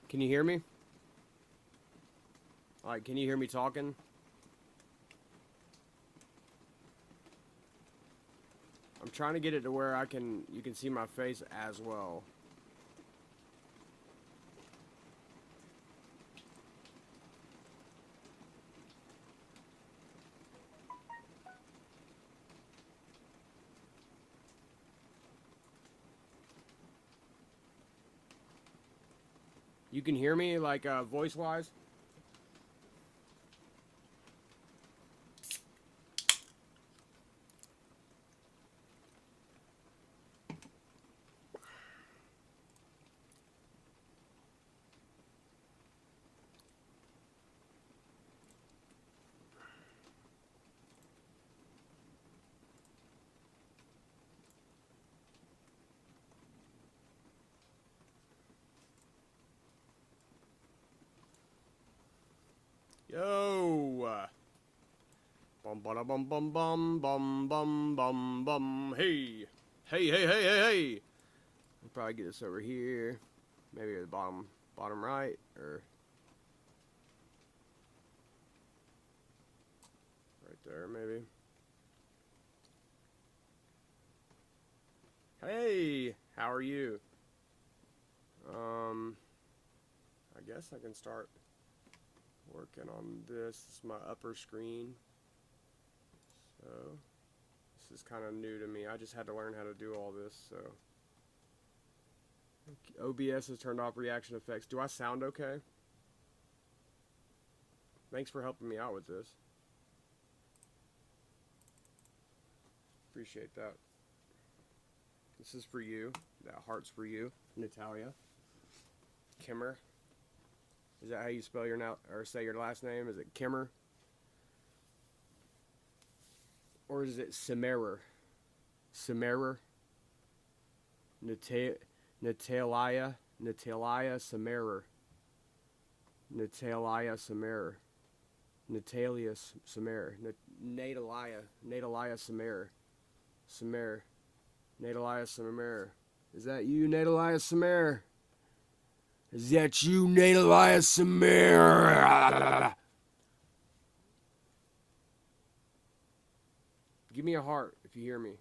Can you hear me? Alright, can you hear me talking? I'm trying to get it to where you can see my face as well. You can hear me, like, voice-wise? Yo! Bum ba da bum bum bum bum bum bum bum. Hey! Hey, hey, hey, hey, hey! I'll probably get this over here. Maybe at the bottom right, or right there, maybe. Hey! How are you? I guess I can start working on this. This is my upper screen. So, this is kind of new to me. I just had to learn how to do all this, so. OBS has turned off reaction effects. Do I sound okay? Thanks for helping me out with this. Appreciate that. This is for you. That heart's for you, Natalia. Kimmer. Is that how you spell your or say your last name? Is it Kimmer? Or is it Simerer? Simerer? Natalia Simerer. Natalia Simerer. Natalia Simerer. Natalia Simerer. Simerer. Natalia Simerer. Is that you, Natalia Simerer? Is that you, Natalia Simerer? Give me a heart if you hear me.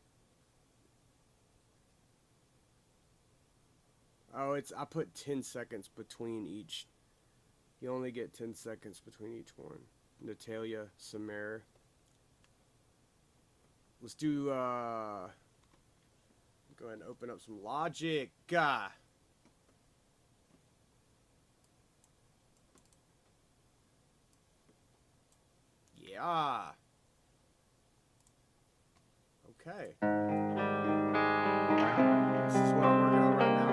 Oh, I put 10 seconds between each. You only get 10 seconds between each one. Natalia Simerer. Let's do, go ahead and open up some Logic. Yeah. Okay. This is what I'm working on right now.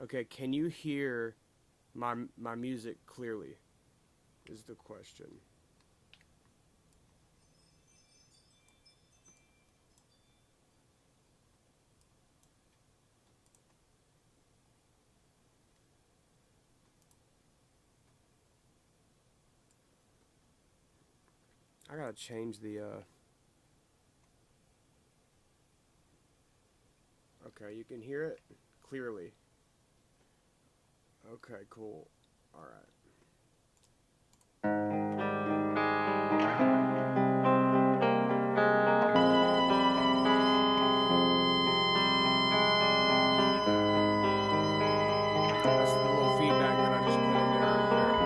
Okay, can you hear my music clearly? Is the question. I gotta change the okay, you can hear it clearly. Okay, cool. All right. That's the little feedback that I just put in there right there.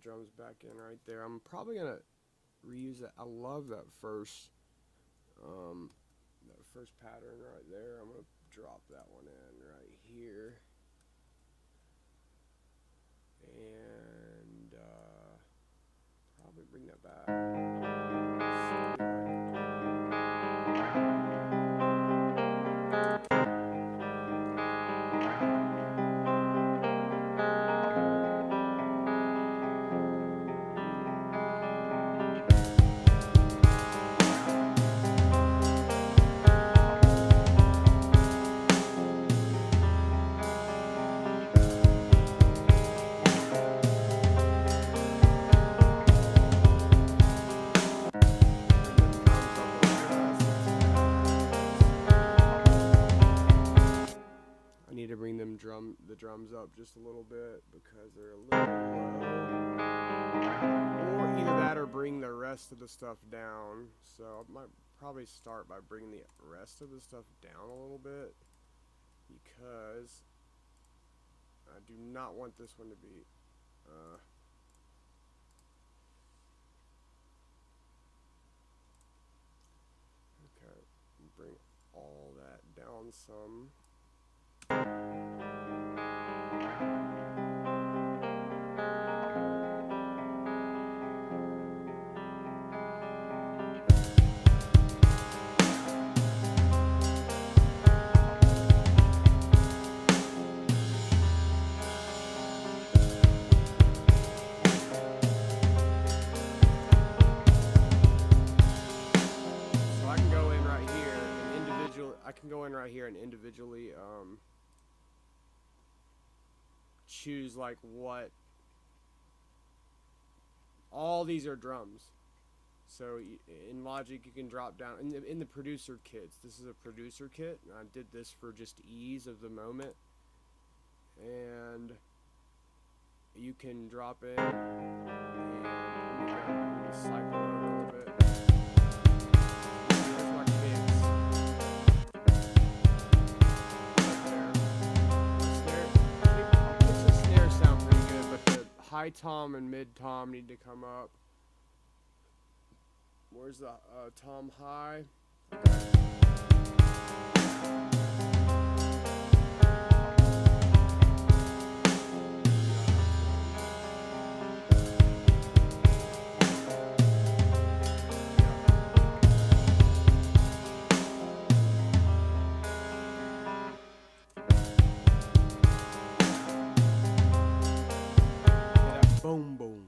drums back in right there. I'm probably gonna reuse that. I love that first pattern right there. I'm gonna drop that one in right here, and probably bring that back. I need to bring the drums up just a little bit because they're a little low. Or either that or bring the rest of the stuff down. So I might probably start by bringing the rest of the stuff down a little bit, because I do not want this one to be okay, bring all that down some. And individually choose like what all these are drums. So in Logic you can drop down in the producer kits. This is a producer kit, and I did this for just ease of the moment, and you can drop in and cycle it a little bit. There's my kicks. High tom and mid tom need to come up. Where's the tom high? Boom, boom.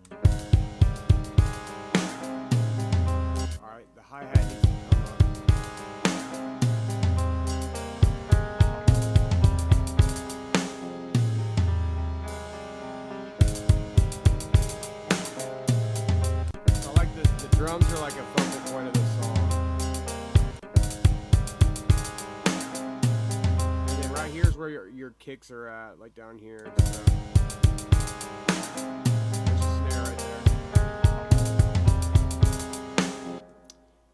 Alright, the hi-hat needs to come up. So I like this. The drums are like a focal point of the song. And then right here's where your kicks are at, like down here. So.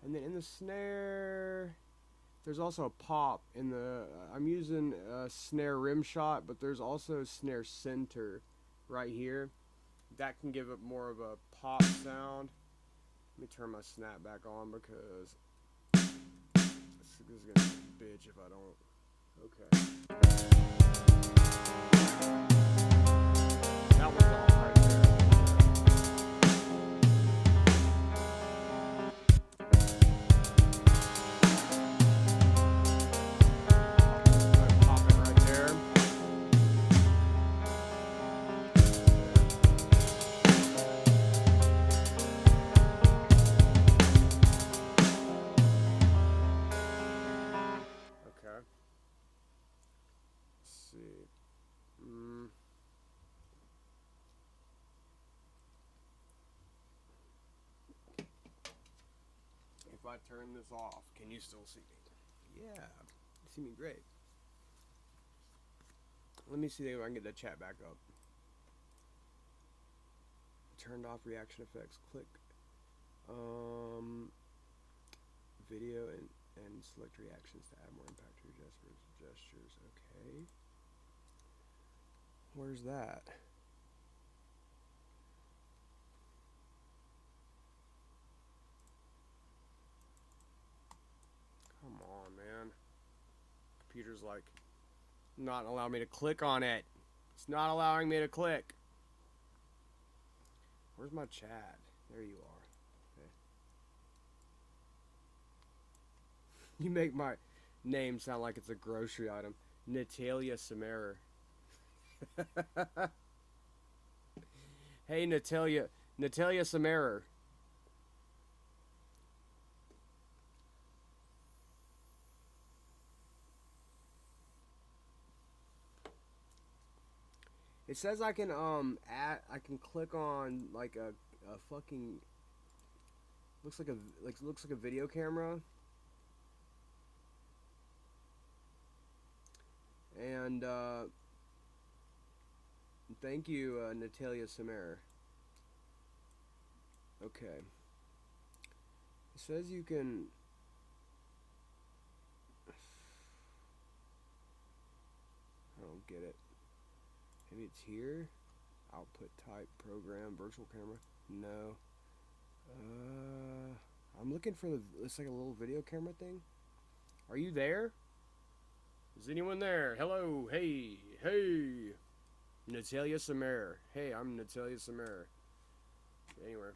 And then in the snare, there's also a pop in the. I'm using a snare rim shot, but there's also a snare center right here. That can give it more of a pop sound. Let me turn my snap back on because this is gonna be a bitch if I don't. Okay. That was off right there. Pop it right there. Okay. Let's see. If I turn this off, can you still see me? Yeah, you see me great. Let me see if I can get the chat back up. Turned off reaction effects. Click video and select reactions to add more impact to your gestures. Okay. Where's that? computer's like not allowing me to click on it. It's not allowing me to click. Where's my chat? There you are. Okay. You make my name sound like it's a grocery item. Natalia Samarer. Hey, Natalia Samarer. It says I can I can click on like a fucking looks like a video camera. And thank you, Natalia Samarer. Okay. It says you can. I don't get it. Maybe it's here. Output type, program, virtual camera. No. I'm looking for it's like a little video camera thing. Are you there? Is anyone there? Hello. Hey. Hey. Natalia Samarer. Hey, I'm Natalia Samarer. Anyway.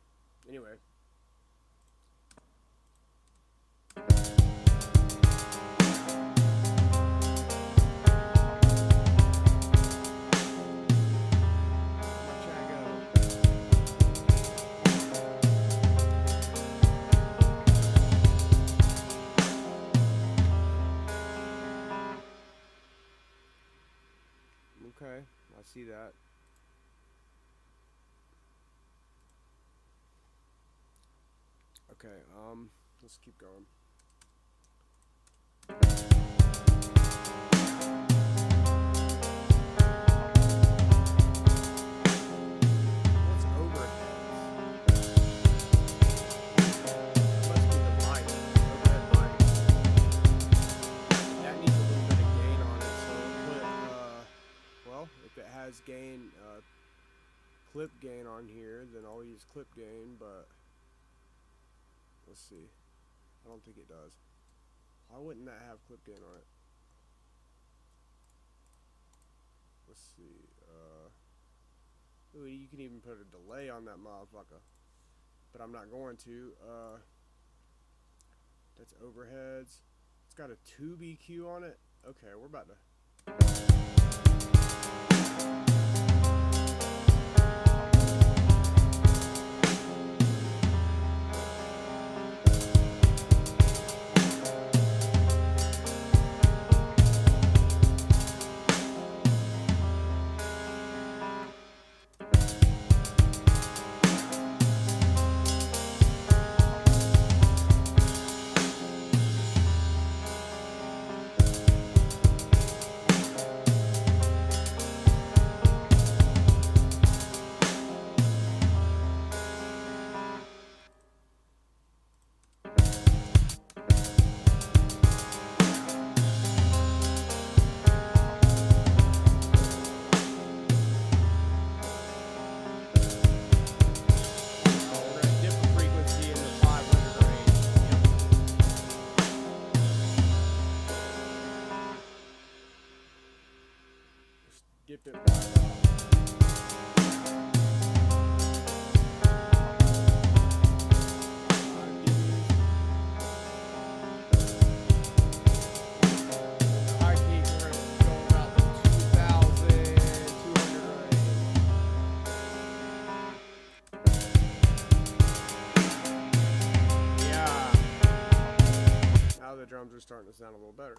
Okay, I see that. Okay, let's keep going. What's overhead? Must be the mic. Overhead mic. That needs a little bit of gain on it, so we'll put, well, if it has gain, clip gain on here, then I'll use clip gain, but let's see. I don't think it does. Why wouldn't that have clip gain on it? Let's see. Ooh, you can even put a delay on that motherfucker. But I'm not going to. That's overheads. It's got a tube EQ on it. Okay, we're about to. Dip it right off. High peak, we're going to go about the 2,200 range. Yeah. Now the drums are starting to sound a little better.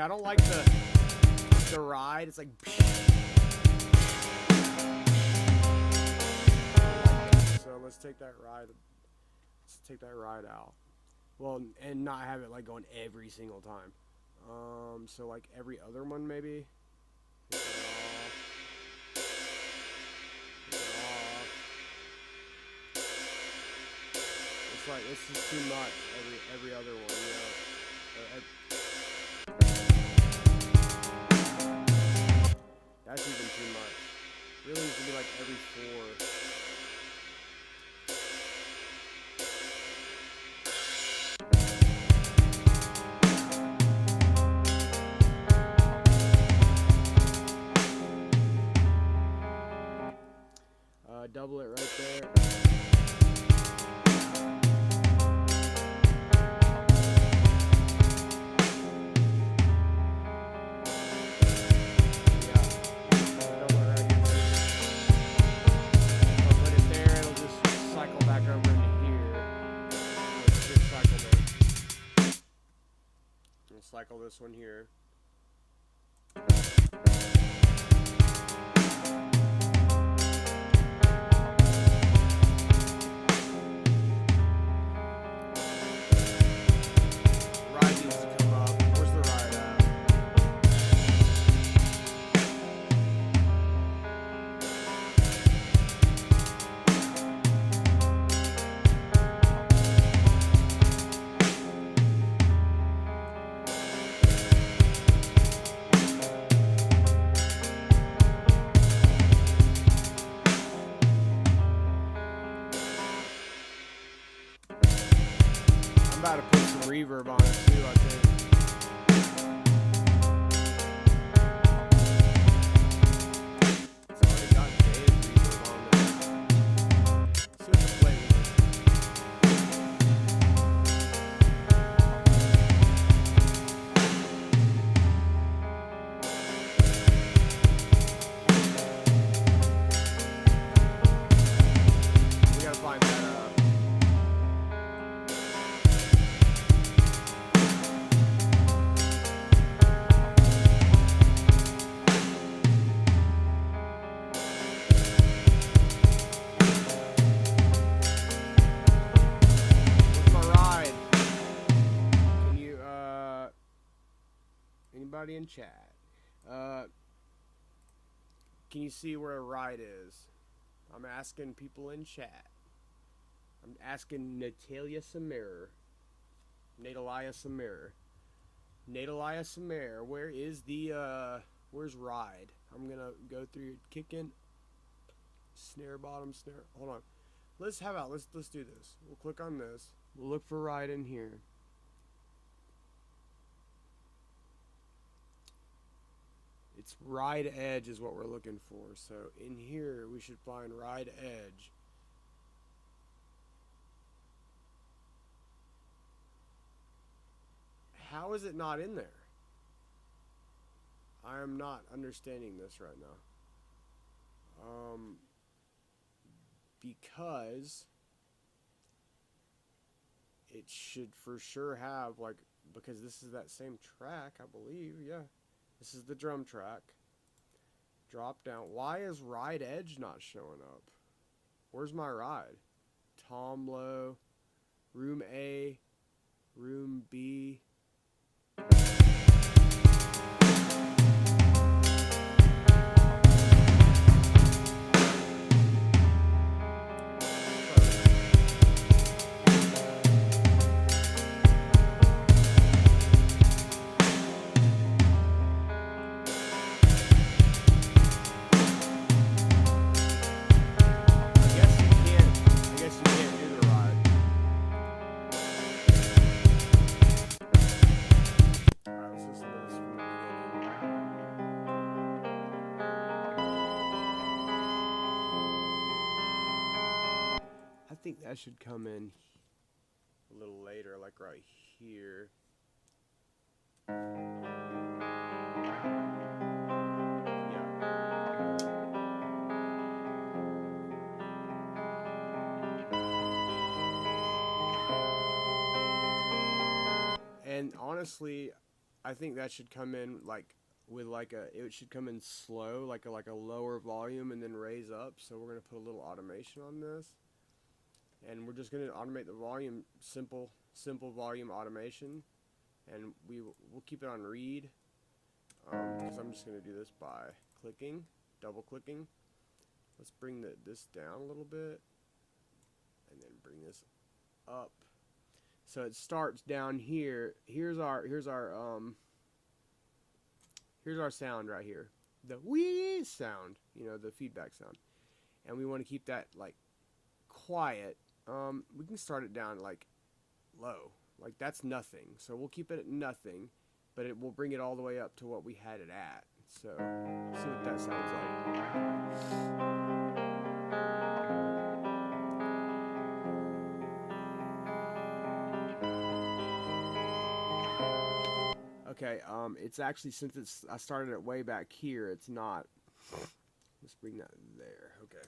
I don't like the ride. It's like. So let's take that ride. Let's take that ride out. Well, and not have it like going every single time. So like every other one maybe. It's like this is too much. Every other one, you know. That's even too much. Really needs to be like every 4. Double it right there. Cycle this one here. Ride needs to come up. Where's the ride at? I'm about to put some reverb on it too, I think. It's already got Dave's reverb on there. See what the play with We gotta find that anybody in chat. Can you see where a ride is? I'm asking people in chat. I'm asking Natalia Samir. Natalia Samir. Natalia Samir, where is the, where's ride? I'm gonna go through kicking, snare bottom, snare, hold on. Let's do this. We'll click on this. We'll look for ride in here. It's ride edge is what we're looking for. So in here we should find ride edge. How is it not in there? I am not understanding this right now. Because it should for sure have, like, because this is that same track, I believe. Yeah, this is the drum track. Drop down. Why is ride edge not showing up? Where's my ride? Tom Low, room A, room B. I think that should come in a little later, like right here. Yeah. And honestly, I think that should come in like with like it should come in slow, like a lower volume and then raise up. So we're gonna put a little automation on this, and we're just gonna automate the volume, simple volume automation, and we'll keep it on read, because I'm just gonna do this by double clicking. Let's bring this down a little bit, and then bring this up. So it starts down here. Here's our sound right here, the wee sound, you know, the feedback sound, and we want to keep that like quiet. We can start it down like low, like that's nothing. So we'll keep it at nothing, but it will bring it all the way up to what we had it at. So see what that sounds like. Okay, it's actually, since I started it way back here, it's not. Let's bring that there. Okay.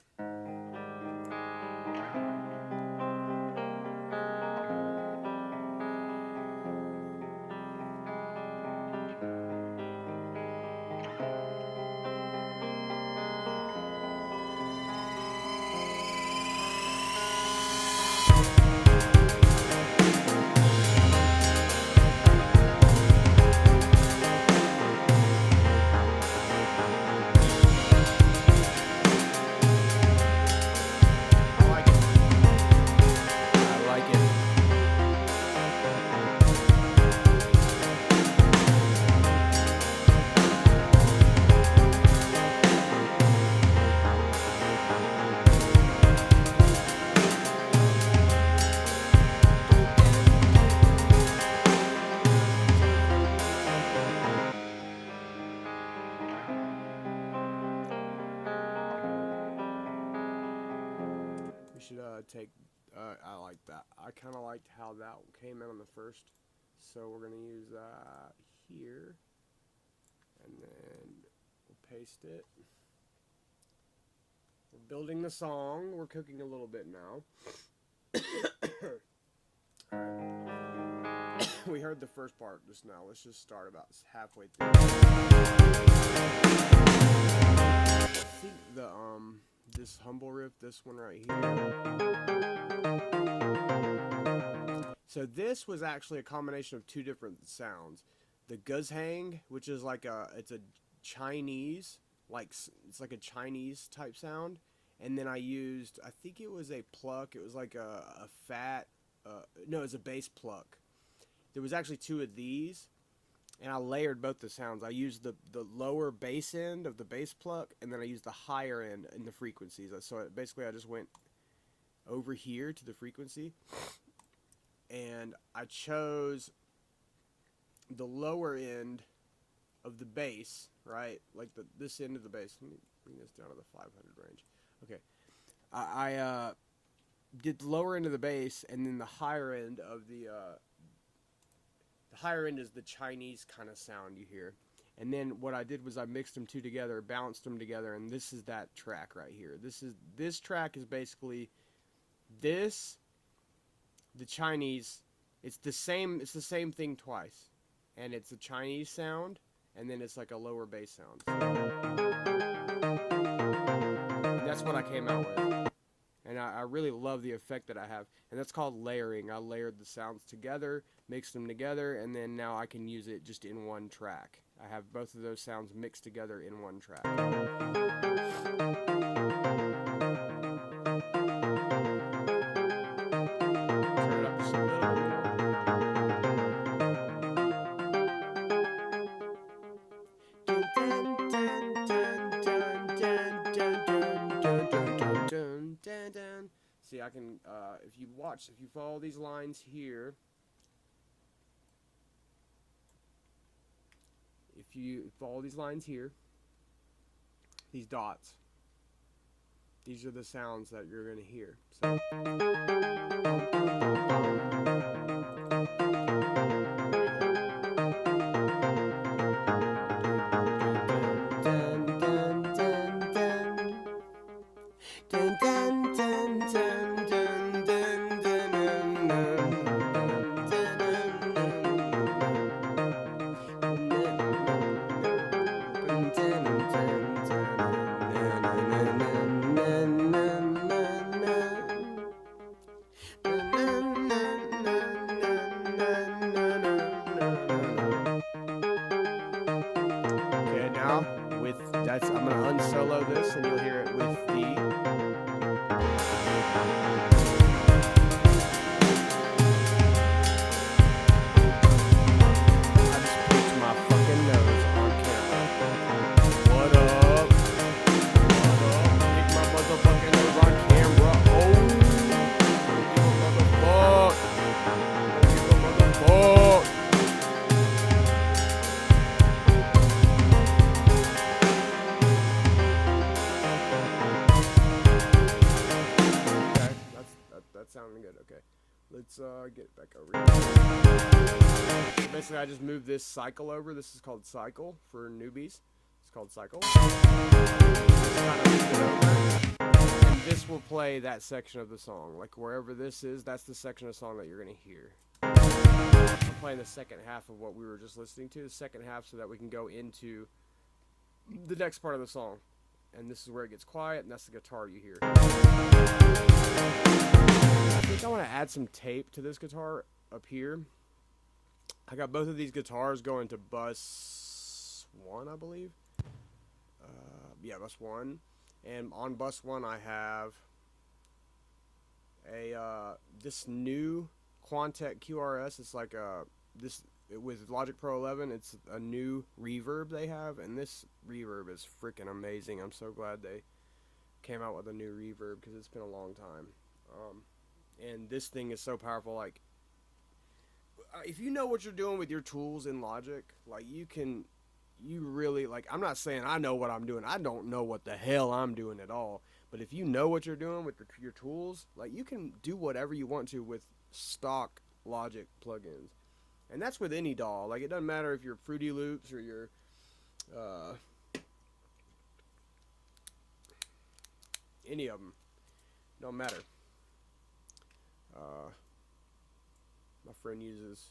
We should take, I like that. I kind of liked how that came in on the first. So we're going to use that here. And then we'll paste it. We're building the song. We're cooking a little bit now. Alright. We heard the first part just now. Let's just start about halfway through. I think the this humble riff, this one right here. So this was actually a combination of two different sounds. The guzhang, which is like it's a Chinese, it's like a Chinese type sound, and then I used, I think it was a pluck. It was like a fat, no, it was a bass pluck. There was actually two of these, and I layered both the sounds. I used the lower bass end of the bass pluck, and then I used the higher end in the frequencies. So basically I just went over here to the frequency, and I chose the lower end of the bass, right? Like this end of the bass. Let me bring this down to the 500 range. Okay. I did the lower end of the bass, and then the higher end of the higher end is the Chinese kind of sound you hear. And then what I did was I mixed them two together, balanced them together, and this is that track right here. This track is basically this, the Chinese. It's the same thing twice. And it's a Chinese sound, and then it's like a lower bass sound. And that's what I came out with. And I really love the effect that I have. And that's called layering. I layered the sounds together, mixed them together, and then now I can use it just in one track. I have both of those sounds mixed together in one track. Turn it up just a little bit more. See, I can, if you follow these lines here, if you follow these lines here, these dots, these are the sounds that you're going to hear. So. I'm gonna unsolo this, and you'll hear it with the. Sounding good. Okay, let's get it back over here. So basically, I just moved this cycle over. This is called cycle for newbies. It's called cycle. And this will play that section of the song. Like wherever this is, that's the section of the song that you're gonna hear. I'm playing the second half of what we were just listening to, the second half, so that we can go into the next part of the song. And this is where it gets quiet, and that's the guitar you hear. I think I want to add some tape to this guitar up here. I got both of these guitars going to bus 1, I believe. Yeah, bus 1. And on bus 1, I have a this new Quantec QRS. It's like this with Logic Pro 11. It's a new reverb they have, and this reverb is freaking amazing. I'm so glad they came out with a new reverb because it's been a long time. And this thing is so powerful. Like, if you know what you're doing with your tools in Logic, like you really, like, I'm not saying I know what I'm doing. I don't know what the hell I'm doing at all. But if you know what you're doing with your tools, like, you can do whatever you want to with stock Logic plugins. And that's with any DAW. Like, it doesn't matter if you're Fruity Loops or you're any of them. Don't matter. My friend uses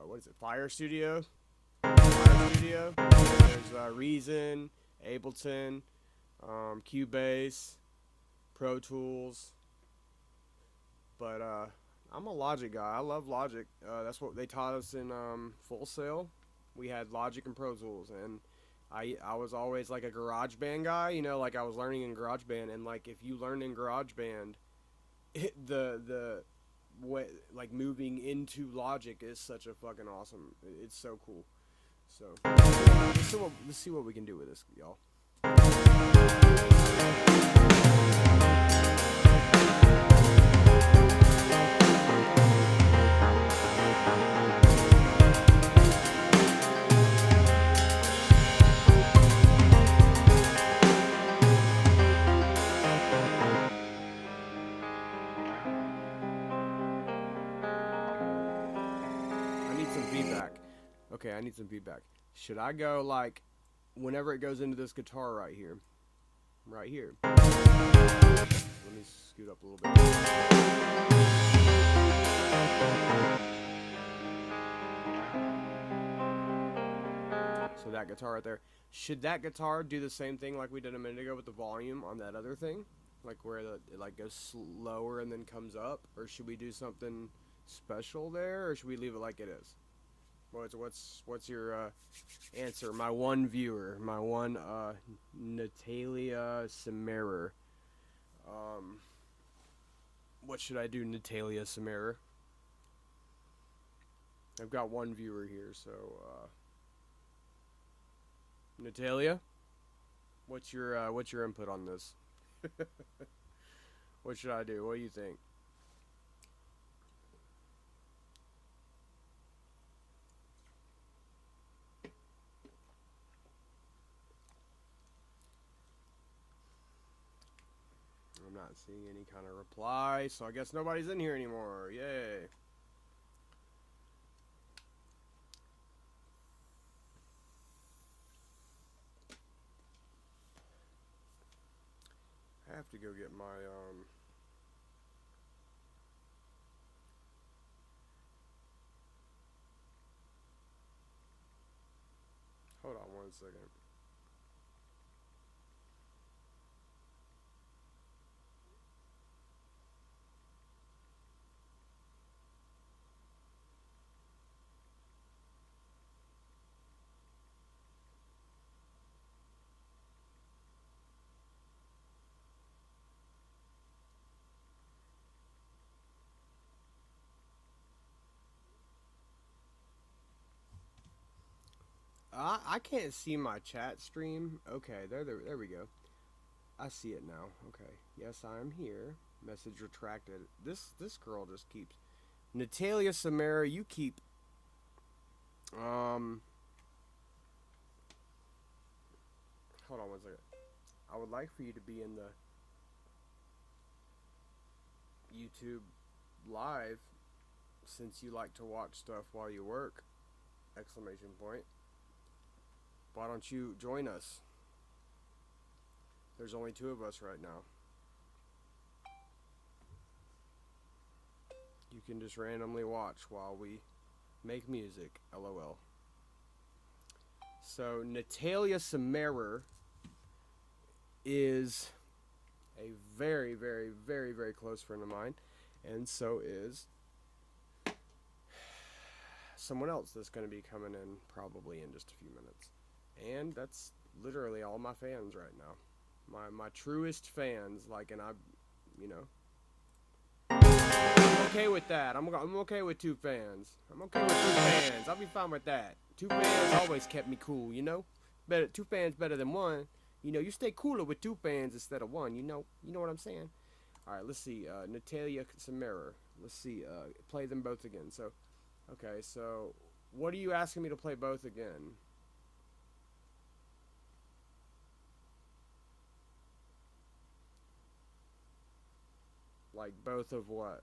what is it? Fire Studio. There's Reason, Ableton, Cubase, Pro Tools. But I'm a Logic guy. I love Logic. That's what they taught us in Full Sail. We had Logic and Pro Tools, and I was always like a GarageBand guy. You know, like I was learning in GarageBand, and like if you learn in GarageBand, the way, like, moving into Logic is such a fucking awesome. It's so cool. So let's see what we can do with this, y'all. Okay, I need some feedback. Should I go, like, whenever it goes into this guitar right here? Right here. Let me scoot up a little bit. So that guitar right there. Should that guitar do the same thing like we did a minute ago with the volume on that other thing? Like where it like goes slower and then comes up? Or should we do something special there? Or should we leave it like it is? What's your answer? My one viewer, my one Natalia Semerer. What should I do, Natalia Semerer? I've got one viewer here, so Natalia, what's your input on this? What should I do? What do you think? I'm not seeing any kind of reply, so I guess nobody's in here anymore. Yay. I have to go get my hold on one second. I can't see my chat stream. Okay, there we go. I see it now. Okay. Yes, I am here. Message retracted. This girl just keeps Natalia Samara, you keep hold on one second. I would like for you to be in the YouTube live since you like to watch stuff while you work. Exclamation point. Why don't you join us? There's only 2 of us right now. You can just randomly watch while we make music. LOL. So Natalia Samara is a very, very, very, very close friend of mine, and so is someone else that's going to be coming in probably in just a few minutes. And that's literally all my fans right now. My truest fans, like, and you know, I'm okay with that. I'm okay with 2 fans. I'm okay with 2 fans. I'll be fine with that. 2 fans always kept me cool, you know. 2 fans better than 1. You know, you stay cooler with 2 fans instead of 1. You know what I'm saying. All right, let's see. Natalia Samara. Let's see. Play them both again. So, okay. So, what are you asking me to play both again? Like both of what?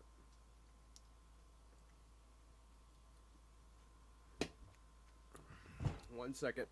One second.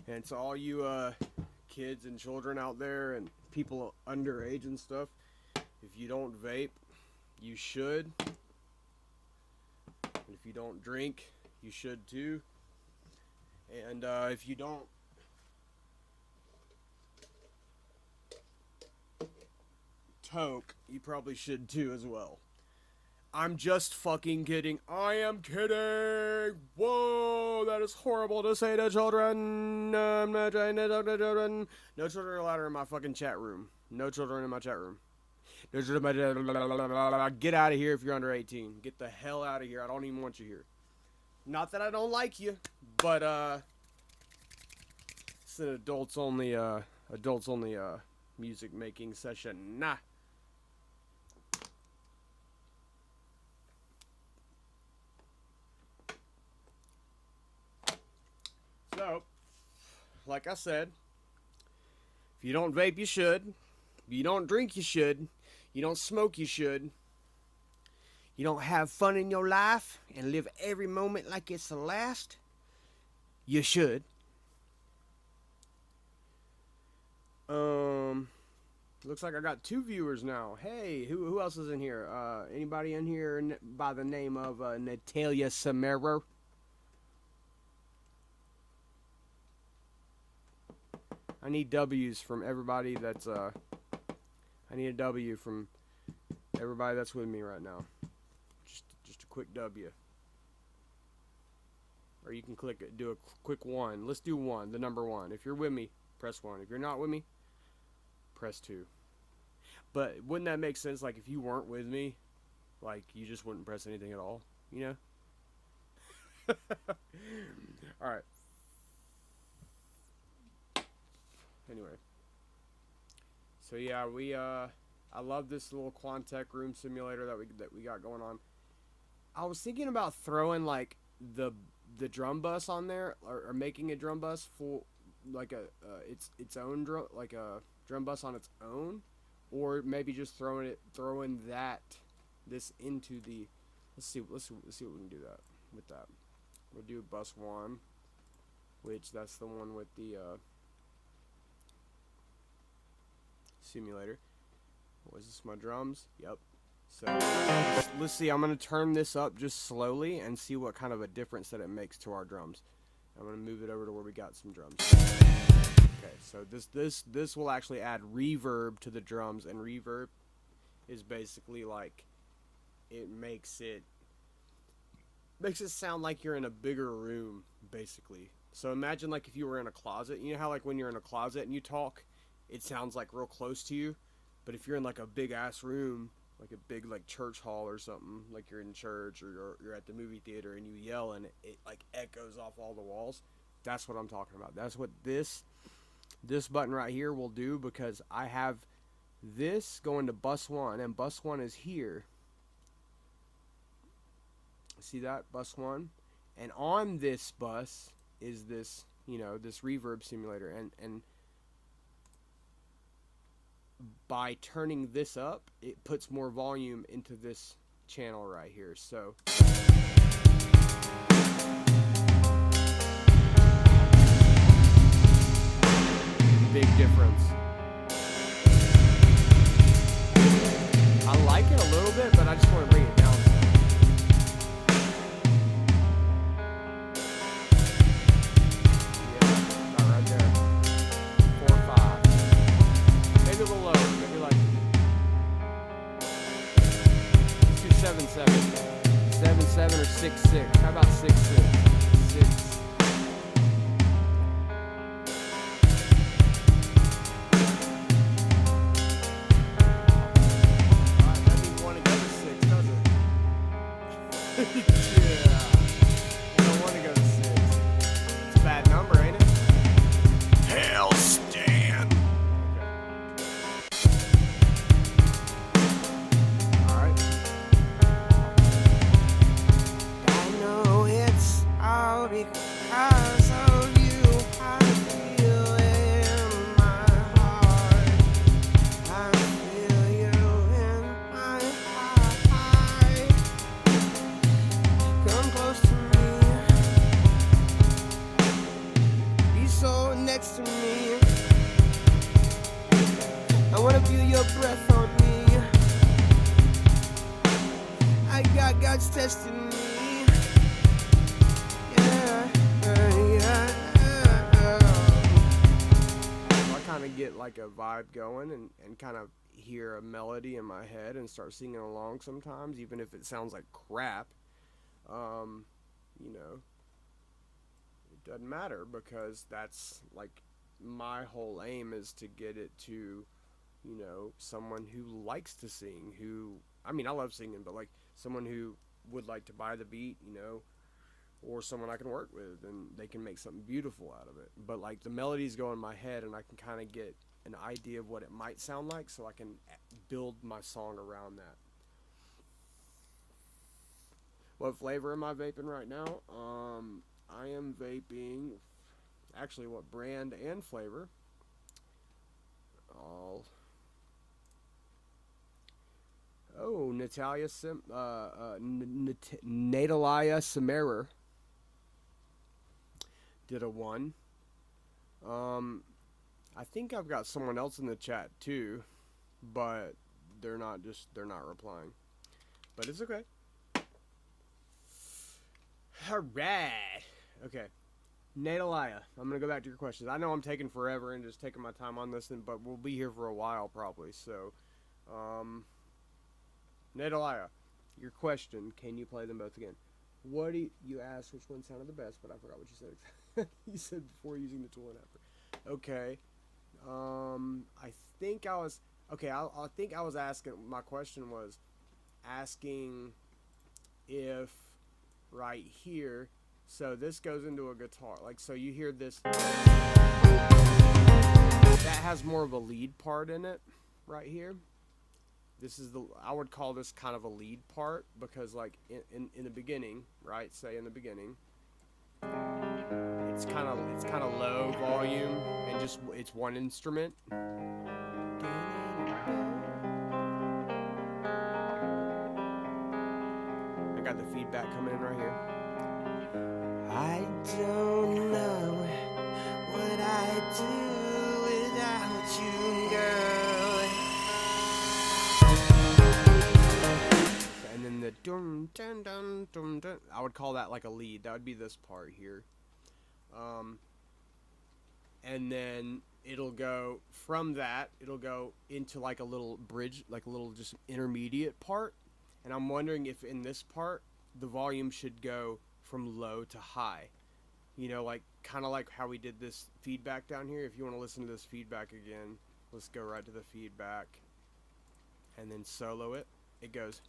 And to all you kids and children out there and people underage and stuff, if you don't vape, you should. And if you don't drink, you should too. And if you don't toke, you probably should too as well. I'm just fucking kidding. I am kidding. Whoa, that is horrible to say to children. I'm not trying to talk to children. No children are allowed in my fucking chat room. No children in my chat room. No children in my Get out of here if you're under 18. Get the hell out of here. I don't even want you here. Not that I don't like you, but it's an adults only music making session. Nah. So, like I said, if you don't vape, you should. If you don't drink, you should. You don't smoke, you should. You don't have fun in your life and live every moment like it's the last, you should. Looks like I got 2 viewers now. Hey, who else is in here? Anybody in here by the name of Natalia Samara? I need W's from everybody that's I need a W from everybody that's with me right now. Just a quick W. Or you can click it, do a quick 1. Let's do 1, the number 1. If you're with me, press 1. If you're not with me, press 2. But wouldn't that make sense? Like if you weren't with me, like you just wouldn't press anything at all, you know? All right. Anyway, so yeah, I love this little Quantech room simulator that we got going on. I was thinking about throwing like the drum bus on there, or making a drum bus full, like its own drum, like a drum bus on its own, or maybe just throwing this into the. Let's see what we can do that with that. We'll do bus 1, which that's the one with the simulator. Was this my drums? Yep. So let's see. I'm gonna turn this up just slowly and see what kind of a difference that it makes to our drums. I'm gonna move it over to where we got some drums. Okay, so this will actually add reverb to the drums, and reverb is basically like it makes it sound like you're in a bigger room, basically. So imagine like if you were in a closet. You know how like when you're in a closet and you talk, it sounds like real close to you. But if you're in like a big ass room, like a big like church hall or something, like you're in church or you're at the movie theater and you yell and it like echoes off all the walls, that's what I'm talking about. That's what this button right here will do, because I have this going to bus 1, and bus 1 is here. See that? Bus 1. And on this bus is this, you know, this reverb simulator, and by turning this up, it puts more volume into this channel right here. So big difference. I like it a little bit, but I just want to bring it down. Yeah, about right there. 4 or 5. Maybe a little lower. Maybe like 7-7. 7-7 or 6-6. How about 6-6? 6. Yeah. I don't want to go to 6. It's a bad number, ain't it? Hell, Stan. Okay. Alright. I know it's all because of you. I feel it in my heart. I feel you in my heart. Come close to me, be so next to me. I wanna feel your breath on me. I got God's testing me. Yeah. So I kind of get like a vibe going and kind of hear a melody in my head and start singing along sometimes, even if it sounds like crap. You know, it doesn't matter, because that's like my whole aim is to get it to, you know, someone who likes to sing, who, I mean, I love singing, but like someone who would like to buy the beat, you know, or someone I can work with and they can make something beautiful out of it. But like the melodies go in my head and I can kind of get an idea of what it might sound like, so I can build my song around that. What flavor am I vaping right now? I am vaping, actually, what brand and flavor? Natalia Cimerer did a 1. I think I've got someone else in the chat too, but they're not replying. But it's okay. Alright. Okay. Natalia, I'm going to go back to your questions. I know I'm taking forever and just taking my time on this, but we'll be here for a while probably. So, Natalia, your question, can you play them both again? What do you asked which one sounded the best, but I forgot what you said. You said before using the tool and after. Okay. I think I was asking, my question was asking if right here, so this goes into a guitar, like, so you hear this, that has more of a lead part in it right here. This is I would call this kind of a lead part, because like in the beginning, right, say in the beginning, it's kind of low volume, and just it's one instrument. I got the feedback coming in right here. I don't know what I'd do without you, girl. And then the dum dun dun dum dun. I would call that like a lead. That would be this part here. And then it'll go from that. It'll go into like a little bridge, like a little just intermediate part. And I'm wondering if in this part the volume should go from low to high. You know, like kind of like how we did this feedback down here. If you want to listen to this feedback again, let's go right to the feedback and then solo it. It goes.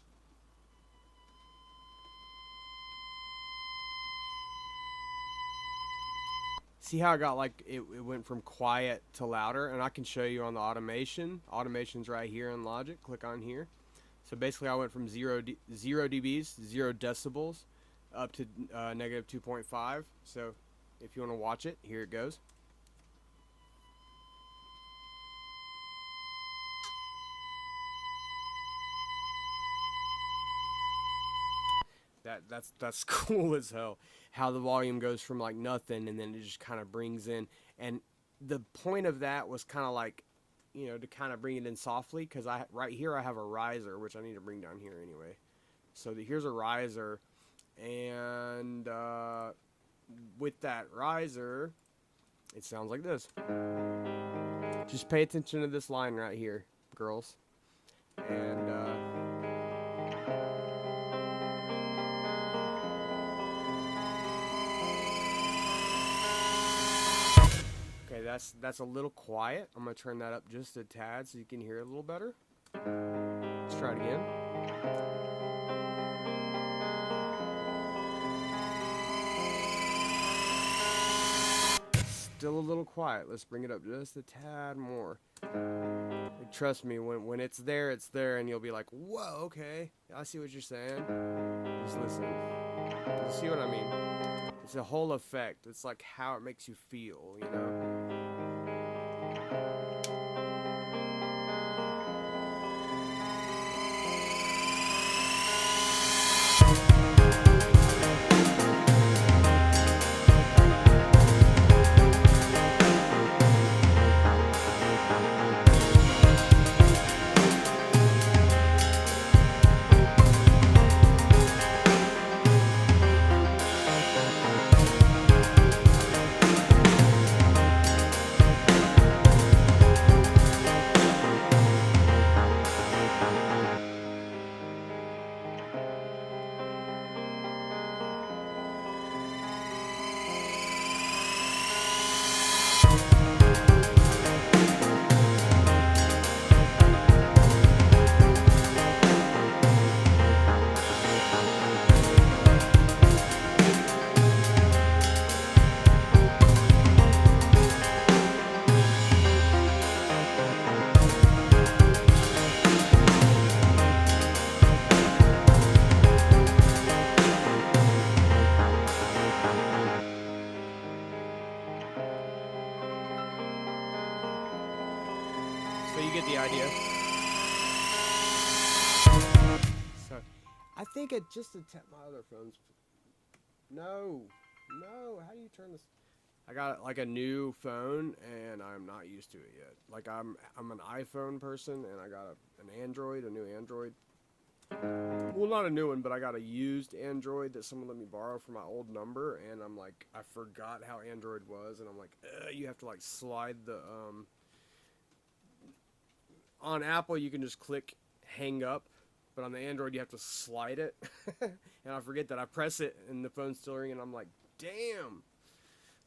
See how I got like it went from quiet to louder, and I can show you on the automation. Automation's right here in Logic. Click on here. So basically I went from 0 dBs, 0 decibels, up to negative 2.5. So if you want to watch it, here it goes. That's cool as hell. How the volume goes from like nothing, and then it just kind of brings in. And the point of that was kind of like, you know, to kind of bring it in softly, because right here I have a riser, which I need to bring down here anyway. So here's a riser, and with that riser, it sounds like this. Just pay attention to this line right here, girls. And okay, that's a little quiet. I'm gonna turn that up just a tad so you can hear it a little better. Let's try it again. Still a little quiet. Let's bring it up just a tad more. Like, trust me, when it's there, and you'll be like, whoa, okay, I see what you're saying. Just listen. You see what I mean? It's a whole effect. It's like how it makes you feel, you know? So you get the idea. So I think it just to tap my other phones. No, how do you turn this? I got like a new phone and I'm not used to it yet. Like I'm an iPhone person and I got an Android, a new Android. Well, not a new one, but I got a used Android that someone let me borrow for my old number, and I'm like, I forgot how Android was, and I'm like, you have to like slide the on Apple you can just click hang up, but on the Android you have to slide it. And I forget that. I press it and the phone's still ringing, and I'm like, damn,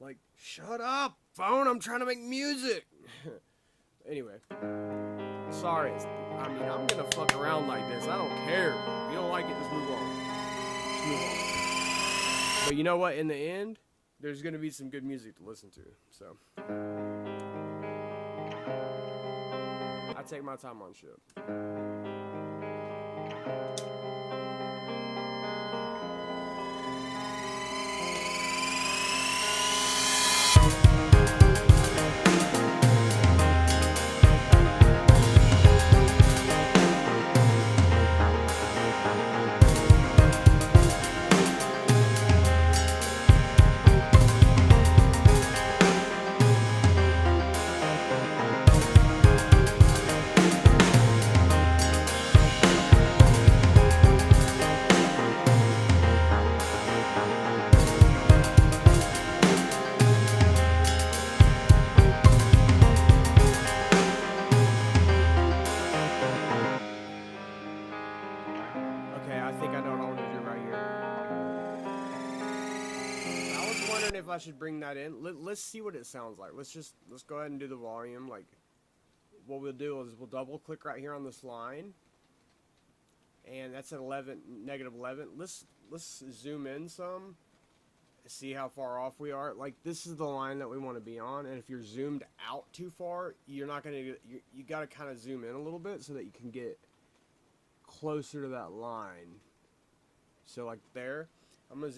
like, shut up phone, I'm trying to make music. Anyway, sorry. I mean, I'm gonna fuck around like this. I don't care. If you don't like it, just move on. Just move on. But you know what? In the end, there's gonna be some good music to listen to. So I take my time on shit. wondering if I should bring that in. Let's see what it sounds like. Let's go ahead and do the volume. Like, what we'll do is we'll double click right here on this line, and that's at -11. Let's zoom in some, see how far off we are. Like, this is the line that we want to be on, and if you're zoomed out too far, you're not gonna. You got to kind of zoom in a little bit so that you can get closer to that line. So like there. I'm gonna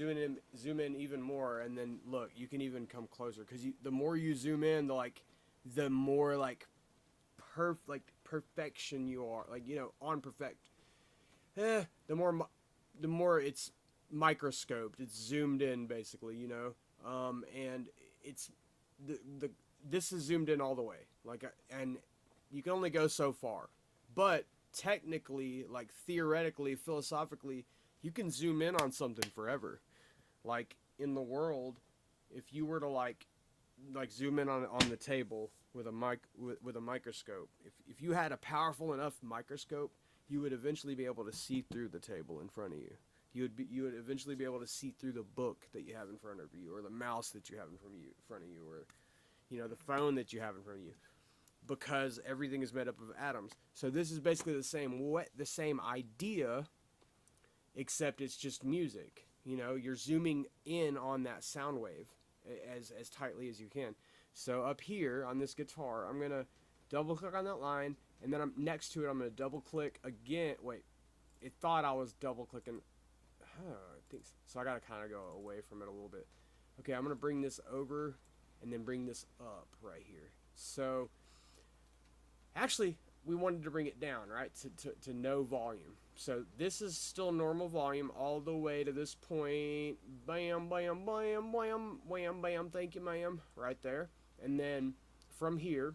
zoom in even more, and then look, you can even come closer, because the more you zoom in, the more perfection you are, like, you know, on perfect. The more it's microscoped, it's zoomed in, basically, you know, and it's this is zoomed in all the way, like, and you can only go so far, but technically, like, theoretically, philosophically, you can zoom in on something forever. Like, in the world, if you were to like zoom in on the table with a microscope, if you had a powerful enough microscope, you would eventually be able to see through the table in front of you. You would eventually be able to see through the book that you have in front of you, or the mouse that you have in front of you, or, you know, the phone that you have in front of you, because everything is made up of atoms. So this is basically the same idea, except it's just music. You know, you're zooming in on that sound wave as tightly as you can. So up here on this guitar, I'm gonna double click on that line, and then next to it I'm gonna double click again. Wait, it thought I was double clicking. I think so. I gotta kind of go away from it a little bit. Okay, I'm gonna bring this over and then bring this up right here. So actually, we wanted to bring it down, right, to no volume. So this is still normal volume all the way to this point. Bam, bam, bam, bam, wham, bam, thank you, ma'am, right there. And then from here,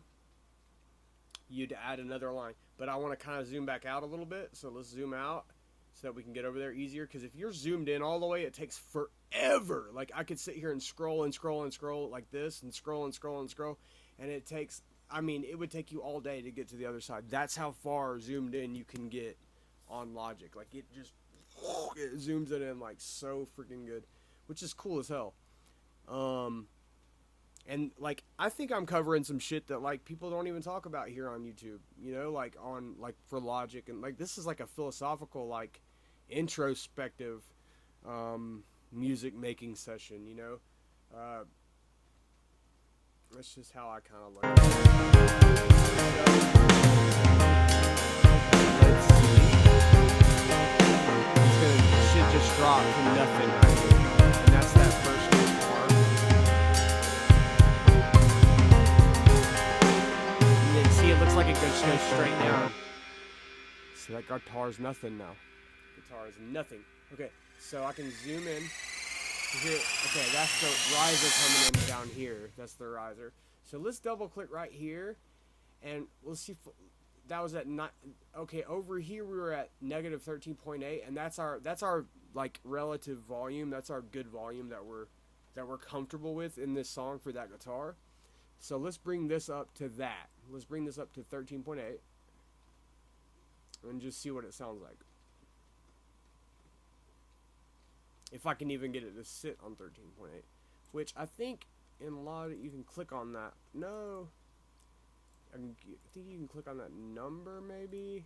you'd add another line. But I want to kind of zoom back out a little bit, so let's zoom out so that we can get over there easier. Because if you're zoomed in all the way, it takes forever. Like, I could sit here and scroll and scroll and scroll like this, and scroll and scroll and scroll, and it takes, I mean, it would take you all day to get to the other side. That's how far zoomed in you can get on Logic. Like, it zooms it in like so freaking good, which is cool as hell. And like, I think I'm covering some shit that like people don't even talk about here on YouTube, you know, like on, like, for Logic, and like this is like a philosophical, like, introspective music making session, you know. That's just how I kind of look at it. Let's see. Shit just dropped from nothing right here. And that's that first part. And then see, it looks like it just goes straight down. So that guitar's nothing now. Guitar is nothing. Okay, so I can zoom in. Here, okay, that's the riser coming in down here. That's the riser. So let's double click right here, and we'll see. That was at okay, over here we were at negative 13.8, and that's our like relative volume. That's our good volume that we're comfortable with in this song for that guitar. So let's bring this up to that. Let's bring this up to 13.8, and just see what it sounds like. If I can even get it to sit on 13.8, which I think in Logic you can click on that. No, I think you can click on that number maybe.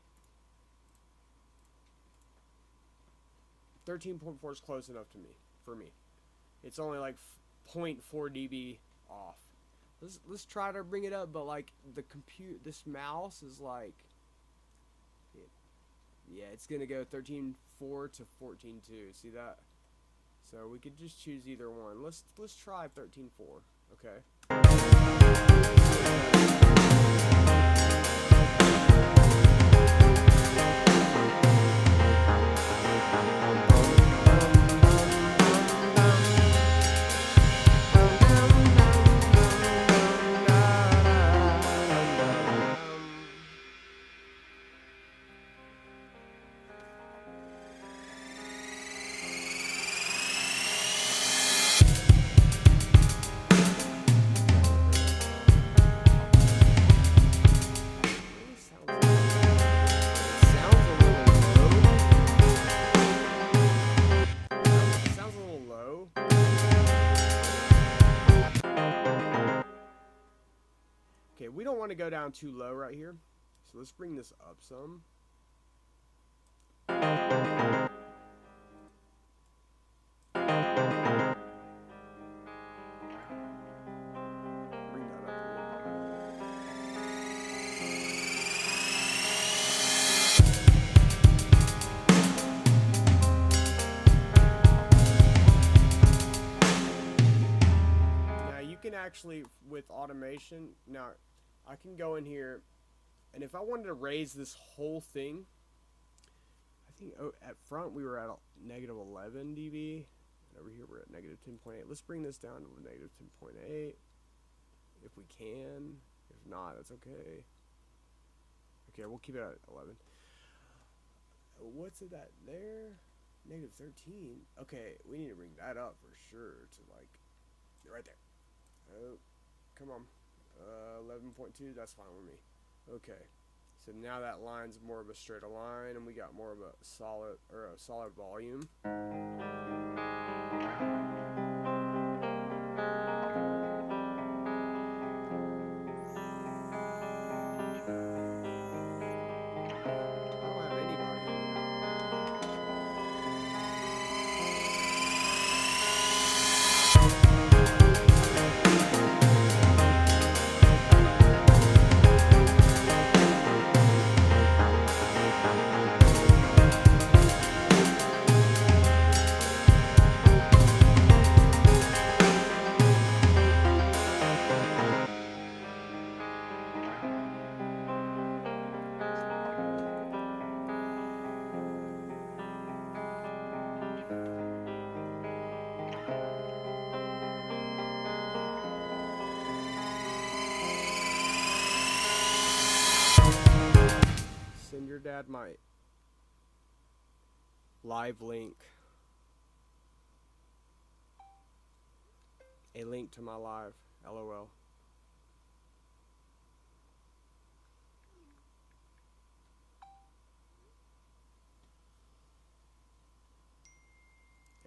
13.4 is close enough to me, for me. It's only like 0.4 dB off. Let's try to bring it up, but like this mouse is like, yeah, it's gonna go 13.4 to 14.2. See that? So we could just choose either one. Let's try 13.4. Okay. we don't want to go down too low right here. So let's bring this up some. Actually, with automation, now I can go in here, and if I wanted to raise this whole thing, I think at front we were at negative 11 dB, and over here we're at negative 10.8. Let's bring this down to negative 10.8 if we can. If not, that's okay. Okay, we'll keep it at 11. What's it at there? Negative 13. Okay, we need to bring that up for sure to like right there. Oh, come on. 11.2, that's fine with me. Okay. So now that line's more of a straighter line, and we got more of a solid volume. Send your dad my live link. A link to my live. LOL.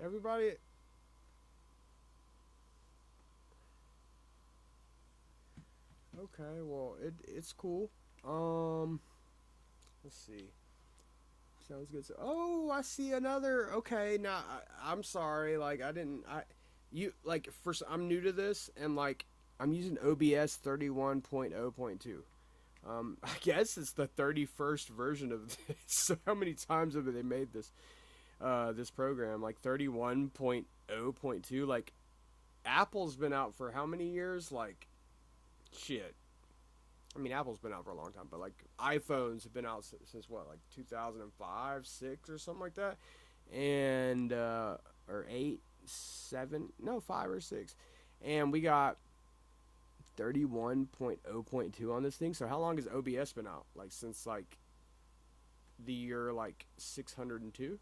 Everybody. Okay, well, it's cool. Let's see. Sounds good. So, oh, I see another. Okay, now I'm sorry. Like I'm new to this, and like I'm using OBS 31.0.2. I guess it's the 31st version of this. So how many times have they made this this program? Like 31.0.2. Like Apple's been out for how many years? Like shit. I mean, Apple's been out for a long time, but like iPhones have been out since what, like 2005, 6 or something like that, and or 8, 7, no, 5 or 6, and we got 31.0.2 on this thing. So how long has OBS been out? Like since like the year like 602.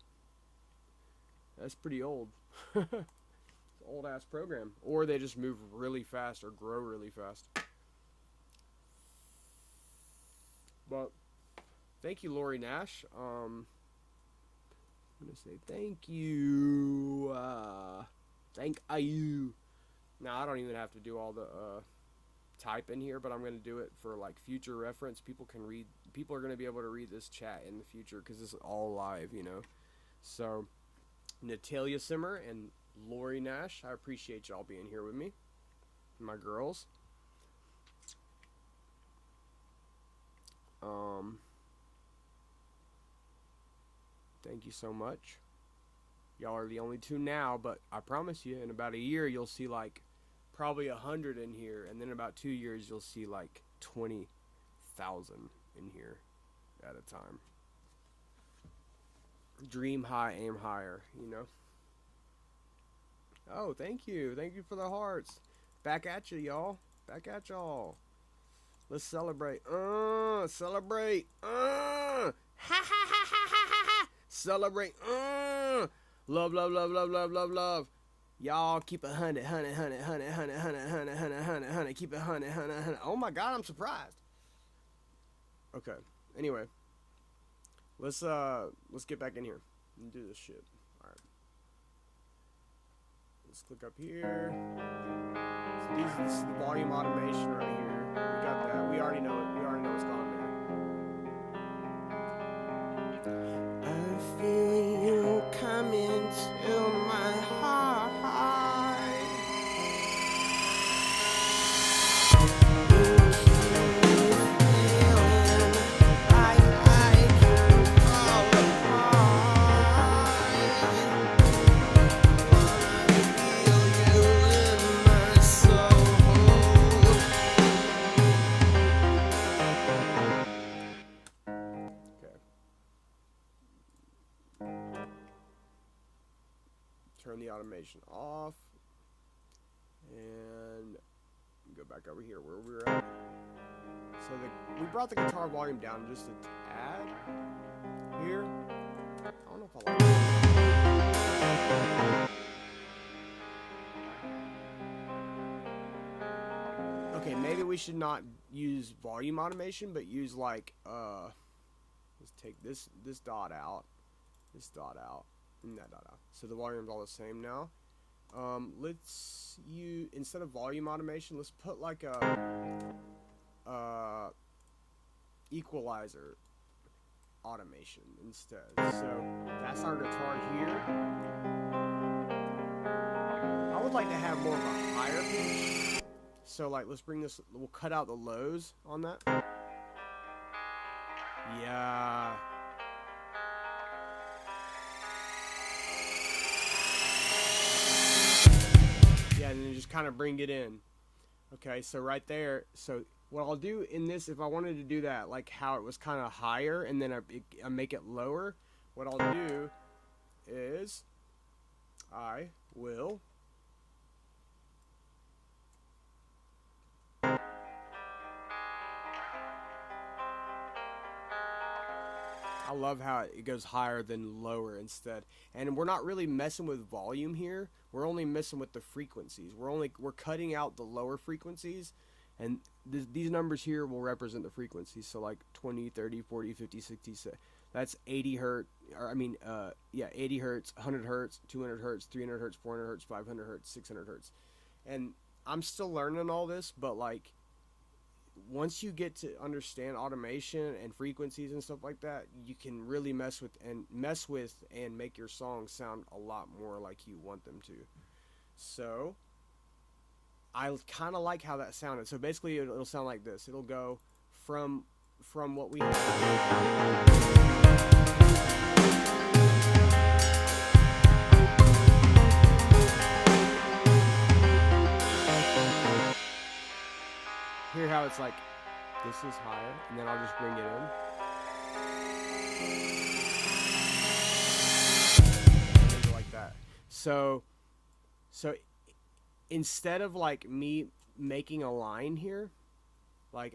That's pretty old. It's an old ass program, or they just move really fast or grow really fast. But thank you, Lori Nash. I'm gonna say thank you. Thank you. Now I don't even have to do all the type in here, but I'm gonna do it for like future reference. People can read. People are gonna be able to read this chat in the future because this is all live, you know. So Natalia Simmer and Lori Nash, I appreciate y'all being here with me, my girls. Thank you so much. Y'all are the only two now, but I promise you in about a year you'll see like probably 100 in here, and then in about 2 years you'll see like 20,000 in here at a time. Dream high, aim higher, you know. Oh, thank you for the hearts. Back at you, y'all. Back at y'all. Let's celebrate. Celebrate. Ha ha ha ha ha ha ha. Celebrate. Love, love, love, love, love, love, love. Y'all keep it 100, 100, 100, 100, 100, 100, 100, 100, 100, 100. Keep it 100, 100, 100. Oh my God, I'm surprised. Okay. Anyway, let's get back in here and do this shit. All right. Let's click up here. So this is the volume automation right here. We got that. We we already know it. We already know what's going on there. I feel you coming to my heart. Turn the automation off and go back over here where we were at. So we brought the guitar volume down just a tad here. I don't know if I like it. Okay, maybe we should not use volume automation, but use like let's take this dot out, and that dot out. So the volume's all the same now. Let's use, instead of volume automation, let's put like a equalizer automation instead. So that's our guitar here. I would like to have more of a higher pitch. So like, let's bring this, we'll cut out the lows on that. Yeah. Yeah, and then just kind of bring it in. Okay, so right there, so what I'll do in this, if I wanted to do that, like how it was kind of higher and then I make it lower, what I'll do is I will I love how it goes higher than lower instead. And we're not really messing with volume here. We're only messing with the frequencies. We're cutting out the lower frequencies, and these numbers here will represent the frequencies. So like 20, 30, 40, 50, 60, that's 80 hertz, or 80 hertz, 100 hertz, 200 hertz, 300 hertz, 400 hertz, 500 hertz, 600 hertz. And I'm still learning all this, but like, once you get to understand automation and frequencies and stuff like that, you can really mess with and make your songs sound a lot more like you want them to. So I kind of like how that sounded. So basically it'll sound like this. It'll go from what we have. Hear how it's like, this is higher, and then I'll just bring it in. Like that. So instead of like me making a line here, like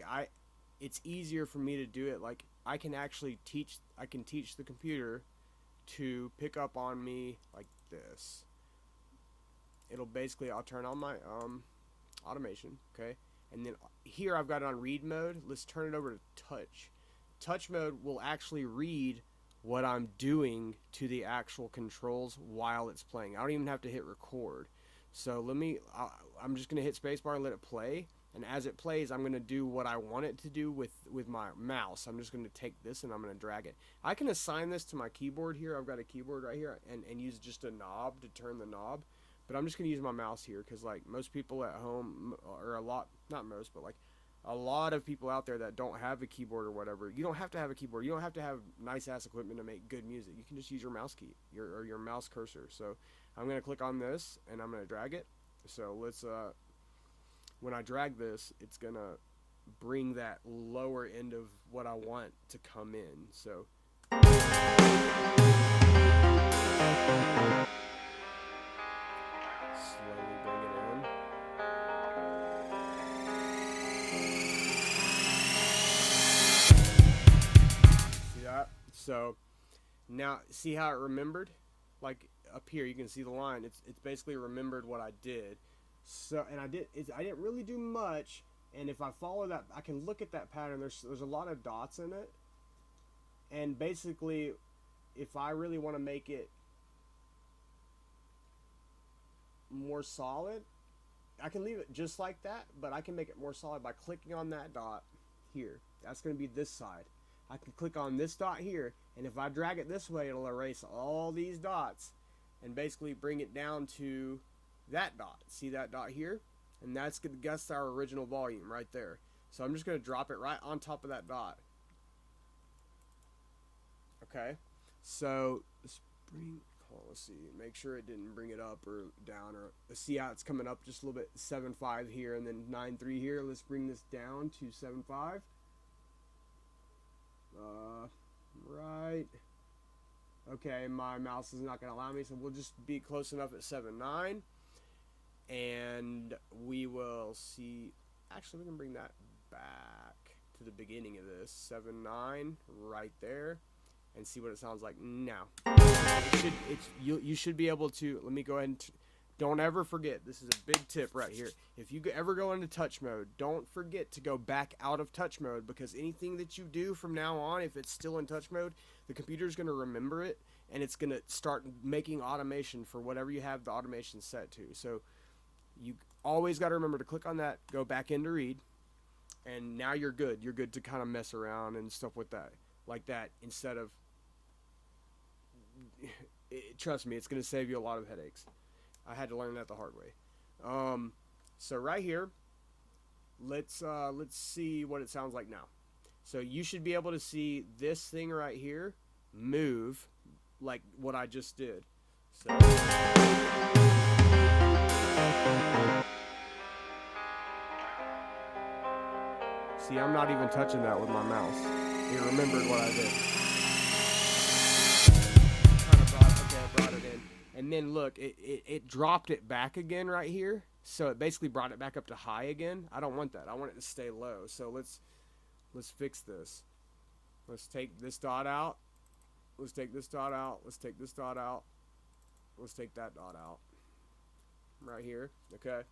it's easier for me to do it. Like I can teach the computer to pick up on me like this. It'll basically, I'll turn on my automation, okay? And then here I've got it on read mode. Let's turn it over to touch. Touch mode will actually read what I'm doing to the actual controls while it's playing. I don't even have to hit record. So I'm just gonna hit spacebar and let it play. And as it plays, I'm gonna do what I want it to do with my mouse. I'm just gonna take this and I'm gonna drag it. I can assign this to my keyboard here. I've got a keyboard right here, and use just a knob to turn the knob. But I'm just going to use my mouse here because, like, most people at home, or not most, but, like, a lot of people out there that don't have a keyboard or whatever, you don't have to have a keyboard. You don't have to have nice-ass equipment to make good music. You can just use your mouse key, your mouse cursor. So I'm going to click on this, and I'm going to drag it. So let's, when I drag this, it's going to bring that lower end of what I want to come in. So... slowly bring it in. See that? So now see how it remembered? Like up here you can see the line. It's basically remembered what I did. So, and I didn't really do much, and if I follow that, I can look at that pattern. There's a lot of dots in it. And basically, if I really want to make it more solid, I can leave it just like that, but I can make it more solid by clicking on that dot here. That's going to be this side. I can click on this dot here, and if I drag it this way, it'll erase all these dots and basically bring it down to that dot. See that dot here? And that's our original volume right there. So I'm just going to drop it right on top of that dot. Okay, so let's see, make sure it didn't bring it up or down, or let's see how it's coming up just a little bit. 7.5 here and then 9.3 here. Let's bring this down to 7.5. Right. Okay, my mouse is not going to allow me, so we'll just be close enough at 7.9, and we will see. Actually, we can bring that back to the beginning of this. 7.9 right there. And see what it sounds like now. You should be able to. Let me go ahead and don't ever forget. This is a big tip right here. If you ever go into touch mode, don't forget to go back out of touch mode, because anything that you do from now on, if it's still in touch mode, the computer is going to remember it, and it's going to start making automation for whatever you have the automation set to. So you always got to remember to click on that, go back into read, and now you're good. You're good to kind of mess around and stuff with that, like that, instead of. Trust me, it's going to save you a lot of headaches. I had to learn that the hard way. So right here, let's see what it sounds like now. So you should be able to see this thing right here move like what I just did. So see, I'm not even touching that with my mouse. It remembered what I did. Brought it in, and then look, it dropped it back again right here, so it basically brought it back up to high again. I don't want that. I want it to stay low. So let's fix this. Let's take this dot out. Let's take this dot out. Let's take this dot out. Let's take that dot out right here. Okay,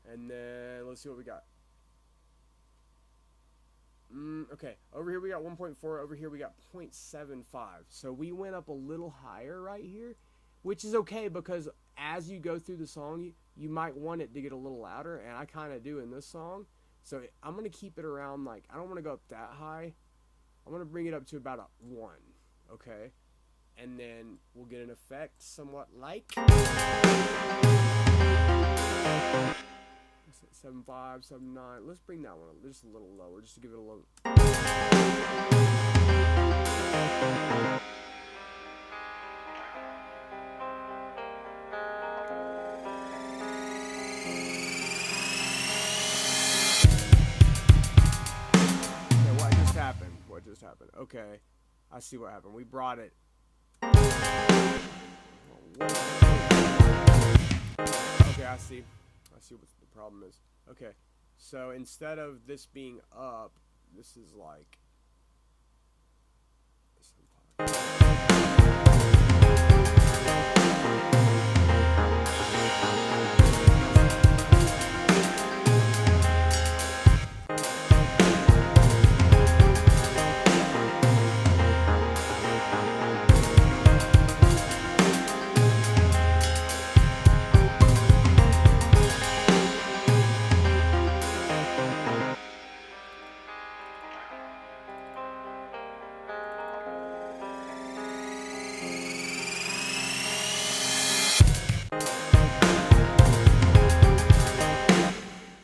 and then let's see what we got. Okay, over here we got 1.4, over here we got 0.75. So we went up a little higher right here, which is okay, because as you go through the song, you might want it to get a little louder, and I kind of do in this song. So I'm going to keep it around, like, I don't want to go up that high. I'm going to bring it up to about a 1, okay? And then we'll get an effect somewhat like 7.5, 7.9. Let's bring that one up just a little lower, just to give it a little. Okay, what just happened? What just happened? Okay, I see what happened. We brought it. Okay, I see what the problem is. Okay, so instead of this being up, this is like.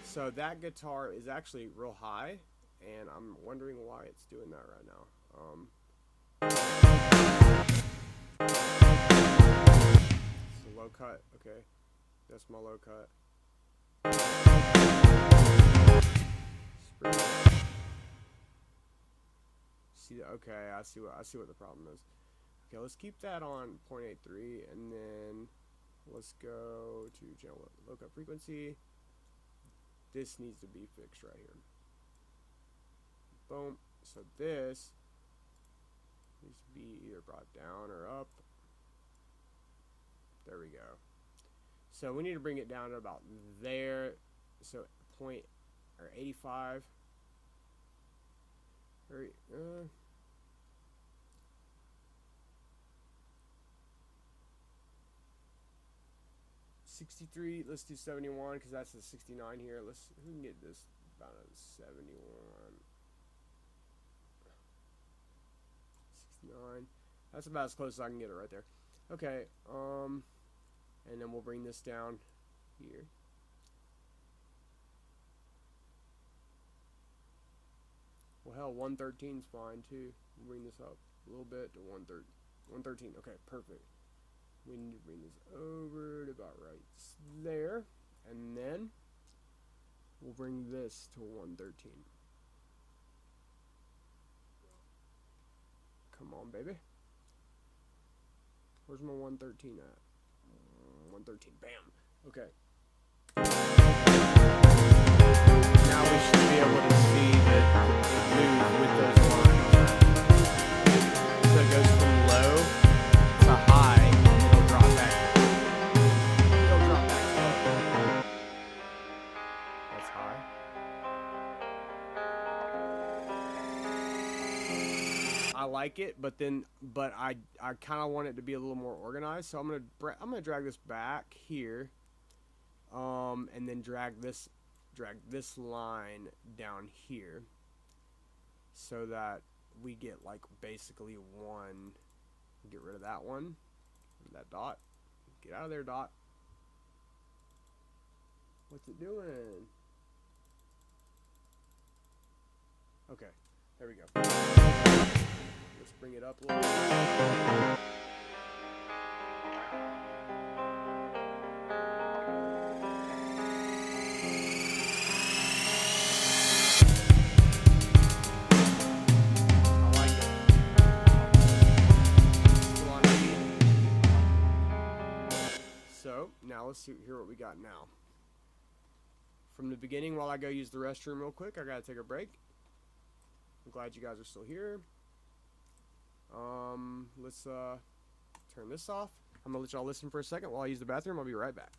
So that guitar is actually real high, and I'm wondering why it's doing that right now. It's a low cut. Okay, that's my low cut. See, okay, I see what the problem is. Okay, let's keep that on 0.83, and then let's go to channel low cut frequency. This needs to be fixed right here. Boom. So this needs to be either brought down or up. There we go. So we need to bring it down to about there. So 85. 63, let's do 71, because that's the 69 here. We can get this about a 71. 9. That's about as close as I can get it right there. Okay, and then we'll bring this down here. Well, hell, 113 is fine too. We'll bring this up a little bit to 113. Okay, perfect. We need to bring this over to about right there, and then we'll bring this to 113. Come on, baby. Where's my 113 at? 113. Bam. Okay. Now we should be able to see that it moves with those lines. So it goes from low to high, and it'll drop back. It'll drop back to low. That's high. I like it, but I kind of want it to be a little more organized. So I'm gonna drag this back here, and then drag this line down here, so that we get like basically one. Get rid of that one, that dot. Get out of there, dot. What's it doing? Okay, there we go. Let's bring it up a little bit. I like it. Still on beat. So, now let's hear what we got now. From the beginning, while I go use the restroom real quick, I gotta take a break. I'm glad you guys are still here. Let's turn this off. I'm gonna let y'all listen for a second while I use the bathroom. I'll be right back.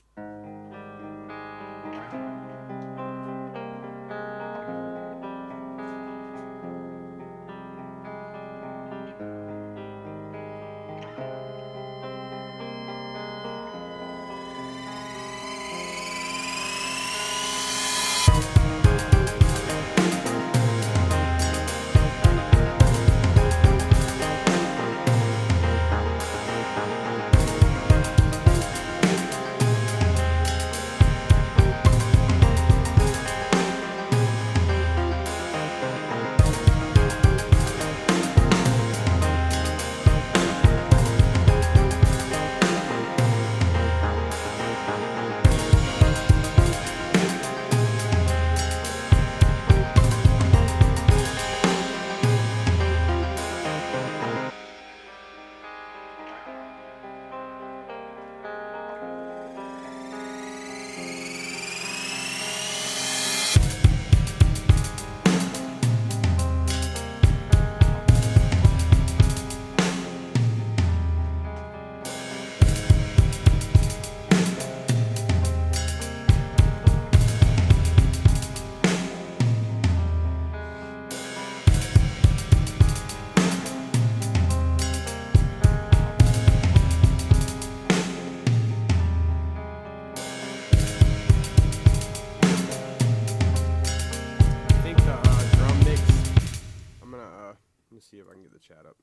See if I can get the chat up.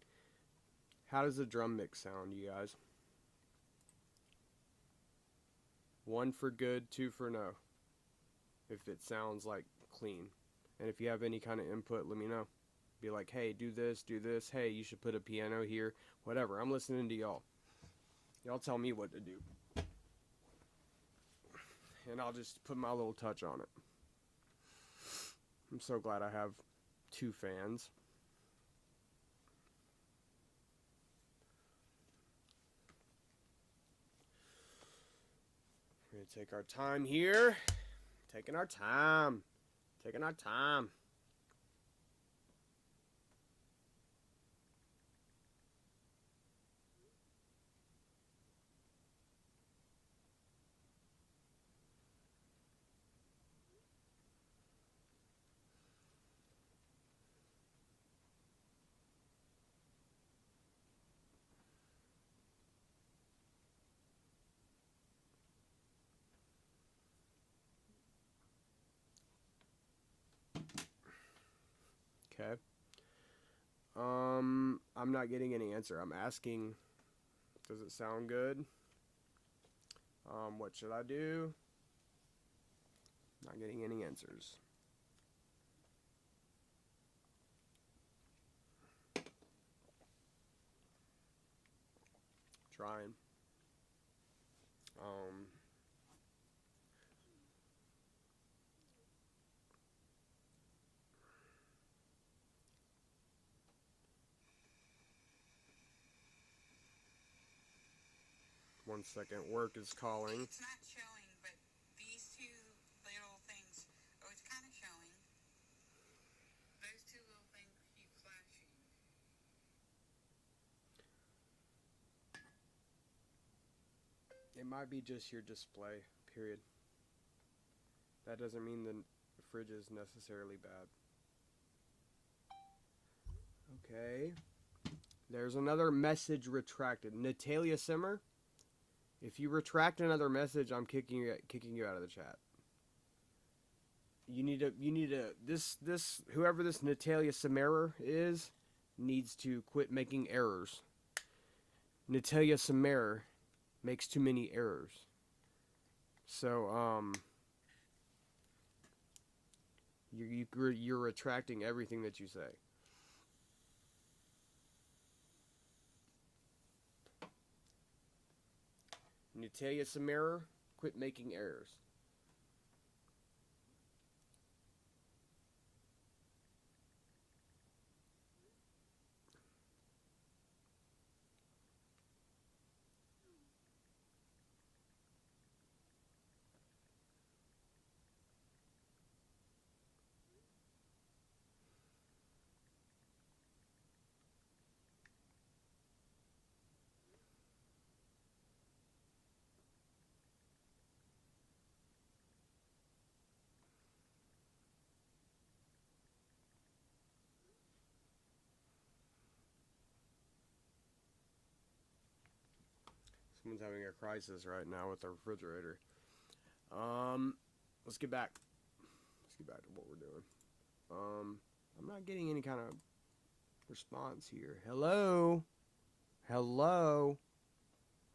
How does the drum mix sound, you guys? 1 for good, 2 for no. If it sounds like clean. And if you have any kind of input, let me know. Be like, hey, do this, do this. Hey, you should put a piano here. Whatever. I'm listening to y'all. Y'all tell me what to do. And I'll just put my little touch on it. I'm so glad I have 2 fans. We're going to take our time here. Taking our time. Taking our time. Okay. I'm not getting any answer. I'm asking, does it sound good? What should I do? Not getting any answers. Trying. 1 second. Work is calling. It's not showing, but these two little things, oh, it's kind of showing. Those two little things keep flashing. It might be just your display, period. That doesn't mean the fridge is necessarily bad. Okay. There's another message retracted. Natalia Simmer, if you retract another message, I'm kicking you out of the chat. You need to this whoever this Natalia Simmer is needs to quit making errors. Natalia Simmer makes too many errors. So you're retracting everything that you say. Natalia Simmer, quit making errors. Someone's having a crisis right now with the refrigerator. Let's get back. Let's get back to what we're doing. I'm not getting any kind of response here. Hello? Hello?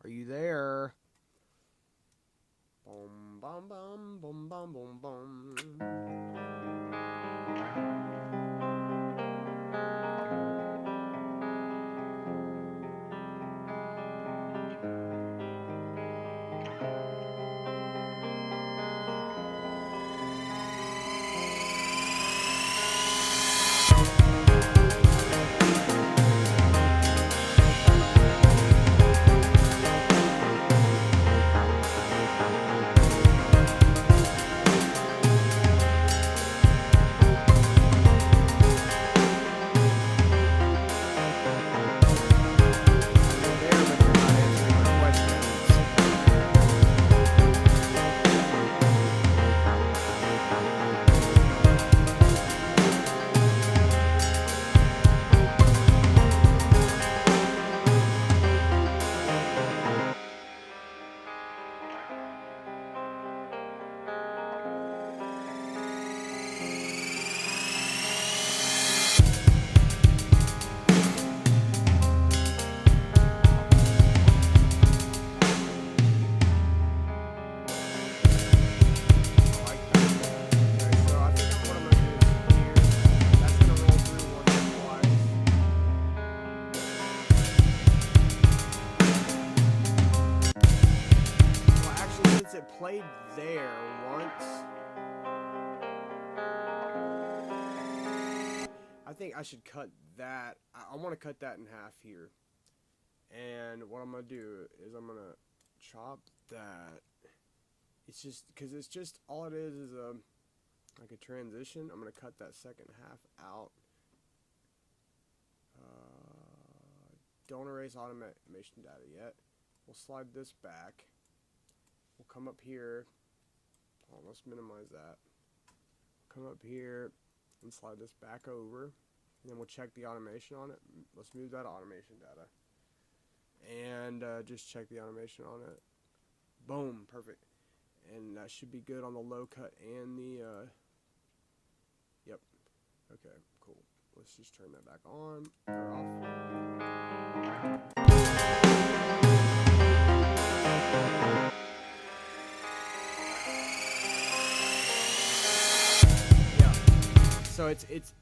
Are you there? Boom, bum, bum, boom, bum, boom, bum. Played there once. I think I should cut that. I want to cut that in half here. And what I'm going to do is I'm going to chop that. It's just, because it's just, all it is like a transition. I'm going to cut that second half out. Don't erase automation data yet. We'll slide this back. We'll come up here. Oh, let's minimize that. Come up here and slide this back over. And then we'll check the automation on it. Let's move that automation data. And just check the automation on it. Boom, perfect. And that should be good on the low cut and the, yep. Okay, cool. let's just turn that back on or off. Yeah. So it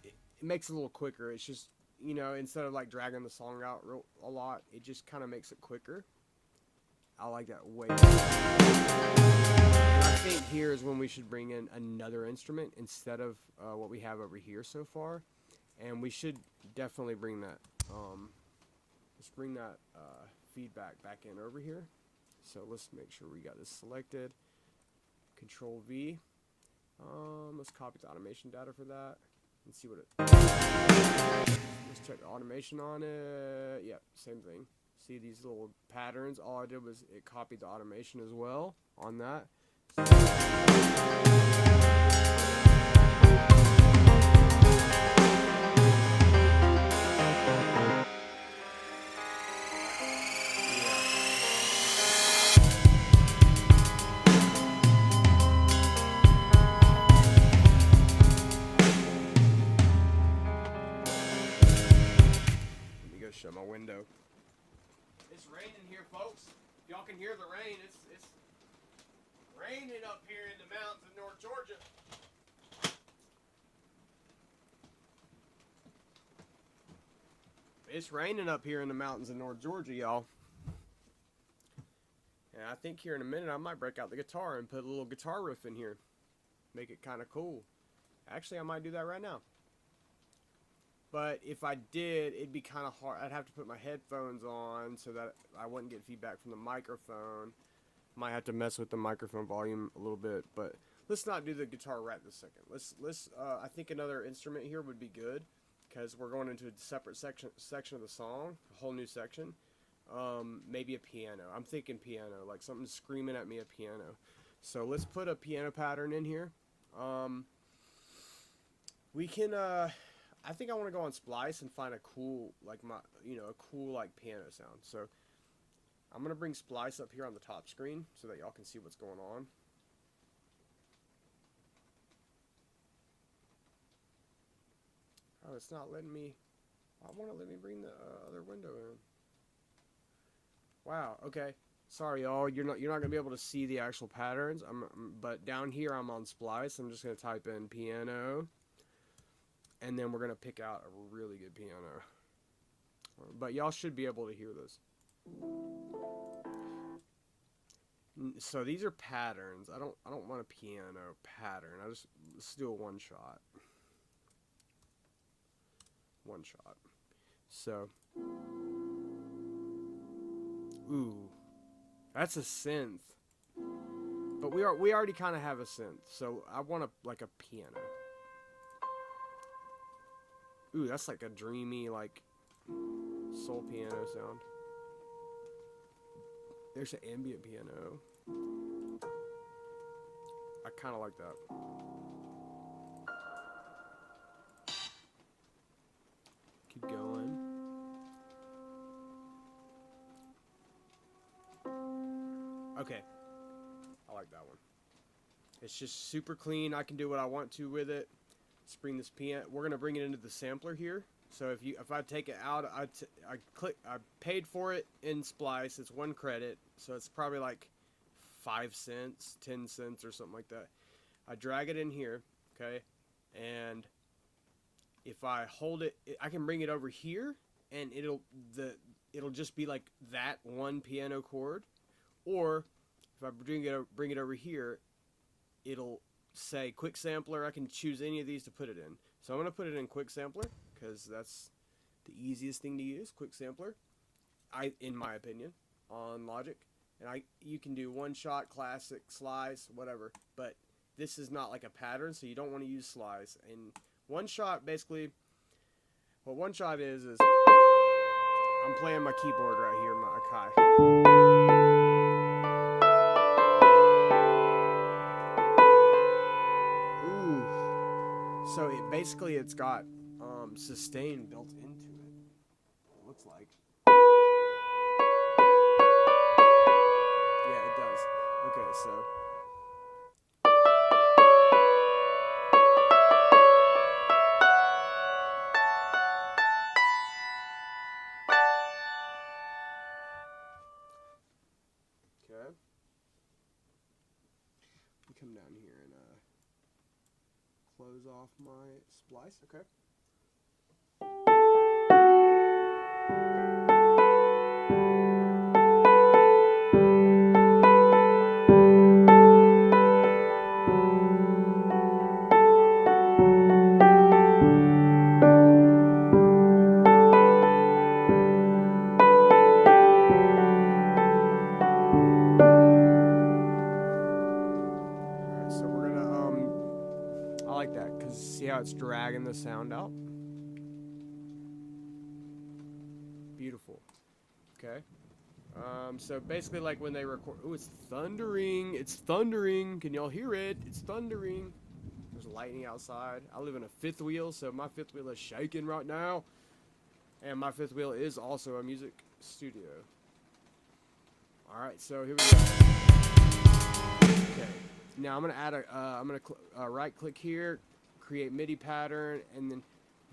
makes it a little quicker. It's just, you know, instead of like dragging the song out a lot, it just kind of makes it quicker. I like that way better. I think here is when we should bring in another instrument instead of what we have over here so far, and we should definitely bring that. Let's bring that feedback back in over here. So let's make sure we got this selected. Control V. Let's copy the automation data for that and see what it. Let's check the automation on it. Yep, same thing. See these little patterns? All I did was it copied the automation as well on that. Let me go shut my window. It's raining here, folks. Y'all can hear the rain. It's raining up here in the mountains of North Georgia. It's raining up here in the mountains of North Georgia, y'all. And I think here in a minute I might break out the guitar and put a little guitar riff in here. Make it kind of cool. Actually, I might do that right now. But if I did, it'd be kind of hard. I'd have to put my headphones on so that I wouldn't get feedback from the microphone. Might have to mess with the microphone volume a little bit, but let's not do the guitar right this second. Let's I think another instrument here would be good because we're going into a separate section of the song, a whole new section. Maybe a piano. I'm thinking piano, like something screaming at me, a piano. So let's put a piano pattern in here. We can I think I want to go on Splice and find a cool, like a cool like piano sound. So I'm gonna bring Splice up here on the top screen so that y'all can see what's going on. Oh, it's not letting me. I want to let me bring the other window in. Wow. Okay. Sorry, y'all. You're not gonna be able to see the actual patterns. But down here I'm on Splice. I'm just gonna type in piano. And then we're going to pick out a really good piano. But y'all should be able to hear this. So these are patterns. I don't want a piano pattern. Let's do a one shot. One shot. So. Ooh. That's a synth. But we already kind of have a synth. So I want like a piano. Ooh, that's like a dreamy, like, soul piano sound. There's an ambient piano. I kind of like that. Keep going. Okay. I like that one. It's just super clean. I can do what I want to with it. Let's bring this piano. We're gonna bring it into the sampler here. So if I take it out, I paid for it in Splice. It's 1 credit, so it's probably like 5 cents, 10 cents, or something like that. I drag it in here, okay, and if I hold it, I can bring it over here, and it'll just be like that one piano chord, or if I bring it over here, it'll say quick sampler. I can choose any of these to put it in. So I'm going to put it in quick sampler because that's the easiest thing to use, quick sampler. In my opinion, on Logic. And you can do one shot, classic, slice, whatever. But this is not like a pattern, so you don't want to use slice. And one shot, basically, what one shot is I'm playing my keyboard right here, my Akai. So it's got sustain built into it. It looks like. Yeah, it does. Okay, so. close off my splice. Okay. See how it's dragging the sound out? Beautiful. Okay. So basically, like when they record, oh, it's thundering. It's thundering. Can y'all hear it? It's thundering. There's lightning outside. I live in a fifth wheel, so my fifth wheel is shaking right now. And my fifth wheel is also a music studio. All right, so here we go. Okay. Now I'm gonna add a. I'm gonna right click here. Create MIDI pattern, and then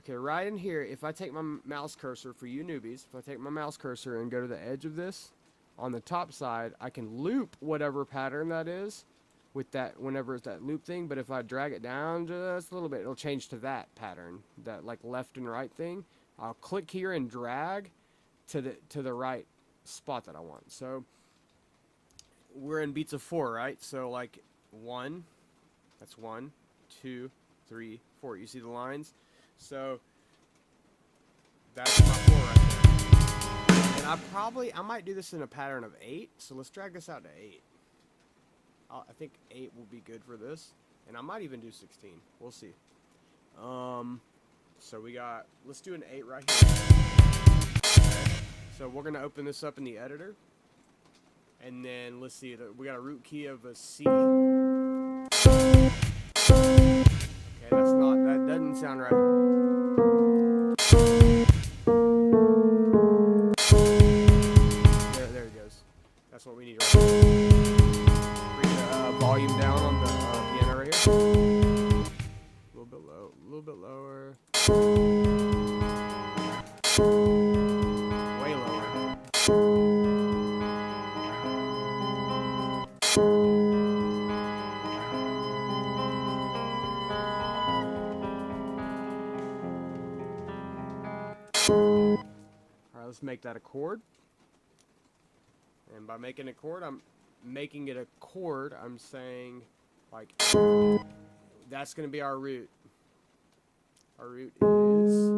okay, right in here, if I take my mouse cursor, for you newbies, if I take my mouse cursor and go to the edge of this on the top side, I can loop whatever pattern that is with that whenever it's that loop thing. But if I drag it down just a little bit, it'll change to that pattern, that like left and right thing. I'll click here and drag to the right spot that I want. So we're in beats of 4, right? So like 1, that's 1, 2, 3, 4. You see the lines? So that's my 4 right there. And I might do this in a pattern of 8. So let's drag this out to 8. I think 8 will be good for this. And I might even do 16. We'll see. So we got, let's do an 8 right here. Okay. So we're going to open this up in the editor. And then let's see, we got a root key of a C. That doesn't sound right. There it goes. That's what we need right here. Bring the volume down on the piano right here. A little bit low, a little bit lower. Way lower. Alright, let's make that a chord. And by making a chord, I'm making it a chord. I'm saying, like, that's going to be our root. Our root is...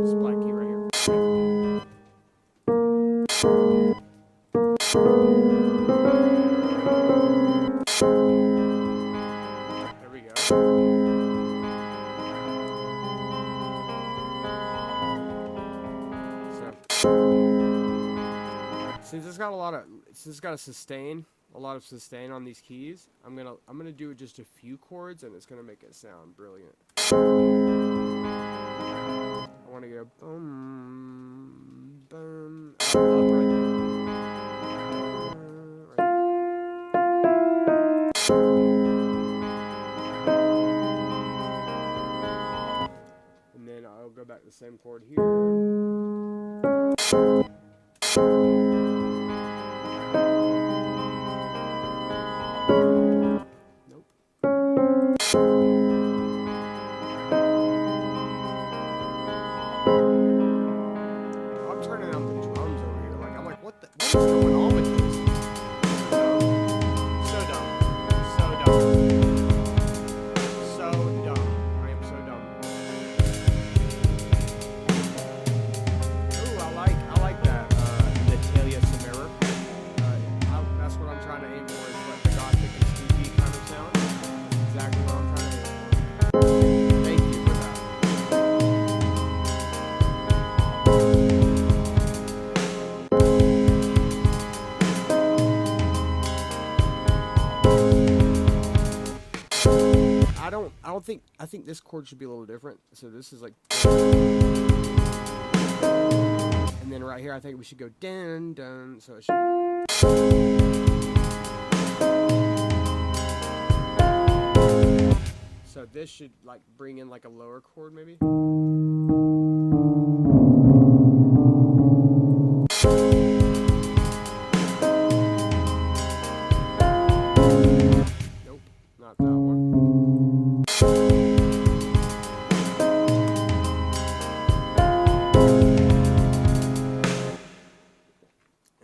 this black key right here. There we go. Since it's got a sustain, a lot of sustain on these keys, I'm gonna do just a few chords, and it's gonna make it sound brilliant. I want to go boom, boom, up right there. And then I'll go back to the same chord here. I think this chord should be a little different. So this is like, and then right here I think we should go dun dun. So it should. So this should like bring in like a lower chord maybe. not that one.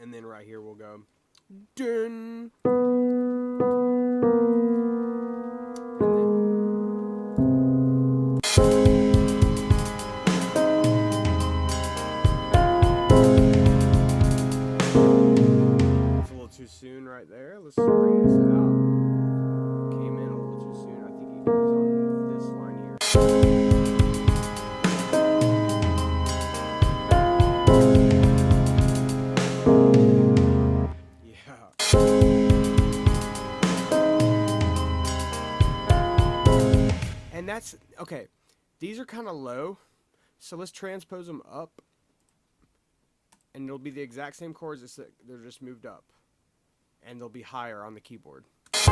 And then right here we'll go dun. Too soon right there. Let's bring this out. Came in a little too soon. I think he goes on this line here. Yeah. And that's okay. These are kind of low, so let's transpose them up, and it'll be the exact same chords. They're just moved up. And they'll be higher on the keyboard. This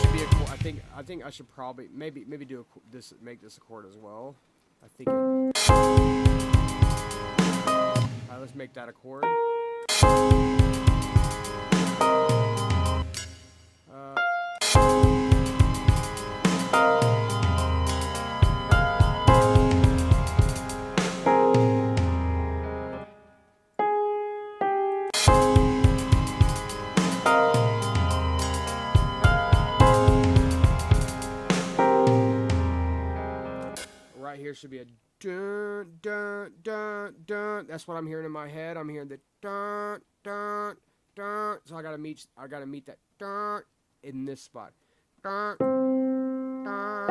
should be a chord. I think I should probably maybe do make this a chord as well. I think. Alright, let's make that a chord. Right here should be a dun dun dun dun. That's what I'm hearing in my head. I'm hearing the dun dun dun. So I gotta meet that dun in this spot. Dun dun.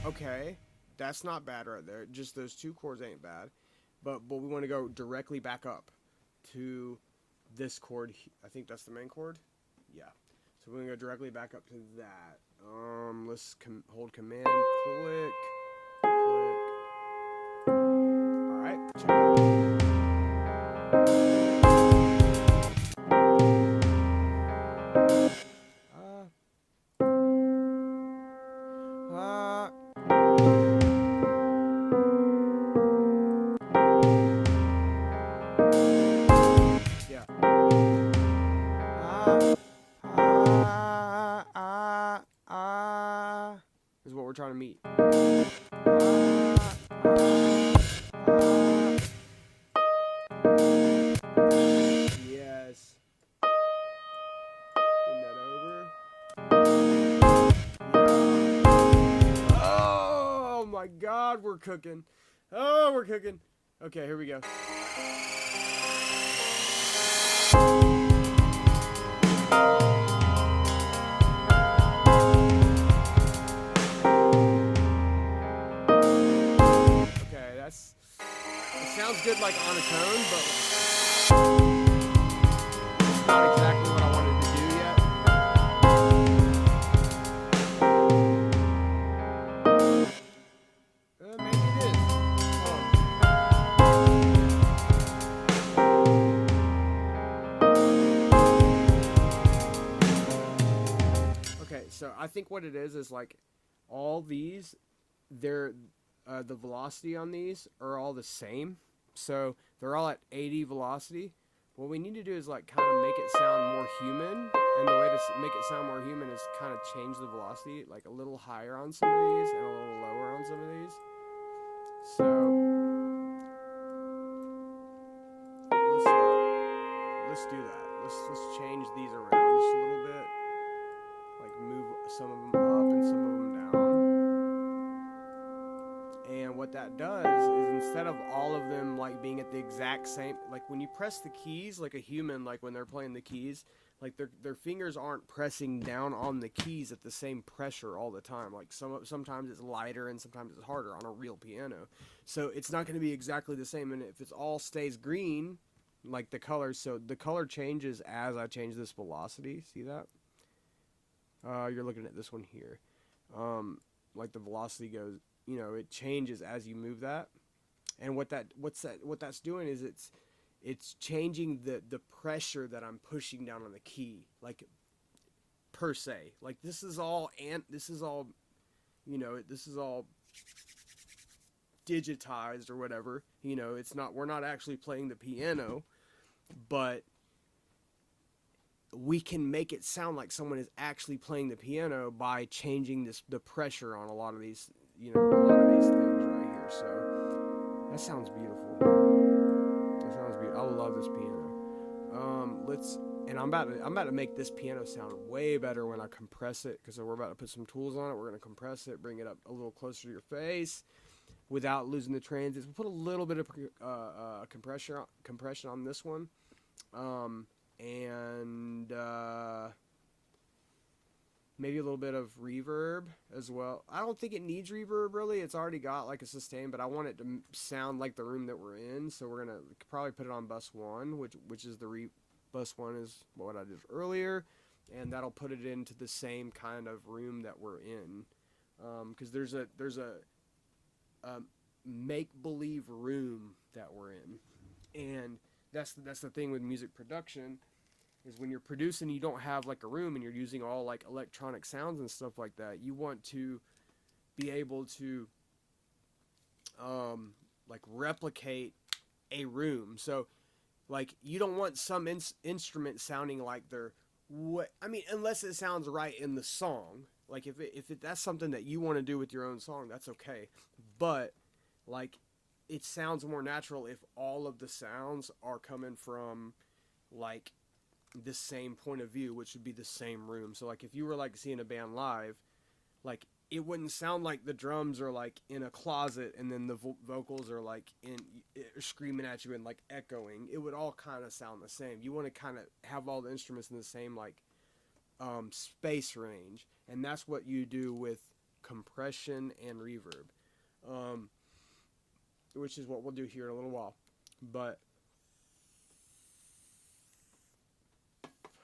Okay, that's not bad right there. Just those two chords ain't bad. But we want to go directly back up to this chord. I think that's the main chord. Yeah. So we're going to go directly back up to that. Let's hold command, click, click. All right, check that out. Is what we're trying to meet. Yes. Bring that over. Yeah. Oh my God, we're cooking. Oh, we're cooking. Okay, here we go. It sounds good like on its own, but it's not exactly what I wanted to do yet. Maybe it is. Okay, so I think what it is like all these, they're the velocity on these are all the same, so they're all at 80 velocity. What we need to do is like kind of make it sound more human, and the way to make it sound more human is kind of change the velocity like a little higher on some of these and a little lower on some of these. So let's do that. Let's change these around just a little bit, like move some of them up and some of them down. And what that does is instead of all of them like being at the exact same, like when you press the keys like a human, like when they're playing the keys, like their fingers aren't pressing down on the keys at the same pressure all the time. Like sometimes it's lighter and sometimes it's harder on a real piano. So it's not going to be exactly the same. And if it's all stays green, like the color, so the color changes as I change this velocity. See that? You're looking at this one here. Like the velocity goes, you know, it changes as you move that. And what that's doing is it's changing the pressure that I'm pushing down on the key, like per se. Like this is all you know, this is all digitized or whatever. You know, we're not actually playing the piano, but we can make it sound like someone is actually playing the piano by changing the pressure on a lot of these, you know, a lot of these things right here. So that sounds beautiful. That sounds beautiful. I love this piano. And I'm about to make this piano sound way better when I compress it, because we're about to put some tools on it. We're gonna compress it, bring it up a little closer to your face, without losing the transits. We'll put a little bit of compression on this one. And maybe a little bit of reverb as well. I don't think it needs reverb really. It's already got like a sustain, but I want it to sound like the room that we're in. So we're gonna probably put it on bus 1, which is bus 1 is what I did earlier, and that'll put it into the same kind of room that we're in. Because there's a make-believe room that we're in, and that's the thing with music production, is when you're producing, you don't have like a room and you're using all like electronic sounds and stuff like that. You want to be able to like replicate a room. So like you don't want some instrument sounding like they're unless it sounds right in the song. Like if that's something that you want to do with your own song, that's okay. But like it sounds more natural if all of the sounds are coming from like the same point of view, which would be the same room. So like if you were like seeing a band live, like it wouldn't sound like the drums are like in a closet and then the vocals are like screaming at you and like echoing. It would all kind of sound the same. You want to kind of have all the instruments in the same like space range, and that's what you do with compression and reverb, which is what we'll do here in a little while. But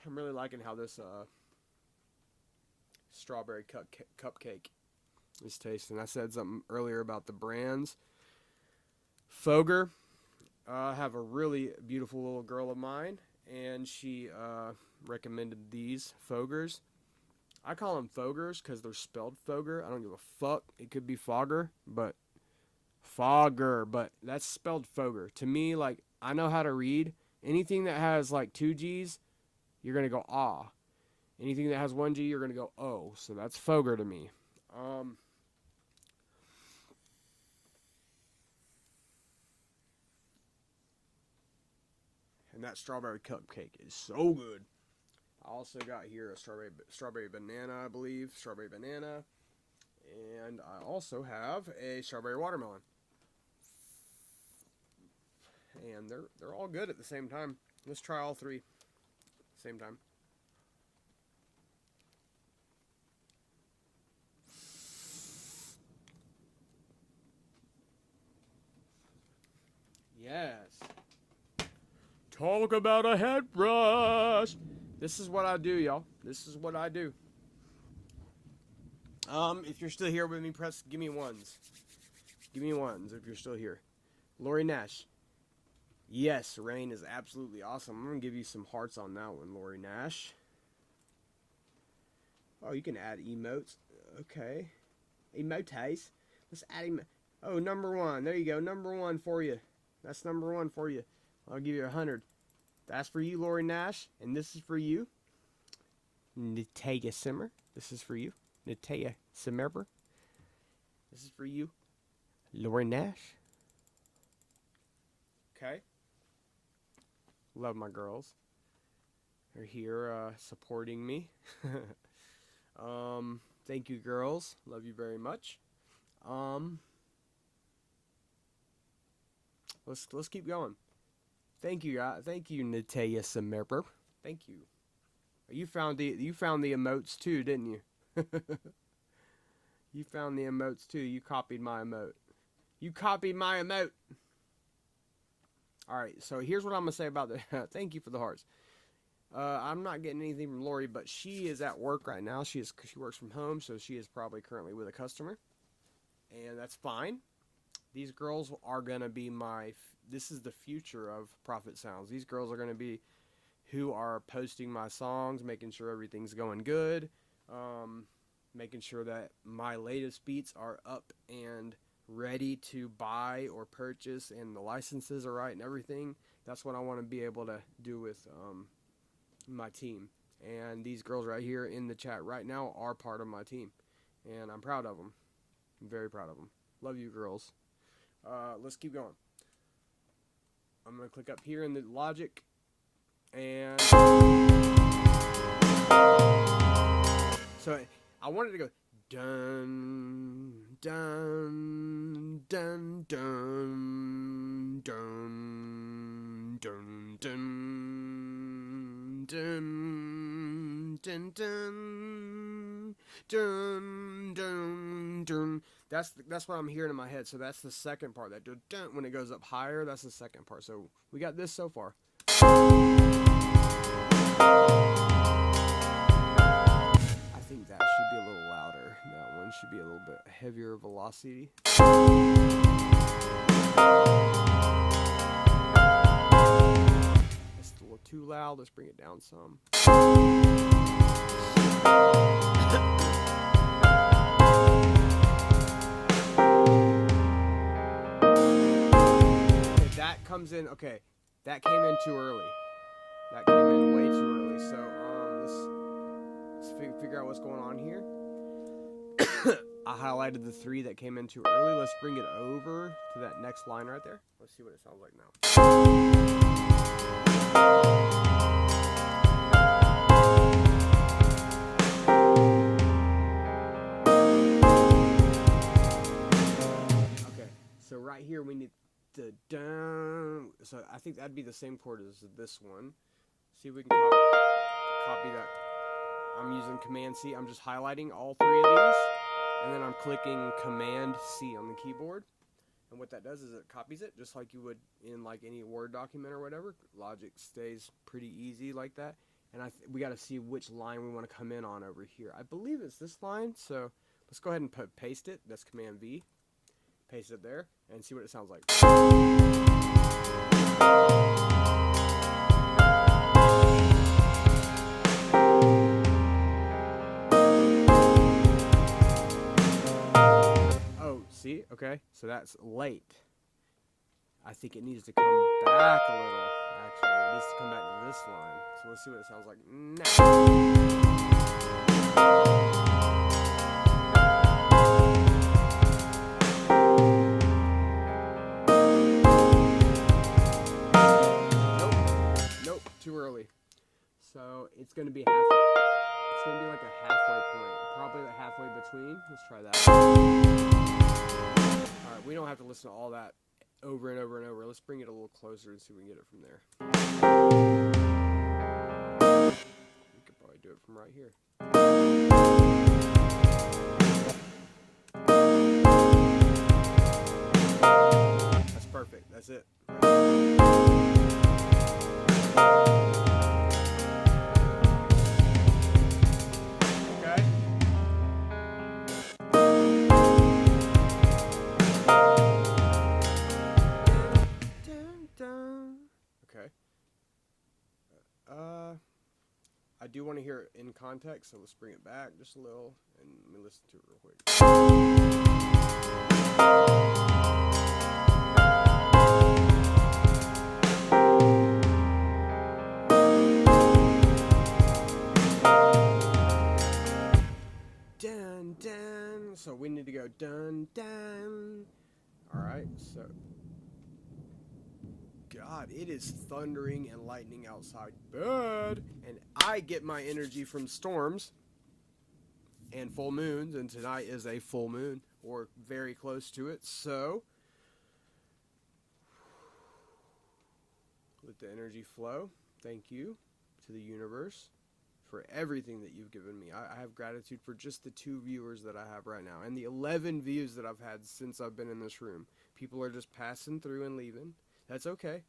I'm really liking how this strawberry cupcake is tasting. I said something earlier about the brands. Foger, I have a really beautiful little girl of mine, and she recommended these Fogers. I call them Fogers because they're spelled Foger. I don't give a fuck. It could be Fogger, but that's spelled Foger. To me, like, I know how to read. Anything that has like 2 G's, you're going to go ah. Anything that has 1 G, you're going to go oh. So that's Foger to me. And that strawberry cupcake is so good. I also got here a strawberry banana, I believe. Strawberry banana. And I also have a strawberry watermelon. And they're all good at the same time. Let's try all 3 same time. Yes. Talk about a head rush. This is what I do, y'all. This is what I do. If you're still here with me, give me ones. Give me ones if you're still here. Lori Nash. Yes, rain is absolutely awesome. I'm going to give you some hearts on that one, Lori Nash. Oh, you can add emotes. Okay. Emotes. Let's add emotes. Oh, number 1. There you go. Number 1 for you. That's number 1 for you. I'll give you 100. That's for you, Lori Nash. And this is for you, Natalia Simmer. This is for you, Natalia Simmer. This is for you, Lori Nash. Okay. Love my girls. They're here supporting me. Thank you, girls. Love you very much. Let's keep going. Thank you, guys. Thank you, Natalia Simmer. Thank you. You found the emotes too, didn't you? You found the emotes too. You copied my emote. You copied my emote. All right, so here's what I'm gonna say about the. Thank you for the hearts. I'm not getting anything from Lori, but she is at work right now. She works from home, so she is probably currently with a customer, and that's fine. These girls are gonna be this is the future of Prophet Sounds. These girls are gonna be who are posting my songs, making sure everything's going good, making sure that my latest beats are up and ready to buy or purchase, and the licenses are right and everything. That's what I want to be able to do with my team. And these girls right here in the chat right now are part of my team, and I'm proud of them. I'm very proud of them. Love you, girls. Let's keep going. I'm gonna click up here in the Logic, and so I wanted to go dun dun dun dun dun dun dun dun dun dun dun dun dun. That's what I'm hearing in my head. So that's the second part. That dun, dun, when it goes up higher, that's the second part. So we got this so far. I think that should be a little louder. That one should be a little bit heavier velocity. That's a little too loud. Let's bring it down some. Okay, that comes in. Okay, that came in too early. That came in way too early. So let's figure out what's going on here. I highlighted the 3 that came in too early. Let's bring it over to that next line right there. Let's see what it sounds like now. Okay, so right here we need the down. So I think that'd be the same chord as this one. See if we can copy that. I'm using Command C. I'm just highlighting all 3 of these, and then I'm clicking Command C on the keyboard. And what that does is it copies it just like you would in like any Word document or whatever. Logic stays pretty easy like that. And we got to see which line we want to come in on over here. I believe it's this line. So let's go ahead and paste it. That's Command V. Paste it there and see what it sounds like. See? Okay, so that's late. I think it needs to come back a little. Actually, it needs to come back to this line. So let's see what it sounds like now. Nope, too early. So it's gonna be it's gonna be like a halfway point. Probably the halfway between. Let's try that. Alright, we don't have to listen to all that over and over and over. Let's bring it a little closer and see if we can get it from there. We could probably do it from right here. That's perfect. That's it. I do want to hear it in context, so let's bring it back just a little and let me listen to it real quick. Dun dun. So we need to go dun dun. All right, so. God, it is thundering and lightning outside bad, and I get my energy from storms and full moons, and tonight is a full moon or very close to it, so let the energy flow. Thank you to the universe for everything that you've given me. I have gratitude for just the 2 viewers that I have right now, and the 11 views that I've had since I've been in this room. People are just passing through and leaving. That's okay,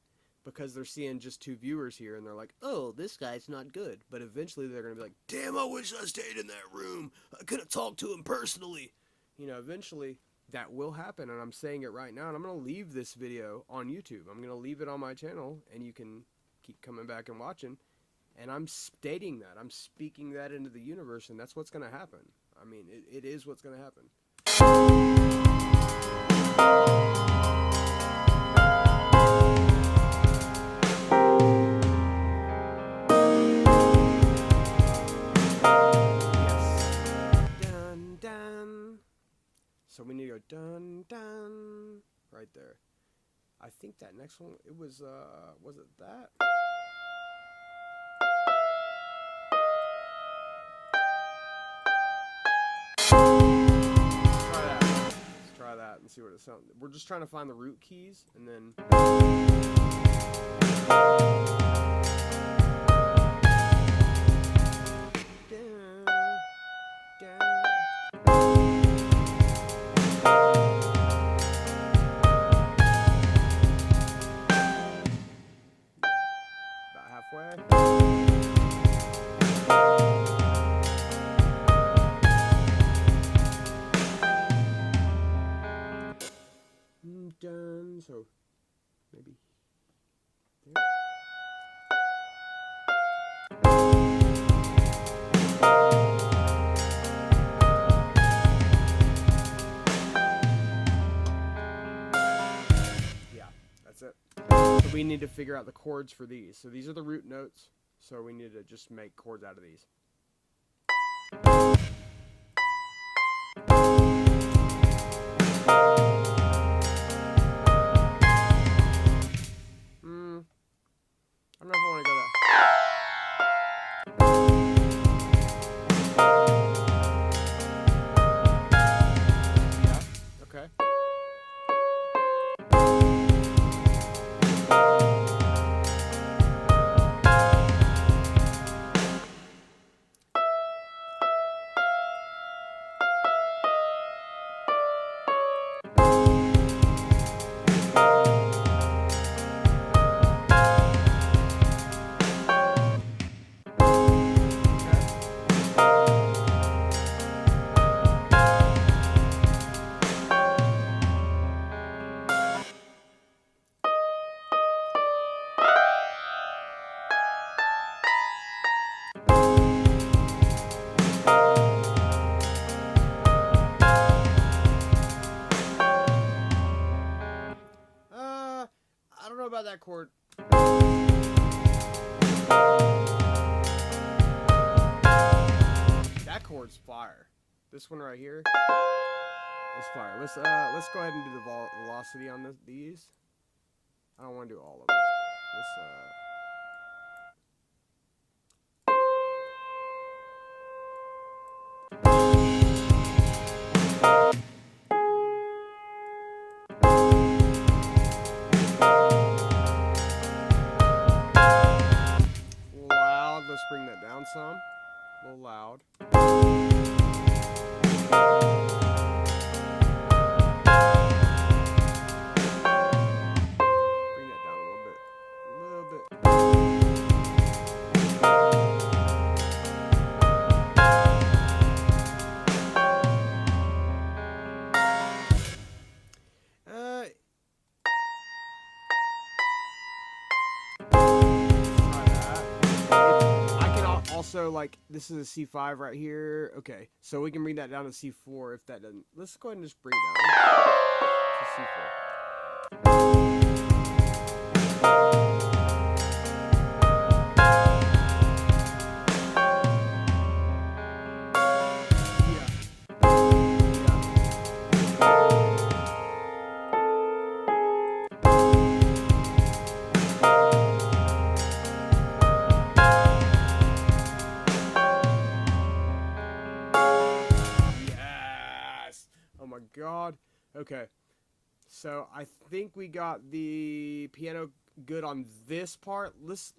because they're seeing just 2 viewers here, and they're like, oh, this guy's not good. But eventually they're going to be like, damn, I wish I stayed in that room. I could have talked to him personally. You know, eventually that will happen, and I'm saying it right now, and I'm going to leave this video on YouTube. I'm going to leave it on my channel, and you can keep coming back and watching. And I'm stating that. I'm speaking that into the universe, and that's what's going to happen. I mean, it is what's going to happen. So we need to go dun dun right there. I think that next one, it was it that? Let's try that and see what it sounds. We're just trying to find the root keys and then. Done. So maybe there. Yeah, that's it. So we need to figure out the chords for these. So these are the root notes. So we need to just make chords out of these. I don't know if I want to go there. Yeah, okay. I don't know about that chord. That chord's fire. This one right here is fire. Let's go ahead and do the velocity on these. I don't want to do all of it. Loud. Let's bring that down some. A little loud. Bring that down a little bit. Also, like, this is a C5 right here. Okay, so we can bring that down to C4 if that doesn't. Let's go ahead and just bring it down to C4. God. Okay, so I think we got the piano good on this part. Let's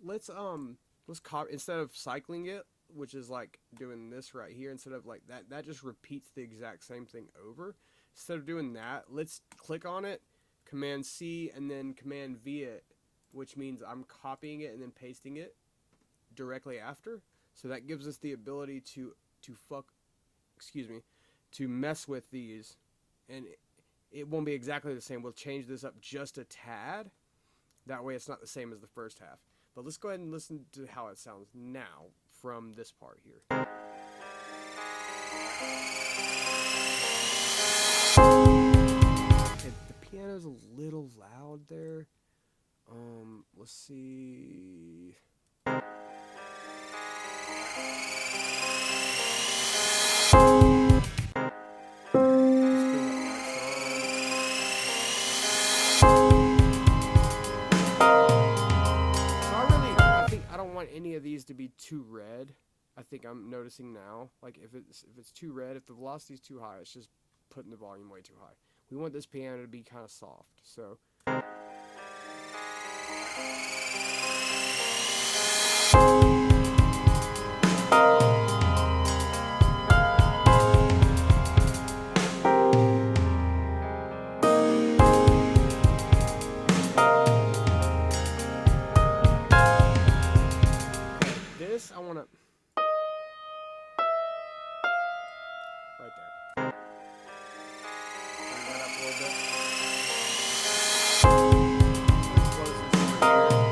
copy, instead of cycling it, which is like doing this right here, instead of like that, that just repeats the exact same thing over. Instead of doing that, let's click on it, Command C, and then Command V it, which means I'm copying it and then pasting it directly after. So that gives us the ability to mess with these, and it won't be exactly the same. We'll change this up just a tad. That way it's not the same as the first half. But let's go ahead and listen to how it sounds now from this part here. Okay, the piano's a little loud there. Let's see. Any of these to be too red. I think I'm noticing now, like if it's too red, if the velocity is too high, it's just putting the volume way too high. We want this piano to be kind of soft, so I want to right there. Bring that up a little bit. Close this over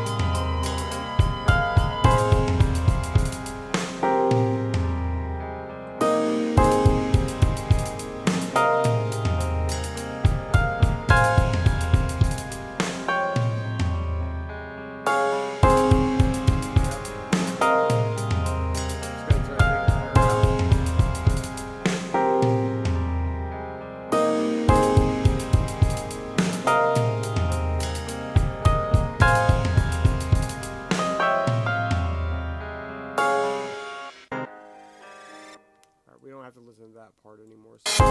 we don't have to listen to that part anymore. So.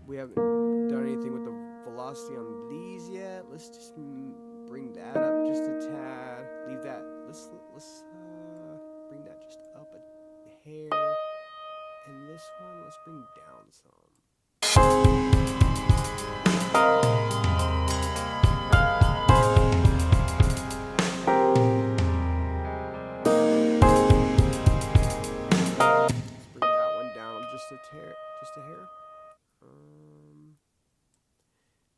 We haven't done anything with the velocity on these yet. Let's just bring that up just a tad. Leave that. Let's bring that just up a hair. And this one, let's bring down some. Just a hair.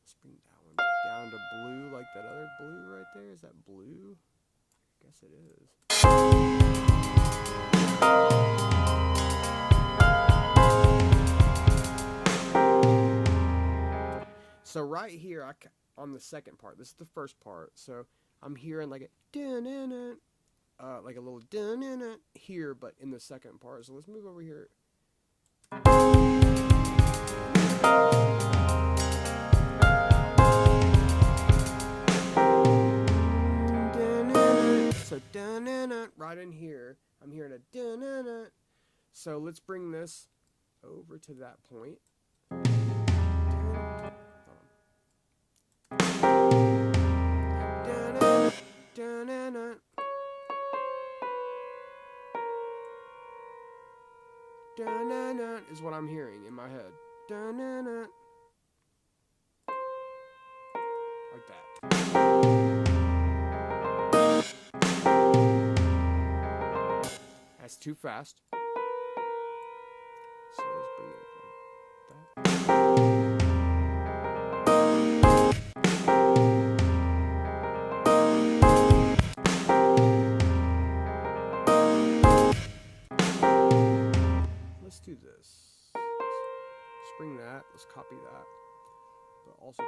Let's bring that one down to blue, like that other blue right there. Is that blue? I guess it is. So right here, on the second part, this is the first part. So I'm hearing like a dun-dun-dun, like a little dun-dun-dun here, but in the second part. So let's move over here. So dun-dun-dun, right in here, I'm hearing a dun-dun-dun. So let's bring this over to that point. Dun-dun-dun, dun-dun-dun. Dun-dun-dun is what I'm hearing in my head. Dun-dun-dun. Like that. That's too fast. So let's bring it like that. Let's do this. Let's bring that. Let's copy that. But also.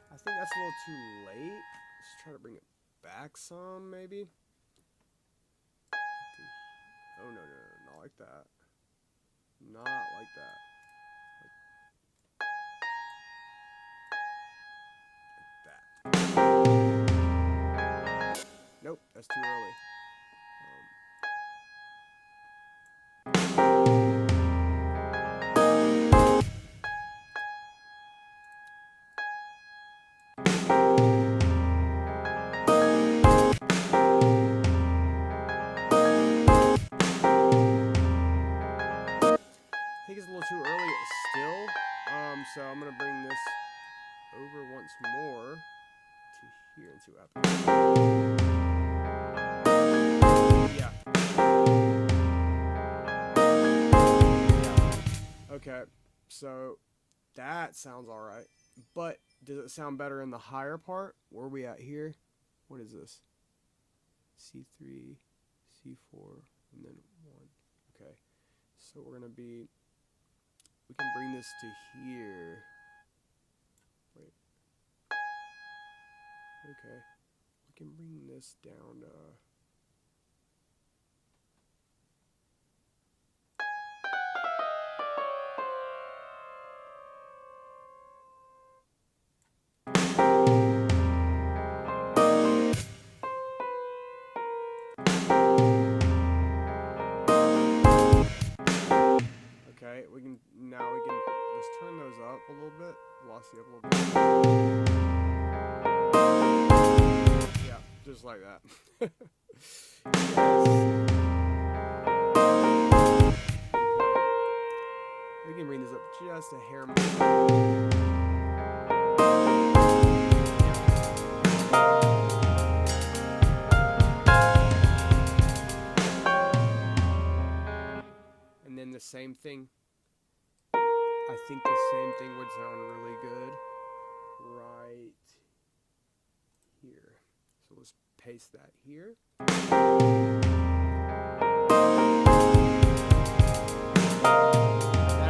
That's a little too late. Let's try to bring it back some, maybe. Oh, no, not like that. Not like that. Like that. Nope, that's too early. over once more to here and see what happens. Yeah. Okay, so that sounds alright. But does it sound better in the higher part? Where are we at here? What is this? C3, C4, and then 1. Okay, so we're gonna be, we can bring this to here. Wait. Okay, we can bring this down to okay, we can, now we can, let's turn those up a little bit, velocity up a little bit. Yeah, just like that. We can bring this up just a hair more. And then the same thing, I think the same thing would sound really good right here. So let's paste that here. That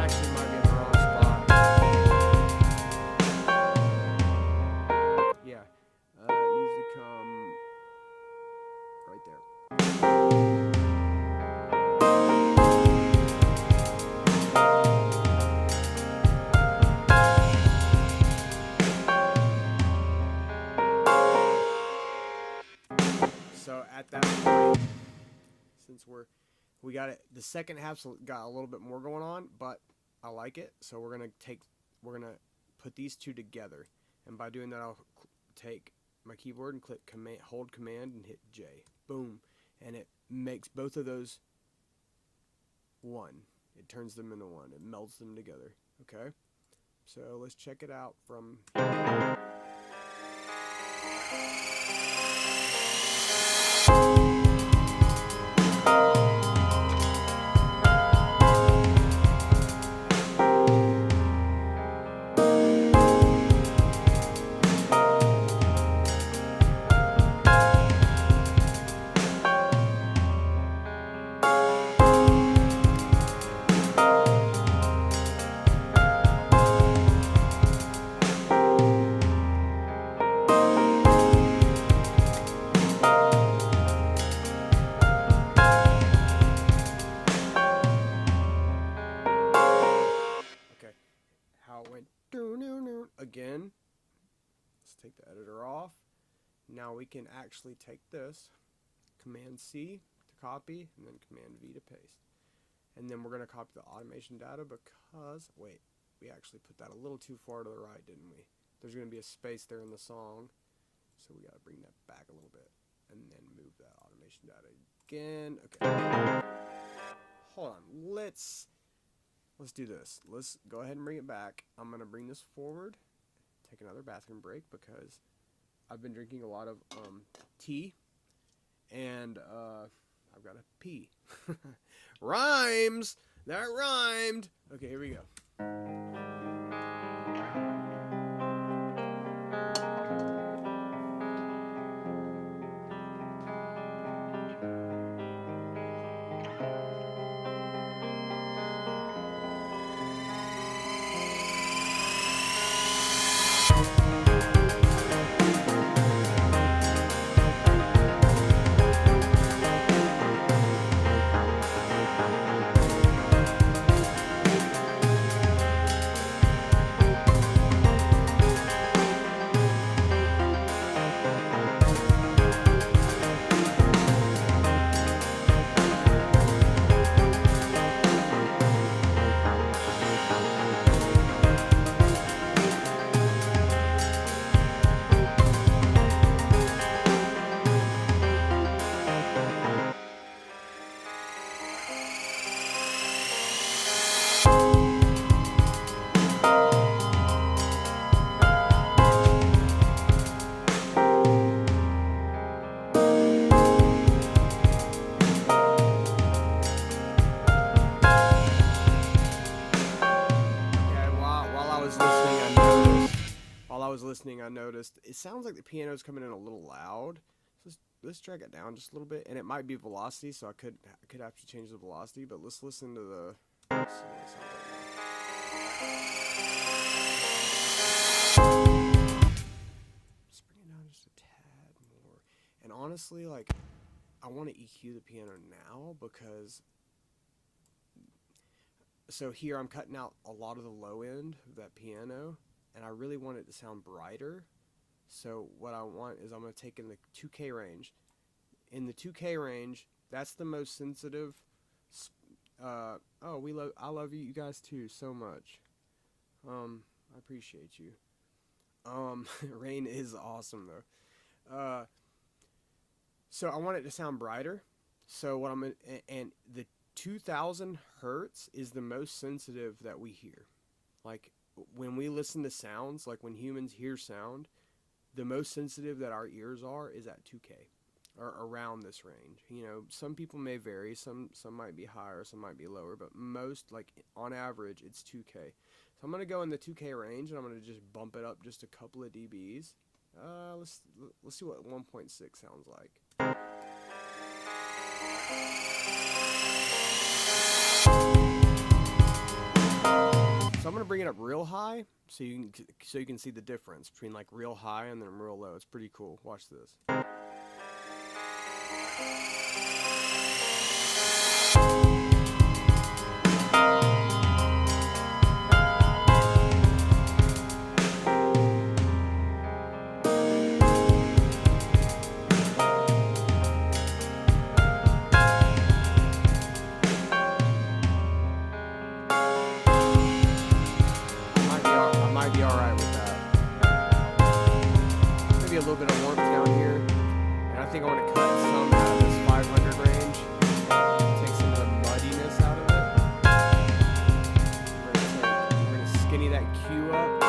actually might be in the wrong spot. Yeah, it needs to come right there. So at that point, since we got it, the second half's got a little bit more going on, but I like it. So we're gonna put these two together, and by doing that, I'll take my keyboard and click command, hold command, and hit J. Boom, and it makes both of those one. It turns them into one. It melds them together. Okay, so let's check it out from. Again, let's take the editor off. Now we can actually take this, Command C to copy, and then Command V to paste. And then we're going to copy the automation data because, wait, we actually put that a little too far to the right, didn't we? There's going to be a space there in the song, so we got to bring that back a little bit, and then move that automation data again. Okay, hold on, let's do this. Let's go ahead and bring it back. I'm going to bring this forward, take another bathroom break because I've been drinking a lot of tea, and I've got to pee. Rhymes! That rhymed! Okay, here we go. while I was listening, I noticed it sounds like the piano's coming in a little loud. So let's drag it down just a little bit, and it might be velocity, so I could have to change the velocity. But let's listen to the. Let's see what it sounds like now. Let's bring it down just a tad more. And honestly, like, I want to EQ the piano now because. So here I'm cutting out a lot of the low end of that piano, and I really want it to sound brighter. So what I want is I'm going to take in the 2K range. In the 2K range, that's the most sensitive. I love you guys too so much. I appreciate you. Rain is awesome though. So I want it to sound brighter. So what and the 2000 hertz is the most sensitive that we hear. Like when we listen to sounds, like when humans hear sound, the most sensitive that our ears are is at 2K or around this range. You know, some people may vary, some might be higher, some might be lower, but most, like on average, it's 2K. So I'm going to go in the 2K range and I'm going to just bump it up just a couple of dBs. Let's see what 1.6 sounds like. So I'm going to bring it up real high so you can see the difference between like real high and then real low. It's pretty cool. Watch this. I might be alright with that. Maybe a little bit of warmth down here. And I think I want to cut some out of this 500 range. Take some of the muddiness out of it. We're going to skinny that Q up.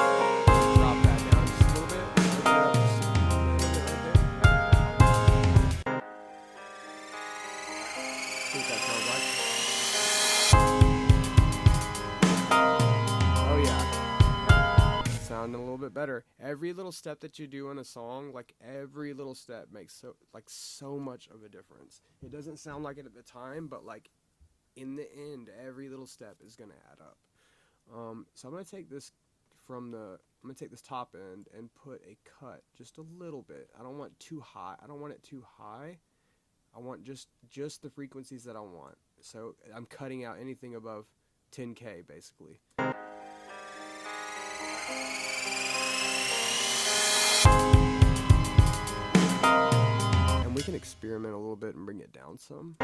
Drop that down just a little bit. Open it up just a little bit right there. See what that sounds like. Oh yeah. Sounding a little bit better. Every little step that you do in a song, like every little step makes so much of a difference. It doesn't sound like it at the time, but like in the end, every little step is gonna add up. So I'm gonna take this top end and put a cut just a little bit. I don't want too high. I don't want it too high. I want just the frequencies that I want. So I'm cutting out anything above 10K basically. And we can experiment a little bit and bring it down some.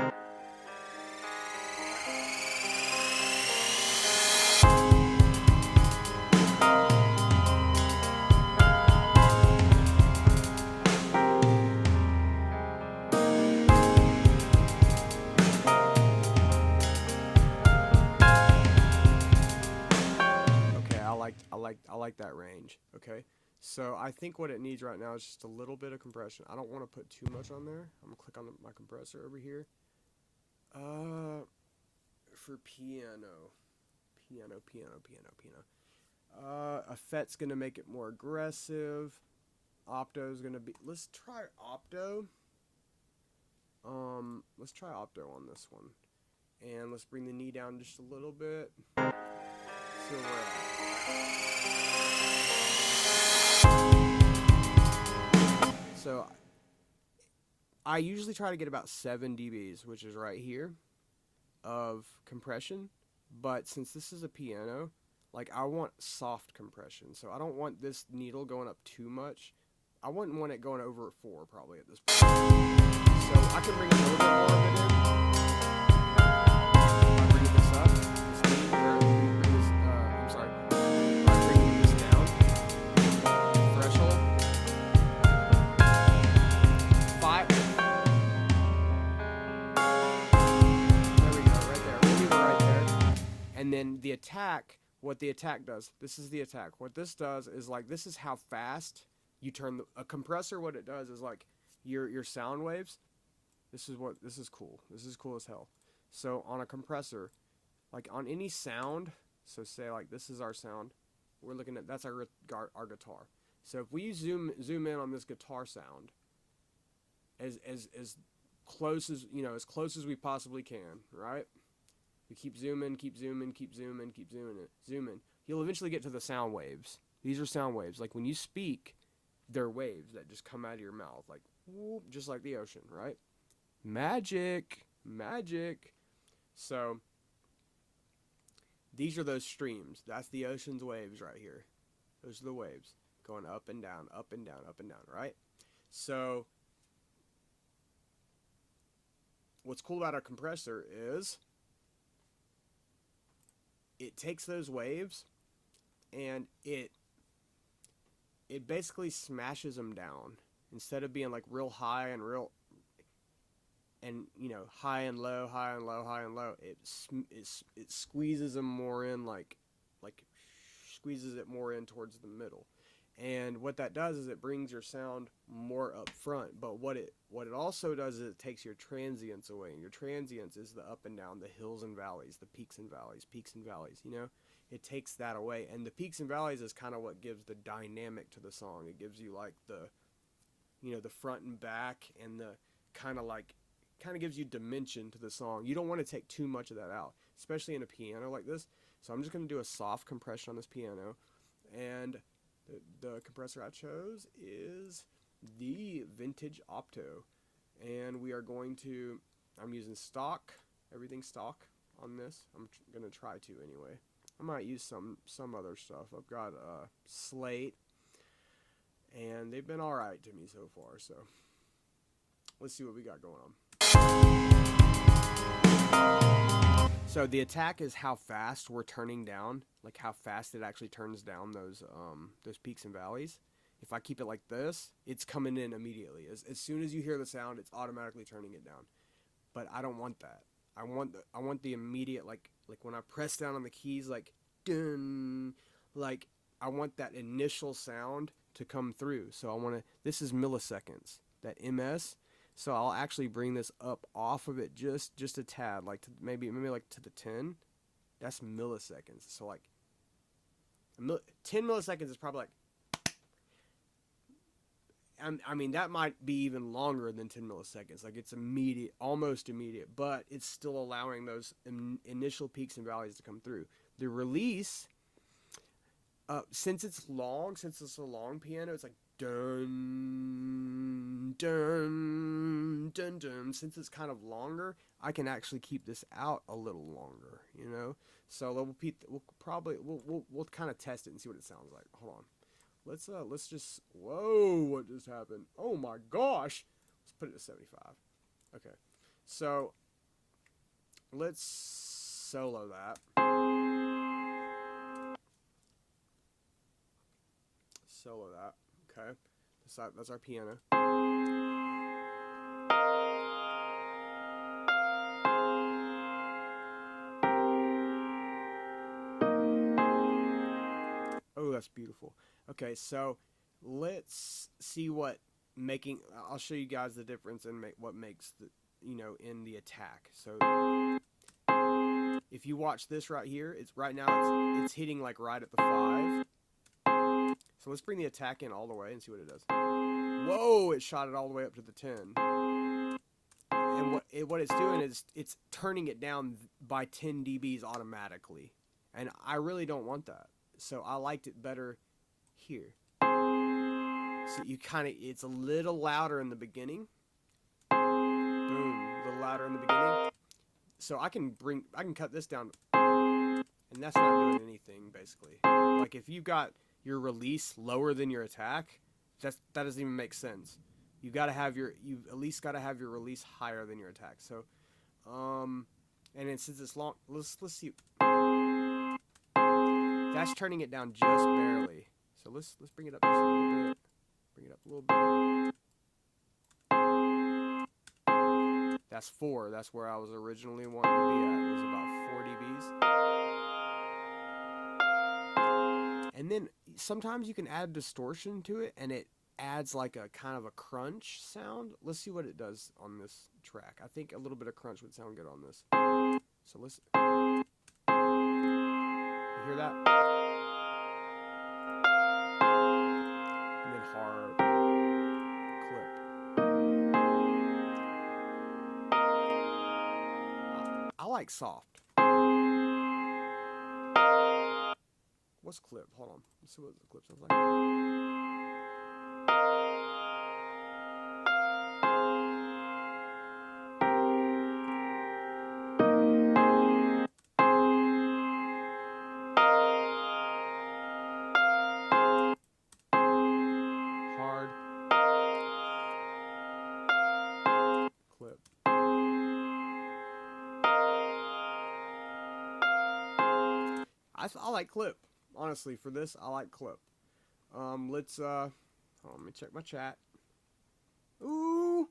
I like that range. Okay, so I think what it needs right now is just a little bit of compression. I don't want to put too much on there. I'm gonna click on my compressor over here. For piano. Effect's gonna make it more aggressive. Opto's gonna be. Let's try Opto. Let's try Opto on this one, and let's bring the knee down just a little bit. So we're at. So I usually try to get about 7 dBs, which is right here, of compression. But since this is a piano, like I want soft compression. So I don't want this needle going up too much. I wouldn't want it going over 4 probably at this point. So I can bring a little bit more of it in. I bring this up. And then the attack, what the attack does, this is the attack. What this does is like, this is how fast you turn a compressor. What it does is like your sound waves. This is cool. This is cool as hell. So on a compressor, like on any sound, so say like this is our sound. We're looking at, that's our guitar. So if we zoom in on this guitar sound, as close as as close as we possibly can, right? We keep zooming, keep zooming, keep zooming, keep zooming. You'll eventually get to the sound waves. These are sound waves. Like when you speak, they're waves that just come out of your mouth, like whoop, just like the ocean, right? Magic, magic. So these are those streams. That's the ocean's waves right here. Those are the waves going up and down, up and down, up and down, right? So what's cool about our compressor is it takes those waves and it basically smashes them down. Instead of being like real high and real and high and low, high and low, high and low, it squeezes them more in, like squeezes it more in towards the middle. And what that does is it brings your sound more up front. But what it also does is it takes your transients away. And your transients is the up and down, the hills and valleys, the peaks and valleys, It takes that away. And the peaks and valleys is kind of what gives the dynamic to the song. It gives you like the the front and back, and the kind of gives you dimension to the song. You don't want to take too much of that out, especially in a piano like this. So I'm just going to do a soft compression on this piano, and the compressor I chose is the Vintage Opto, and we are going to, I'm using stock, everything stock on this. I'm going to try to anyway. I might use some other stuff. I've got Slate, and they've been alright to me so far, so let's see what we got going on. So the attack is how fast we're turning down, like how fast it actually turns down those peaks and valleys. If I keep it like this, it's coming in immediately. As soon as you hear the sound, it's automatically turning it down. But I don't want that. I want the immediate, like when I press down on the keys, like dun, like I want that initial sound to come through. So this is milliseconds, that MS. So I'll actually bring this up off of it just a tad, like to maybe like to the 10. That's milliseconds. So like 10 milliseconds is probably like, I mean, that might be even longer than 10 milliseconds. Like it's immediate, almost immediate, but it's still allowing those initial peaks and valleys to come through. The release, since it's a long piano, it's like dun, dun, dun, dun. Since it's kind of longer, I can actually keep this out a little longer, So we'll kind of test it and see what it sounds like. Hold on. Let's just, whoa, what just happened? Oh my gosh. Let's put it to 75. Okay. So let's solo that. Solo that. Okay. That's our piano. Oh, that's beautiful. Okay, so let's see I'll show you guys the difference in what makes the, in the attack. So if you watch this right here, right now it's hitting like right at the 5. So let's bring the attack in all the way and see what it does. Whoa, it shot it all the way up to the 10. And what it's doing is it's turning it down by 10 dBs automatically. And I really don't want that. So I liked it better here. So it's a little louder in the beginning. Boom, a little louder in the beginning. So I can cut this down, and that's not doing anything basically. Like if you got your release lower than your attack, that doesn't even make sense. You've at least got to have your release higher than your attack. So, and then since it's long, let's see. That's turning it down just barely. So let's bring it up just a little bit. Bring it up a little bit. That's 4. That's where I was originally wanting to be at. It was about 4 dBs. And then sometimes you can add distortion to it, and it adds like a kind of a crunch sound. Let's see what it does on this track. I think a little bit of crunch would sound good on this. So let's... You hear that? like soft. What's clip? Hold on. Let's see what the clip sounds like. Hard. Clip. I like clip. Honestly, for this, I like clip. Let's hold on, let me check my chat. Ooh,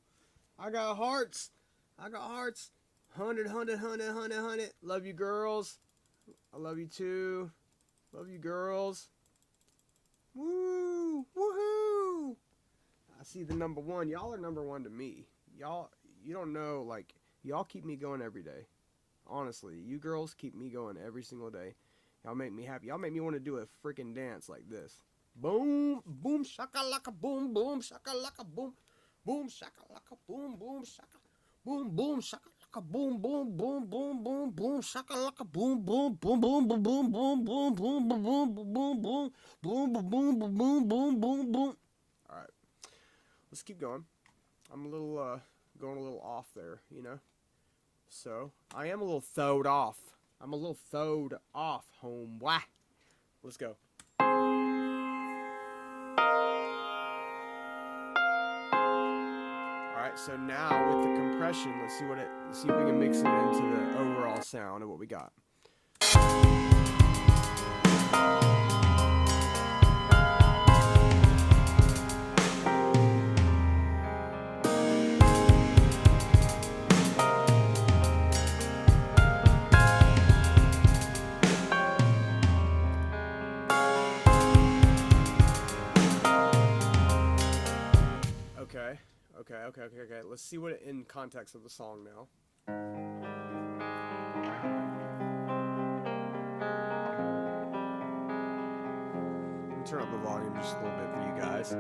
I got hearts. I got hearts. 100. Love you, girls. I love you too. Love you, girls. Woo, woohoo! I see the number one. Y'all are number one to me. Y'all, you don't know, like, y'all keep me going every day. Honestly, you girls keep me going every single day. Y'all make me happy. Y'all make me want to do a freaking dance like this. Boom, boom, shakalaka, boom, boom, shakalaka, boom, boom, shakalaka, boom, boom, shaka, boom, boom, shakalaka, boom, boom, boom, boom, boom, boom, shakalaka, boom, boom, boom, boom, boom, boom, boom, boom, boom, boom, boom, boom, boom, boom, boom, boom, boom, boom, boom. All right, let's keep going. I'm a little going a little off there, you know. So I am a little throwed off. I'm a little throwed off, homeboy. Let's go. Alright, so now with the compression, let's see if we can mix it into the overall sound of what we got. Okay. Let's see what it in context of the song now. Let me turn up the volume just a little bit for you guys.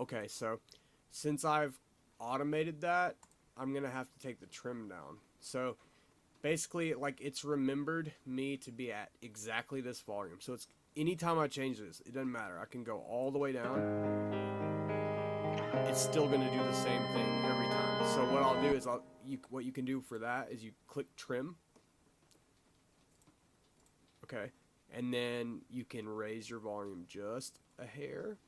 Okay, so since I've automated that, I'm gonna have to take the trim down. So basically, like, it's remembered me to be at exactly this volume. So it's anytime I change this, it doesn't matter. I can go all the way down. It's still gonna do the same thing every time. So what I'll do is what you can do for that is you click trim. Okay, and then you can raise your volume just a hair.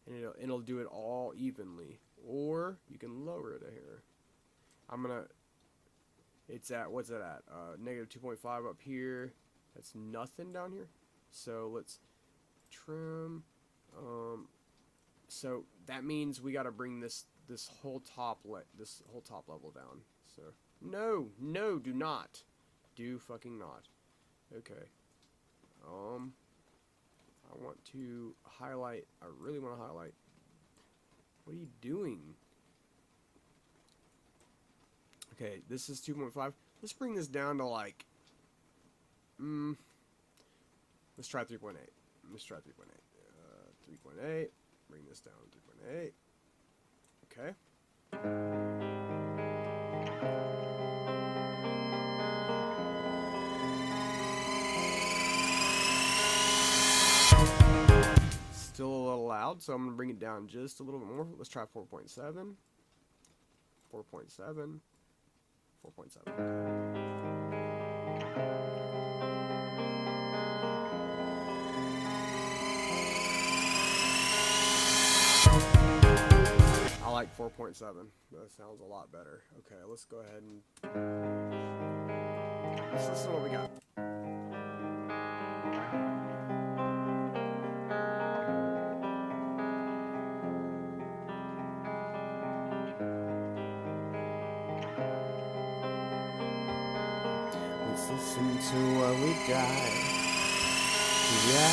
And it'll do it all evenly, or you can lower it a hair. It's at, what's it at? Negative 2.5 up here. That's nothing down here. So let's trim. So that means we got to bring this whole top level down. So no, do not, do fucking not. Okay. I want to highlight. I really want to highlight. What are you doing? Okay, this is 2.5. Let's bring this down to like. Let's try 3.8. Let's try 3.8. 3.8. Bring this down to 3.8. Okay. loud, so I'm going to bring it down just a little bit more. Let's try 4.7. 4.7. 4.7. I like 4.7. That sounds a lot better. Okay, let's go ahead and let's listen to what we got. Let's listen to what we got. Yeah.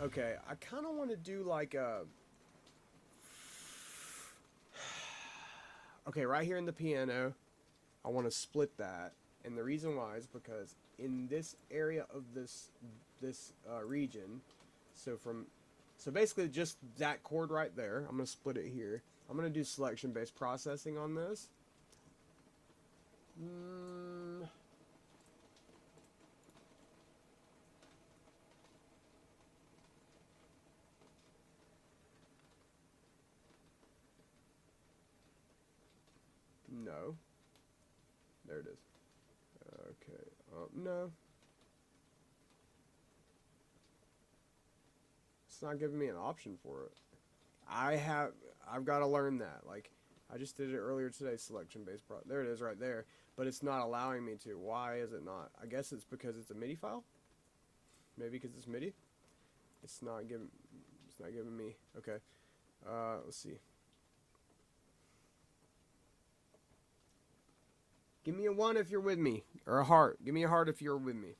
Okay, I kind of want to do like a... Okay, right here in the piano, I want to split that. And the reason why is because in this area of this region, so basically just that chord right there, I'm going to split it here. I'm going to do selection-based processing on this. No. There it is. Okay. No. It's not giving me an option for it. I've got to learn that. Like, I just did it earlier today, selection-based there it is right there. But it's not allowing me to. Why is it not? I guess it's because it's a MIDI file. Maybe because it's MIDI. It's not giving me. Okay. Let's see. Give me a 1 if you're with me, or a heart. Give me a heart if you're with me.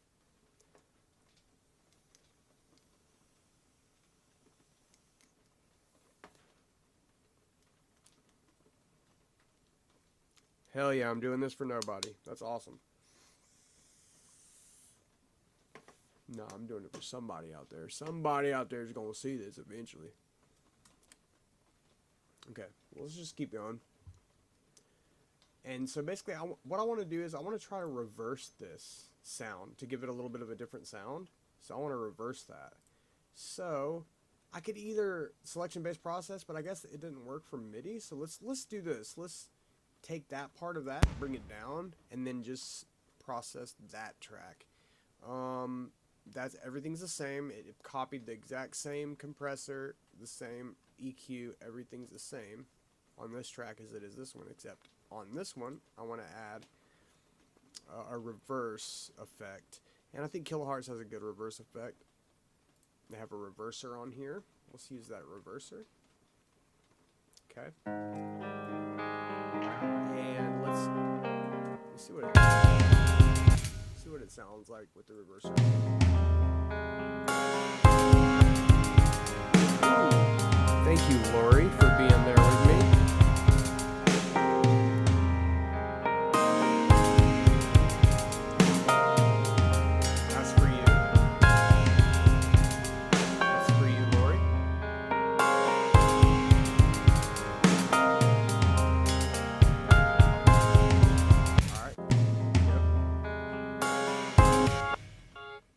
Hell yeah, I'm doing this for nobody. That's awesome. No, I'm doing it for somebody out there. Somebody out there is going to see this eventually. Okay, well, let's just keep going. And so basically, what I want to do is I want to try to reverse this sound to give it a little bit of a different sound. So I want to reverse that. So I could either selection-based process, but I guess it didn't work for MIDI. So let's do this. Let's take that part of that, bring it down, and then just process that track. Everything's the same. It copied the exact same compressor, the same EQ. Everything's the same on this track as it is this one, except on this one, I want to add a reverse effect. And I think Kilohearts has a good reverse effect. They have a reverser on here. Let's use that reverser. Okay. And let's see what it sounds like with the reverser. Ooh. Thank you, Lori, for being there with me.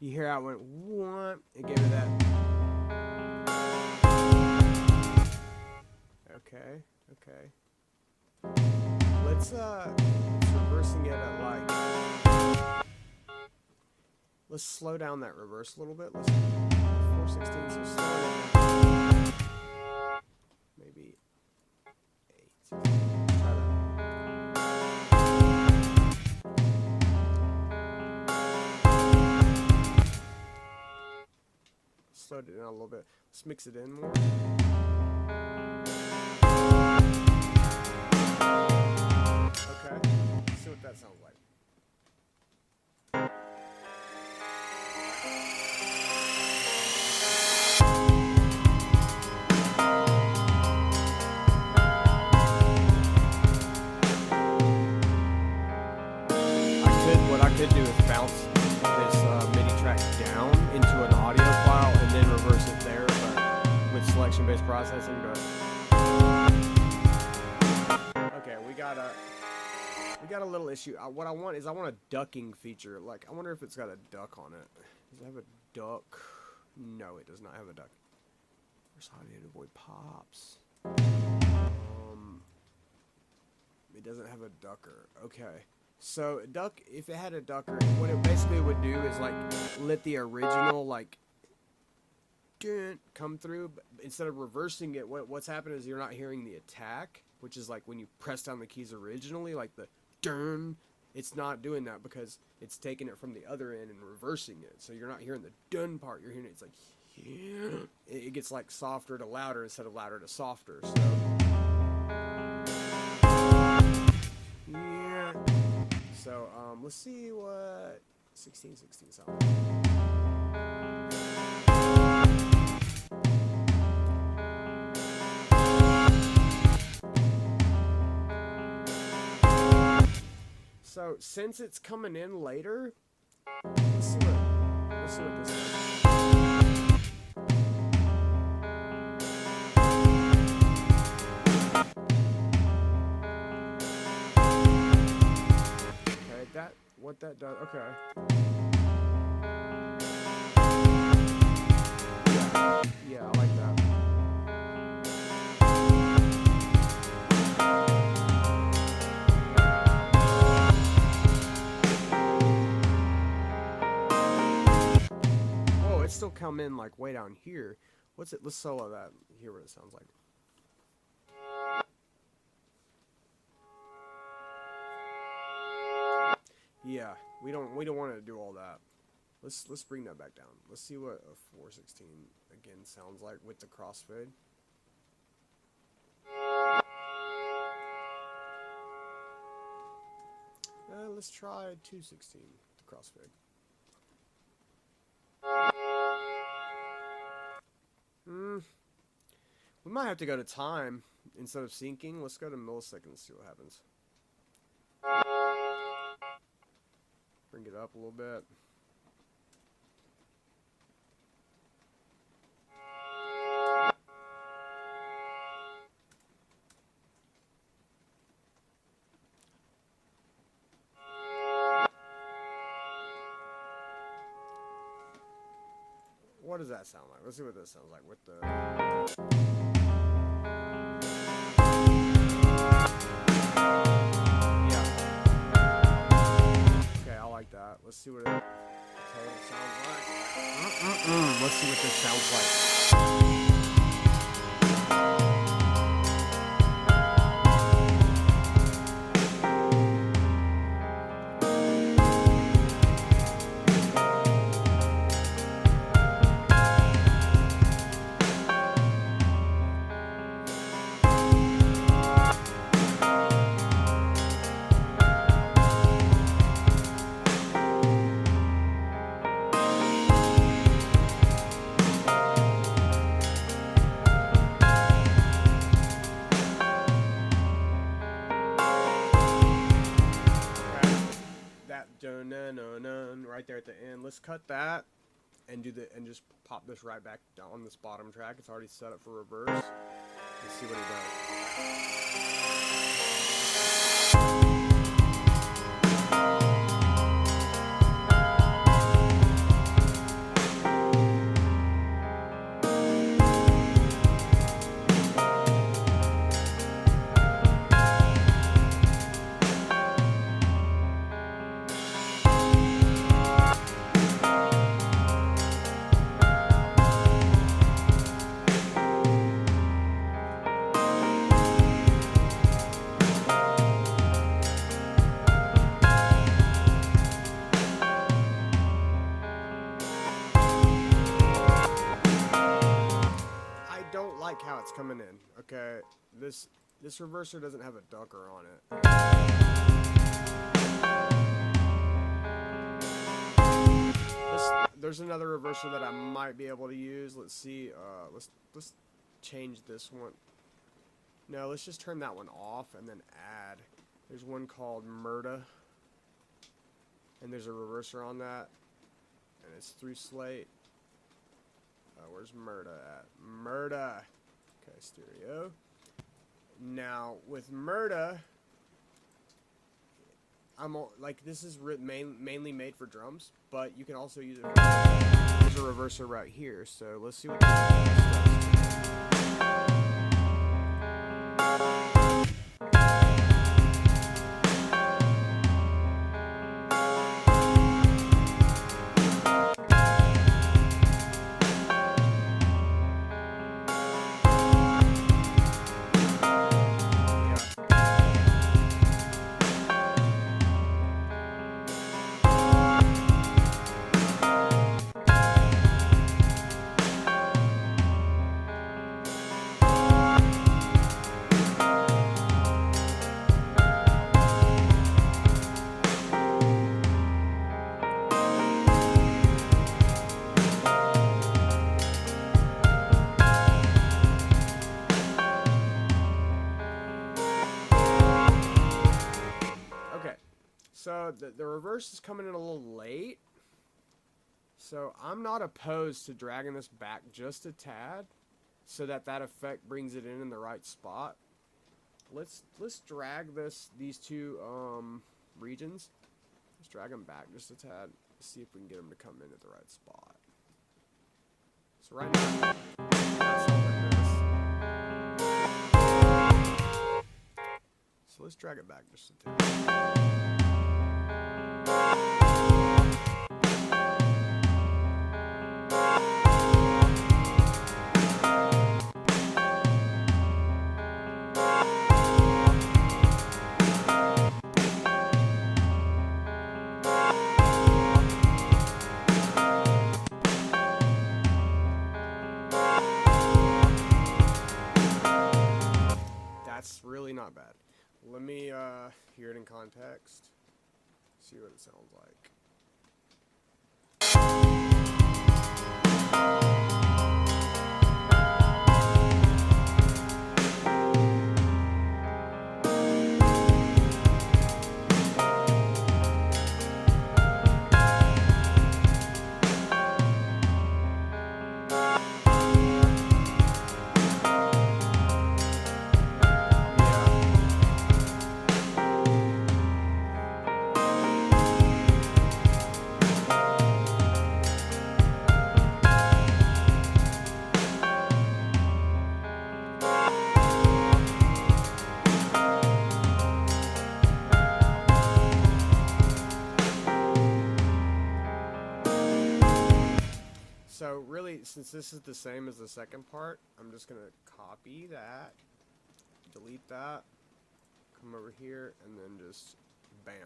You hear how it went, whoop, it gave it that. Okay. Let's reversing it at like, let's slow down that reverse a little bit. Let's 4/16, so slow it down. slowed it down a little bit. Let's mix it in more. Okay, let's see what that sounds like. What I could do is bounce this MIDI track down into an audio file and then reverse it there, but with selection-based processing. But okay, we got a little issue. What I want is I want a ducking feature. Like, I wonder if it's got a duck on it. Does it have a duck? No, it does not have a duck. Where's audio to avoid pops? It doesn't have a ducker. Okay. So duck, if it had a ducker, what it basically would do is like let the original like come through, but instead of reversing it, what's happened is you're not hearing the attack, which is like when you press down the keys originally, like the dun. It's not doing that because it's taking it from the other end and reversing it. So you're not hearing the dun part. You're hearing it. It's like it gets like softer to louder instead of louder to softer. So yeah. So, let's see what 1616 sounds like. So, since it's coming in later, let's see what this is. What that does, okay. Yeah, I like that. Whoa, it still come in like way down here. What's it? Let's solo that. Hear what it sounds like. Yeah, we don't want to do all that. Let's bring that back down. Let's see what a 416 again sounds like with the crossfade. Let's try 216 the crossfade. We might have to go to time instead of syncing. Let's go to milliseconds, see what happens. Bring it up a little bit. What does that sound like? Let's see what this sounds like with the... that. Let's see what it sounds like. Let's see what this sounds like. Right there at the end. Let's cut that and just pop this right back on this bottom track. It's already set up for reverse. Let's see what it does. Okay, this reverser doesn't have a ducker on it. There's another reverser that I might be able to use. Let's see. Let's change this one. No, let's just turn that one off and then add. There's one called Murda, and there's a reverser on that, and it's through slate. Where's Murda at? Murda. Okay, stereo. Now with Murda, like this is mainly made for drums, but you can also use it. There's a reverser right here, so let's see what this does. So the reverse is coming in a little late, so I'm not opposed to dragging this back just a tad so that effect brings it in the right spot. Let's drag these two regions. Let's drag them back just a tad, see if we can get them to come in at the right spot. So right now, so let's drag it back just a tad. That's really not bad. Let me hear it in context. See what it sounds like. So really, since this is the same as the second part, I'm just going to copy that, delete that, come over here, and then just bam.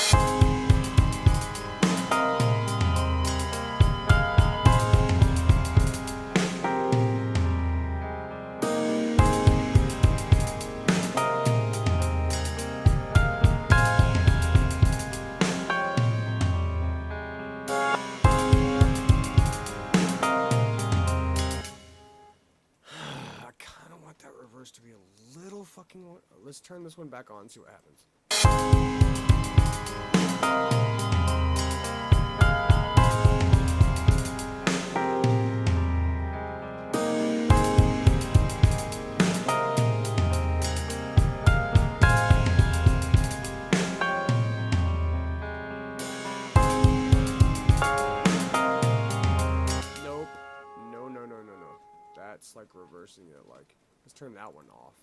To be a little fucking. Let's turn this one back on and see what happens. Nope. No. That's like reversing it. Like. Let's turn that one off.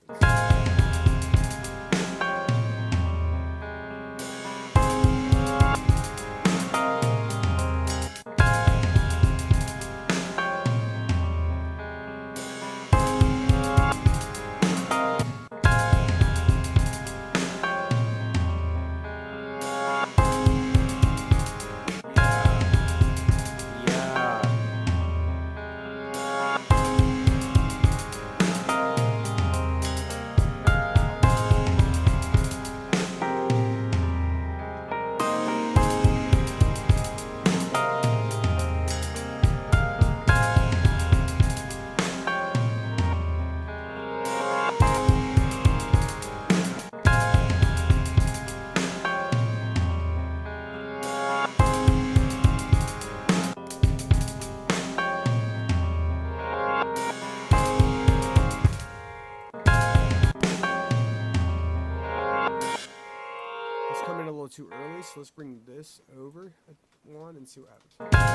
it's coming a little too early, so let's bring this over one and see what happens.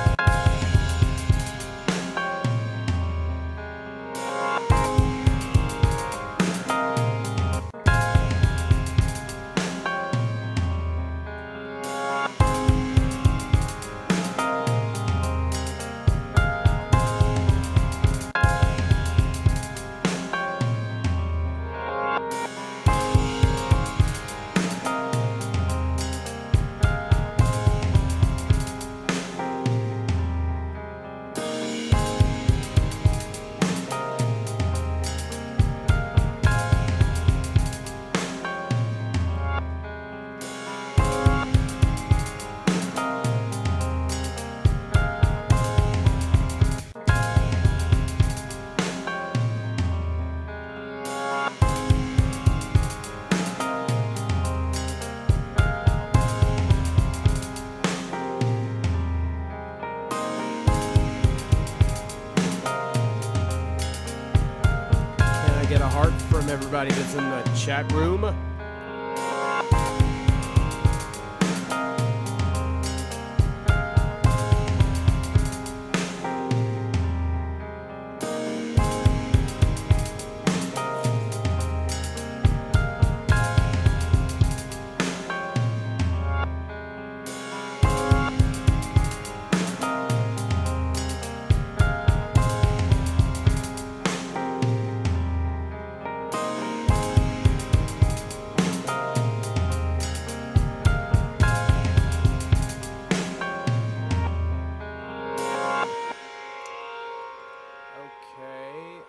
Get a heart from everybody that's in the chat room.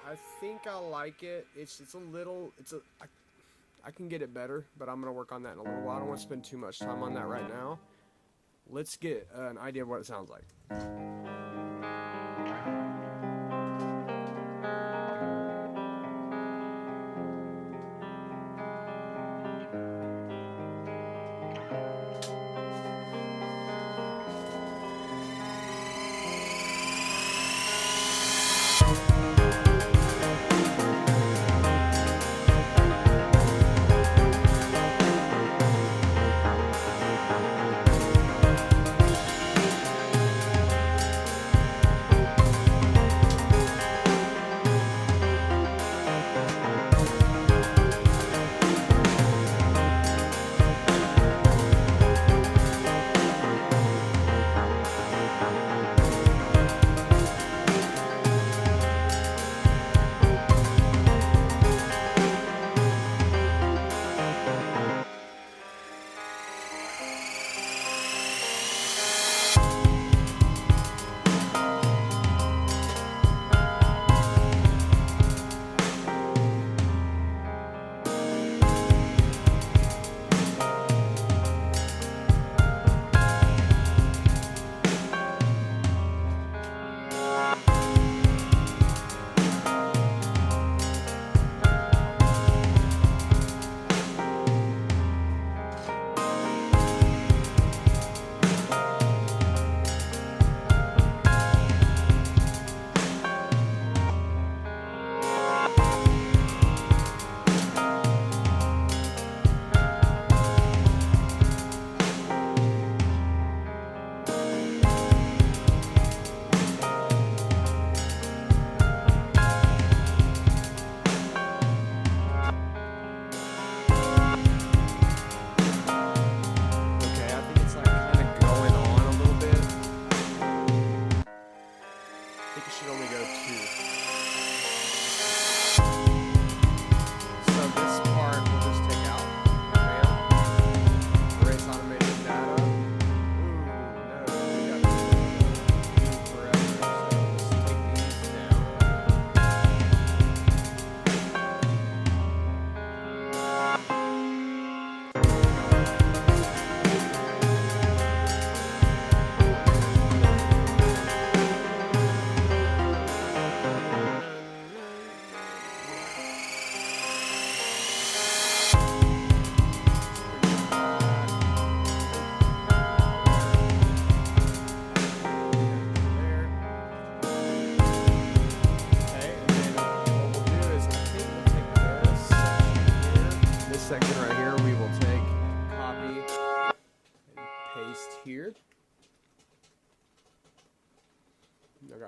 I think I like it. It's a little, I can get it better, but I'm gonna work on that in a little while. I don't want to spend too much time on that right now. Let's get an idea of what it sounds like.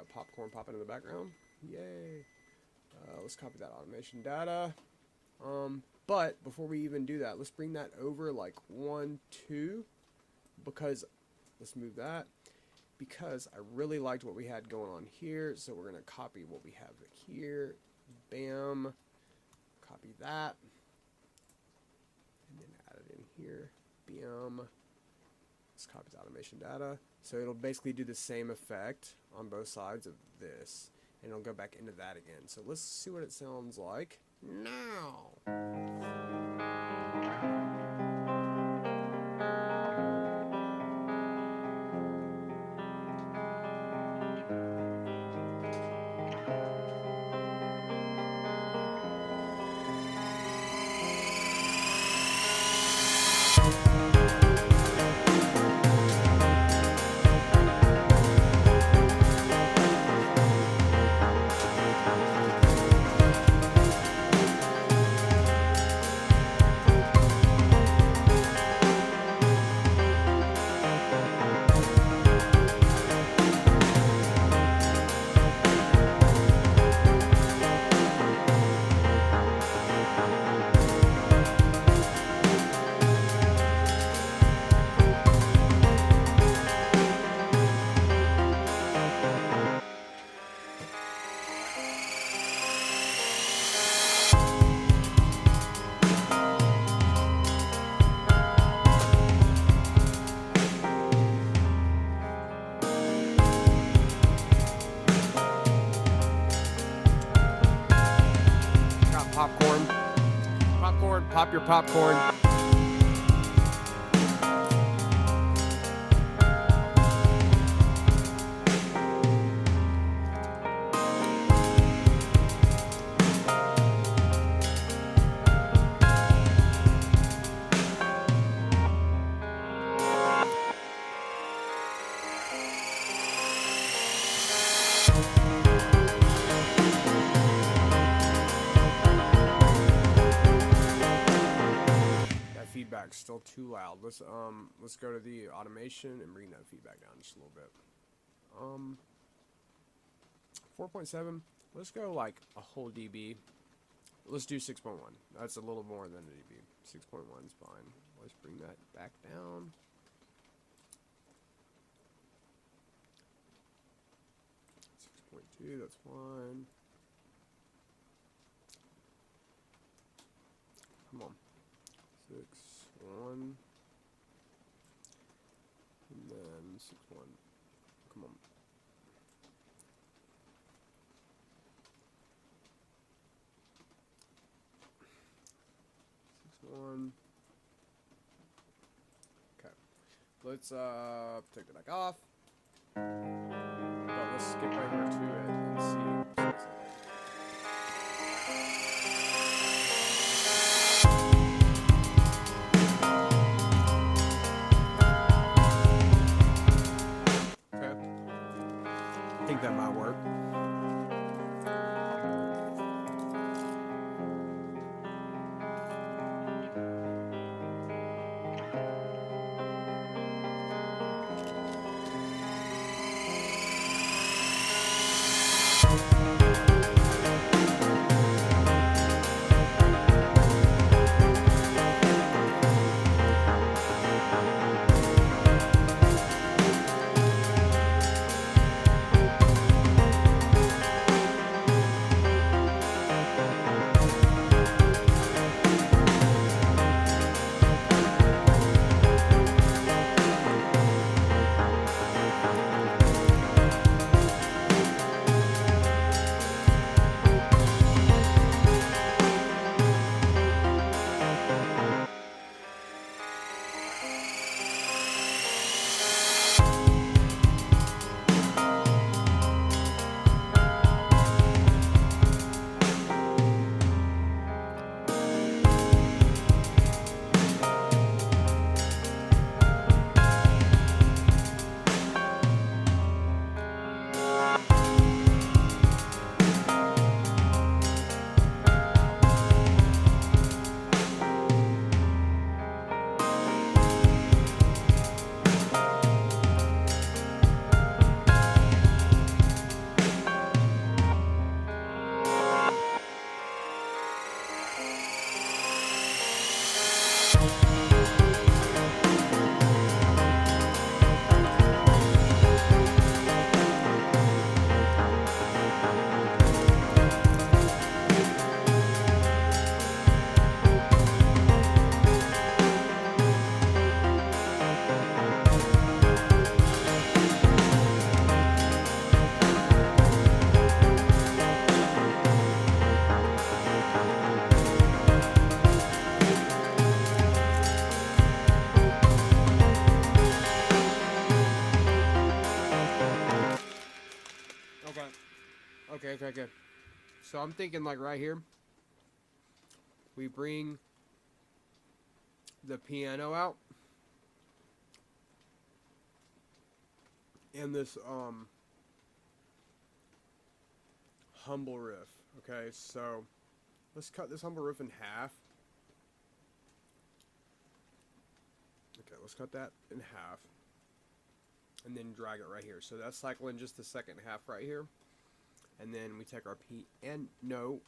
got popcorn popping in the background. Yay. Let's copy that automation data. But before we even do that, let's bring that over like 1, 2, because let's move that, because I really liked what we had going on here. So we're going to copy what we have here. Bam. Copy that. And then add it in here. Bam. Let's copy the automation data. So it'll basically do the same effect on both sides of this. And it'll go back into that again. So let's see what it sounds like now. Popcorn. Popcorn. Pop your popcorn. Feedback's still too loud. Let's go to the automation and bring that feedback down just a little bit. 4.7. Let's go like a whole dB. Let's do 6.1. That's a little more than a dB. 6.1 is fine. Let's bring that back down. That's fine. Come on. 6.1. And then 6.1. Come on. Okay. Let's take it back off. But let's skip right here to it and see. Okay. I think that might work. Okay. So I'm thinking like right here. We bring the piano out. And this humble riff. Okay, so let's cut this humble riff in half. Okay, let's cut that in half. And then drag it right here. So that's cycling just the second half right here. And then we take our piano.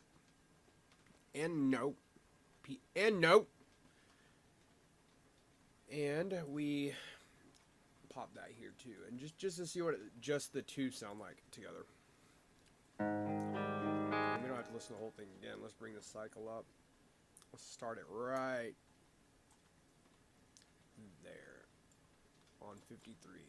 And we pop that here too. And just to see what just the two sound like together. We don't have to listen to the whole thing again. Let's bring the cycle up. Let's start it right there on 53.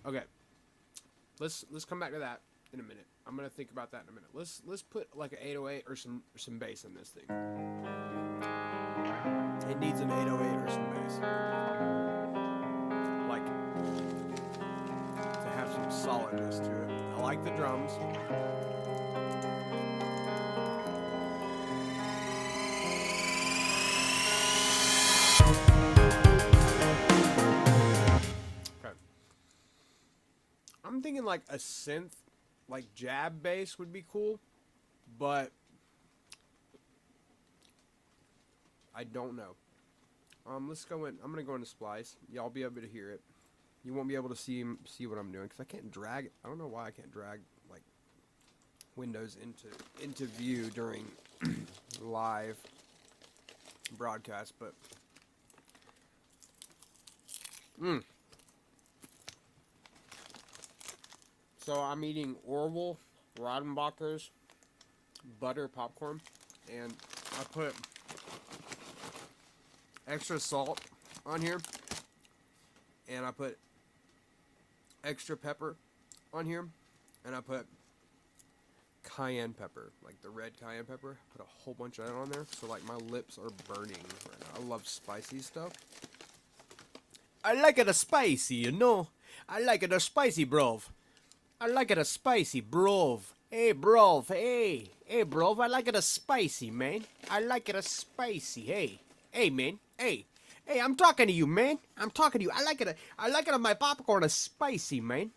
Okay. Let's come back to that in a minute. I'm gonna think about that in a minute. Let's put like an 808 or some bass in this thing. It needs an 808 or some bass. Like to have some solidness to it. I like the drums. I'm thinking like a synth, like jab bass would be cool, but I don't know. Let's go in. I'm gonna go into Splice. Y'all be able to hear it. You won't be able to see what I'm doing because I can't drag. I don't know why I can't drag like windows into view during live broadcast, but. So I'm eating Orville Rodenbacher's butter popcorn, and I put extra salt on here, and I put extra pepper on here, and I put cayenne pepper, like the red cayenne pepper. Put a whole bunch of that on there, so like my lips are burning right now. I love spicy stuff. I like it a spicy, you know. I like it a spicy, bro. I like it a spicy, bro. Hey, bro. Hey, bro. I like it a spicy, man. I like it a spicy. Hey, man. Hey, Hey, I'm talking to you, man. I'm talking to you. I like it. I like it. My popcorn is spicy, man.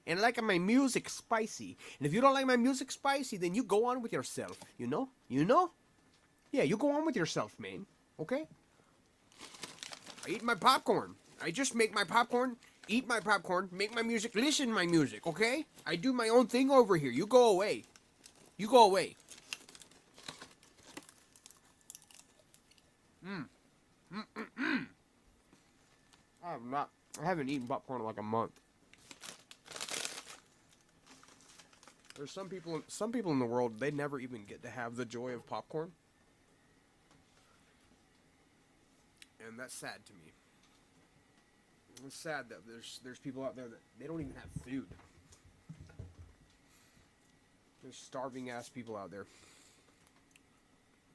And I like my music spicy. And if you don't like my music spicy, then you go on with yourself. You know? You know? Yeah, you go on with yourself, man. Okay? I eat my popcorn. I just make my popcorn, eat my popcorn, make my music, listen to my music, okay? I do my own thing over here. You go away. You go away. I haven't eaten popcorn in like a month. There's some people in the world, they never even get to have the joy of popcorn. And that's sad to me. It's sad that there's people out there that they don't even have food. There's starving ass people out there.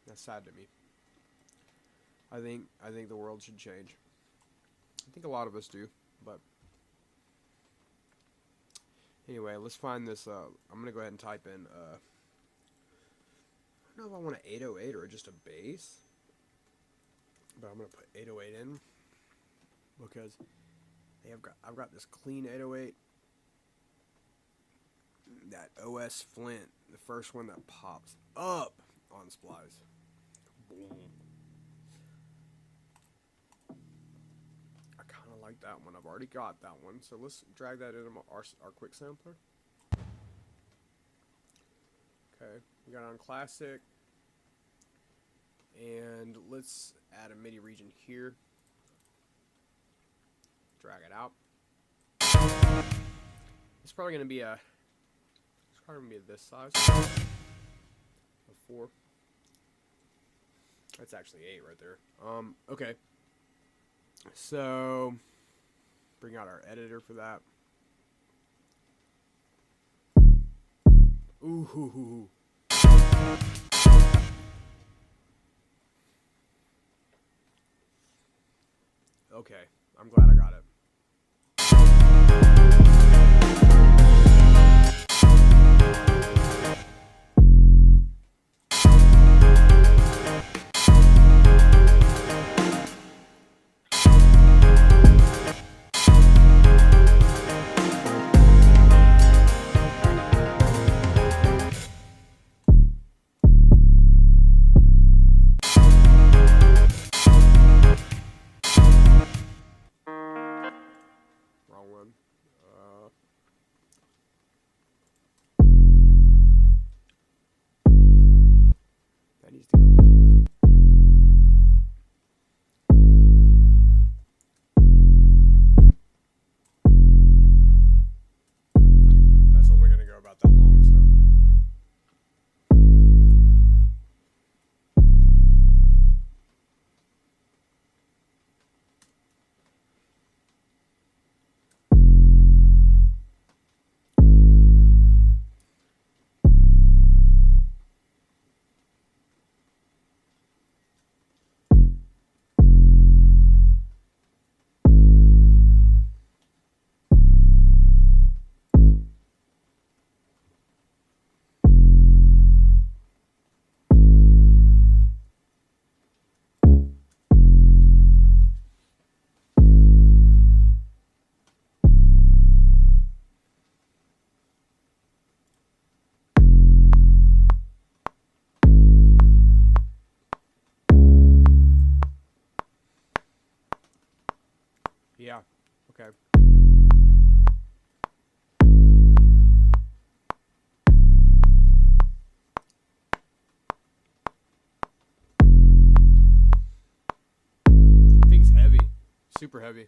That's sad to me. I think the world should change. I think a lot of us do, but anyway, let's find this. I'm gonna go ahead and type in. I don't know if I want an 808 or just a bass, but I'm gonna put 808 in because I've got this clean 808. That OS Flint, the first one that pops up on Splice. Boom. I kind of like that one. I've already got that one, so let's drag that into our quick sampler. Okay, we got on classic, and let's add a MIDI region here. Drag it out. It's probably gonna be this size. A 4. That's actually 8 right there. Okay. So bring out our editor for that. Ooh hoo hoo hoo. Okay, I'm glad I got it. Wrong one. That needs to go. That's only going to go about that long, so. Yeah, okay. Thing's heavy. Super heavy.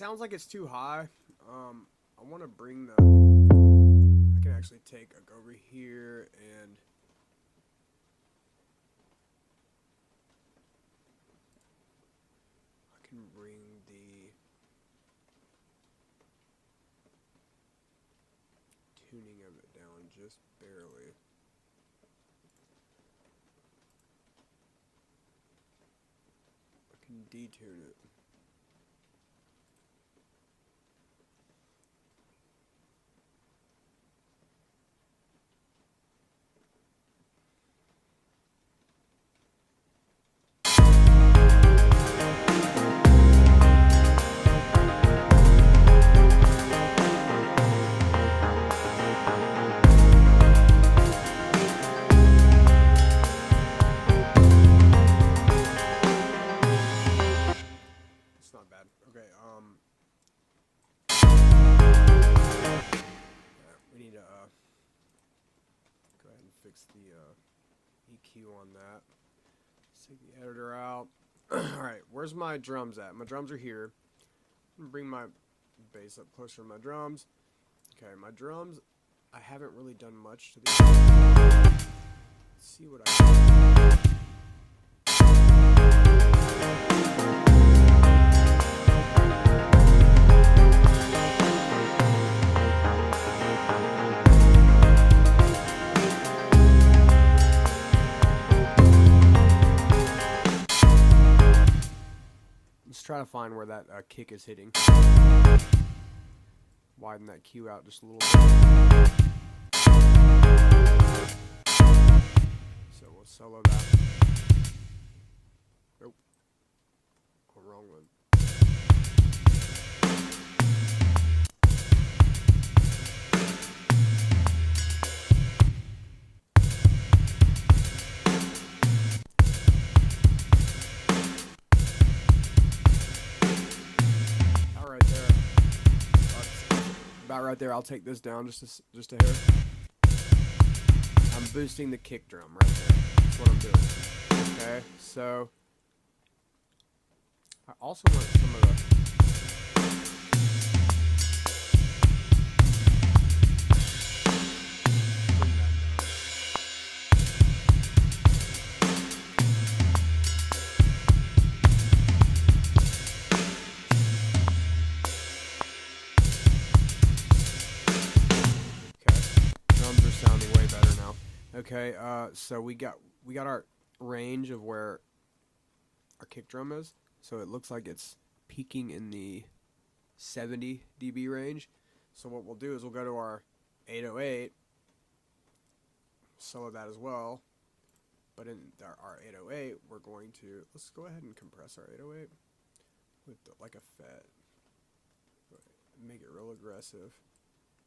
sounds like it's too high. I want to bring the... I can actually take over here and... I can bring the... tuning of it down just barely. I can detune it. The EQ on that. Let's take the editor out. Alright, where's my drums at? My drums are here. I'm gonna bring my bass up closer to my drums. Okay, my drums, I haven't really done much to these. Let's see what I can. Try to find where that kick is hitting. Widen that cue out just a little bit. So we'll solo that. Nope. Oh, wrong one. About right there, I'll take this down just a hair. I'm boosting the kick drum right there. That's what I'm doing. Okay, so I also want some of the... Okay, so we got our range of where our kick drum is. So it looks like it's peaking in the 70 dB range. So what we'll do is we'll go to our 808, solo that as well. But in our 808, we're going to, let's go ahead and compress our 808 with like a FET. Make it real aggressive.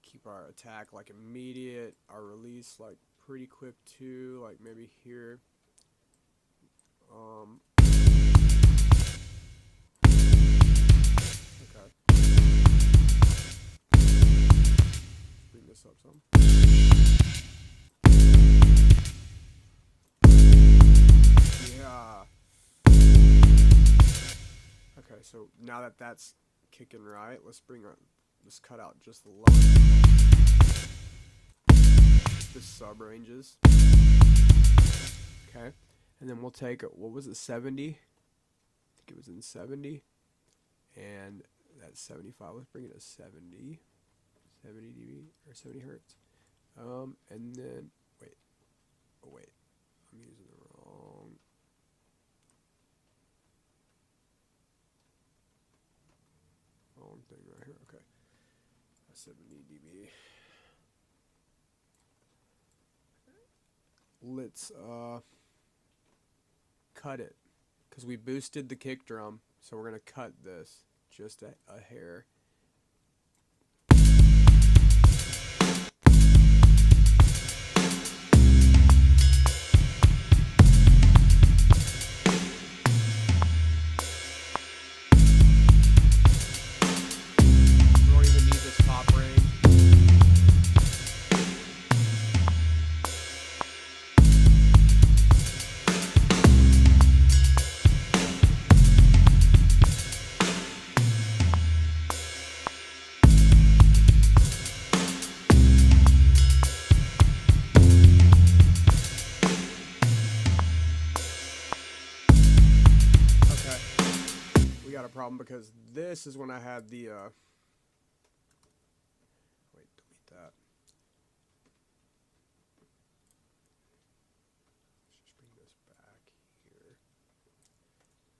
Keep our attack like immediate, our release like pretty quick too, like maybe here. Okay. Bring this up some. Yeah. Okay, so now that that's kicking right, let's cut out just the low. The sub ranges. Okay, and then we'll take what was it, 70? I think it was in 70, and that's 75. Let's bring it to 70 dB or 70 hertz. And then wait, I'm using the wrong thing right here. Okay, 70 dB. Let's cut it, because we boosted the kick drum, so we're gonna cut this just a hair. We don't even need this top range. problem because this is when I had the wait, delete that. Let's just bring this back here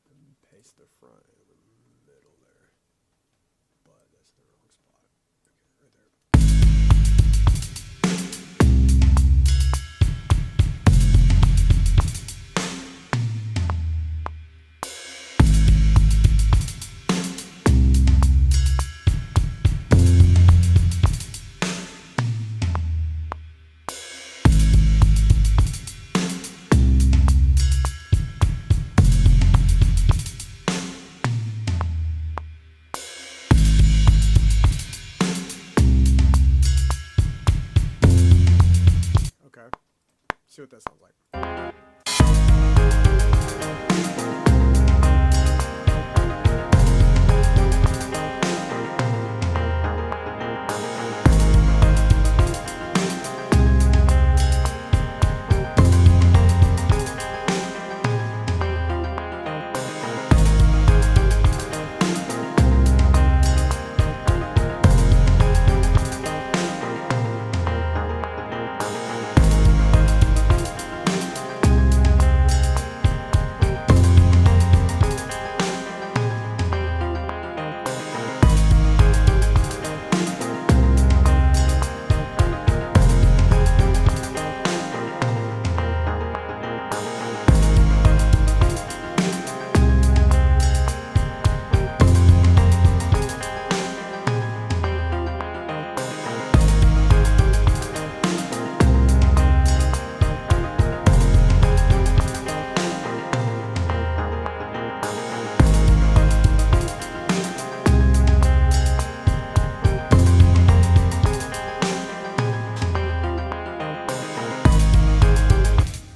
and paste the front in the middle there. But that's the wrong spot. Okay, right there. Okay. See what that sounds like.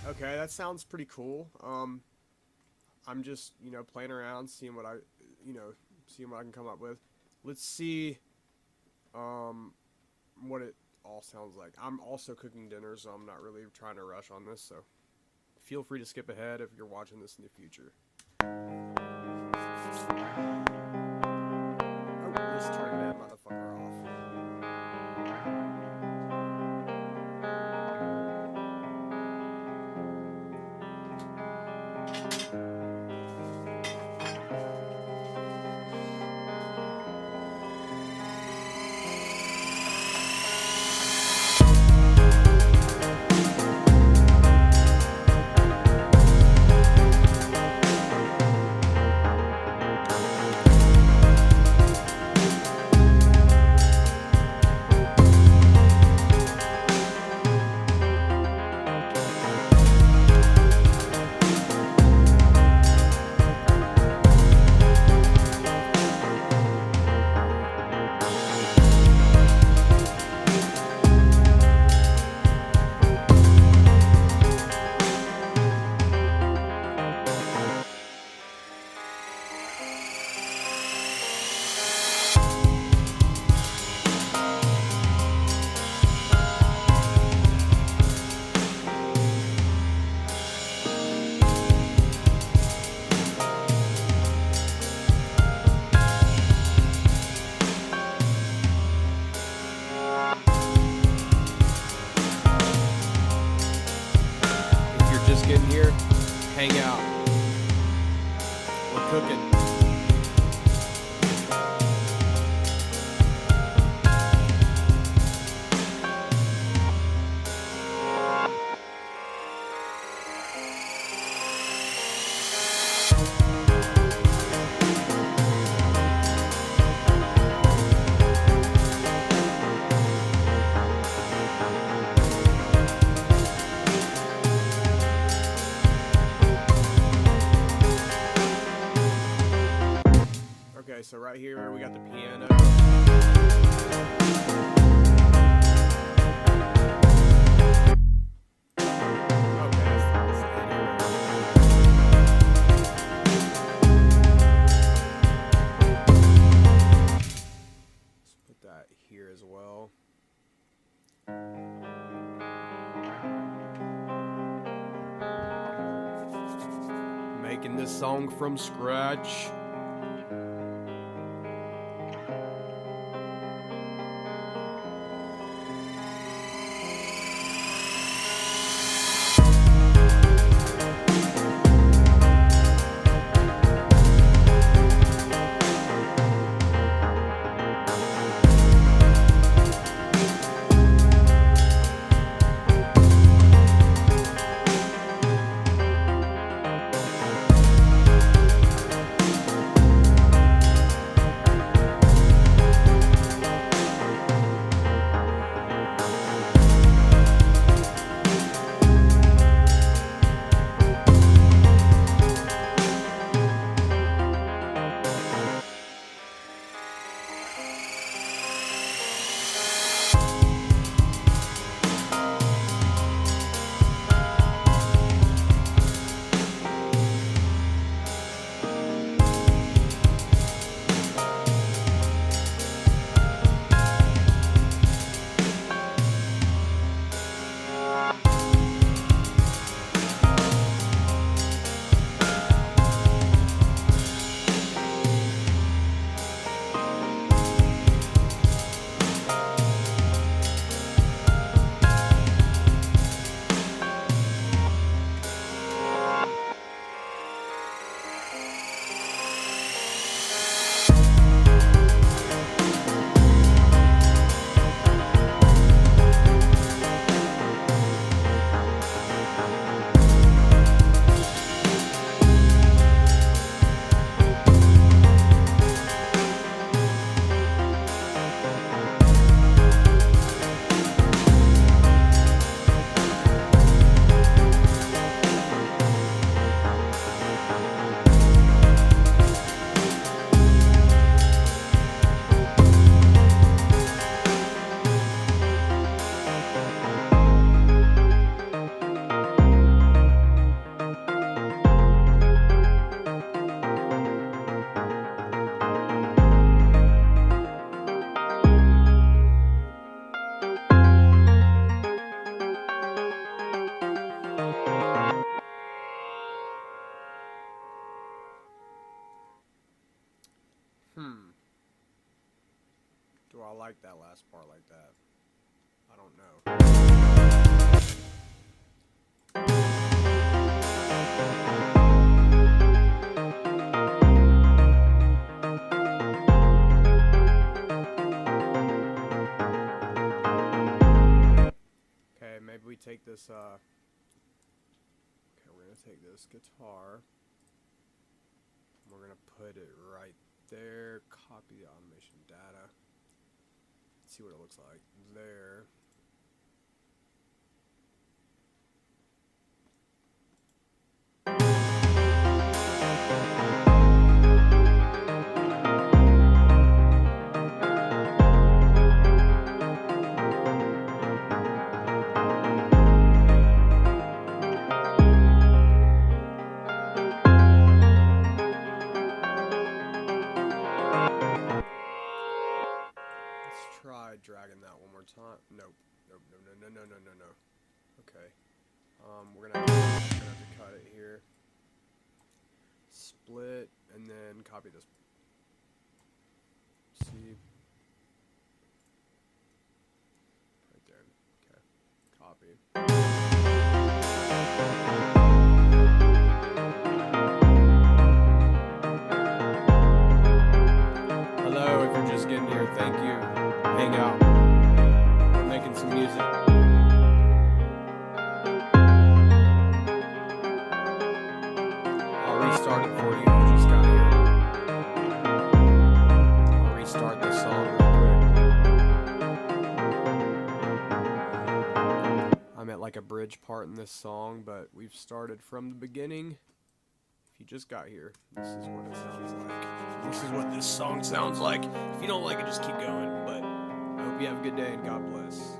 Okay, that sounds pretty cool. I'm just, playing around, seeing what seeing what I can come up with. Let's see, what it all sounds like. I'm also cooking dinner, so I'm not really trying to rush on this, so feel free to skip ahead if you're watching this in the future. Oh, let's turn that motherfucker off. Just getting here, hang out. We're cooking. Okay, so right here we got the piano. Let's put that here as well. Making this song from scratch. like that last part like that. I don't know. Okay, maybe we take this, okay, we're gonna take this guitar. We're gonna put it right there, copy the automation data. See what it looks like there. Try dragging that one more time. Nope. Nope. No. Okay. We're gonna have to cut it here. Split and then copy this. See. Right there. Okay. Copy. Hello, if you're just getting here, thank you. Hang out. We're making some music. I'll restart it for you if you just got here. I'll restart the song real quick. I'm at like a bridge part in this song, but we've started from the beginning. If you just got here, this is what it sounds like. This is what this song sounds like. If you don't like it, just keep going. But I hope you have a good day and God bless.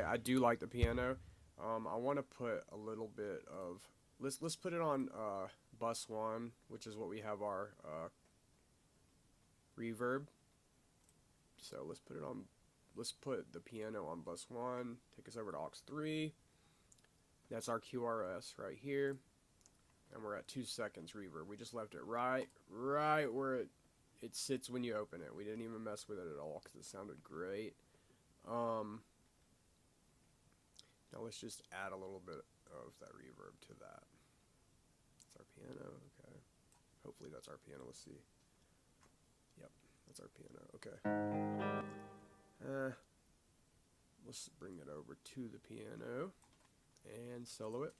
I do like the piano. I want to put a little bit of let's put it on bus 1, which is what we have our reverb. So let's put the piano on bus 1. Take us over to aux 3. That's our QRS right here, and we're at 2 seconds reverb. We just left it right where it sits when you open it. We didn't even mess with it at all because it sounded great. Now let's just add a little bit of that reverb to that. That's our piano, okay. Hopefully that's our piano, let's see. Yep, that's our piano, okay. Let's bring it over to the piano and solo it.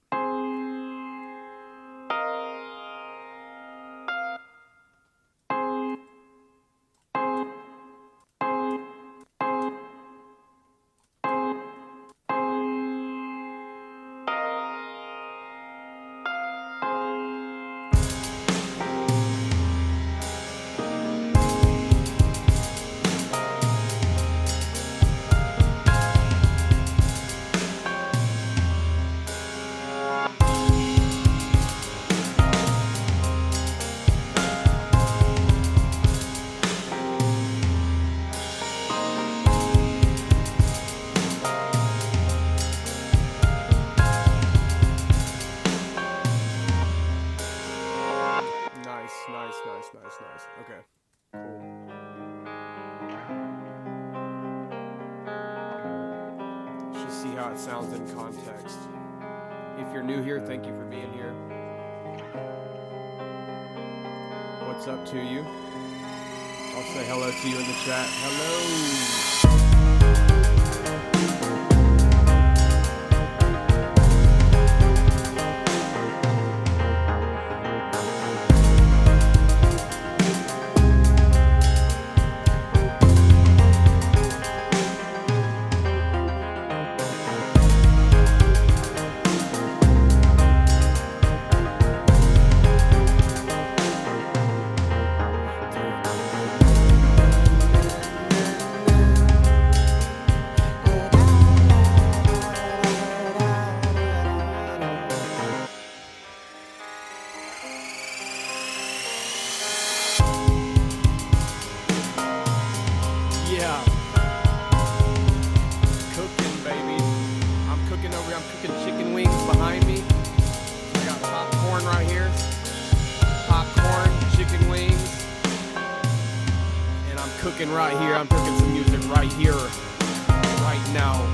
see how it sounds in context. If you're new here, thank you for being here. What's up to you? I'll say hello to you in the chat. Hello. Yeah. Cooking, baby. I'm cooking over here. I'm cooking chicken wings behind me. I got popcorn right here. Popcorn, chicken wings. And I'm cooking right here. I'm cooking some music right here, right now.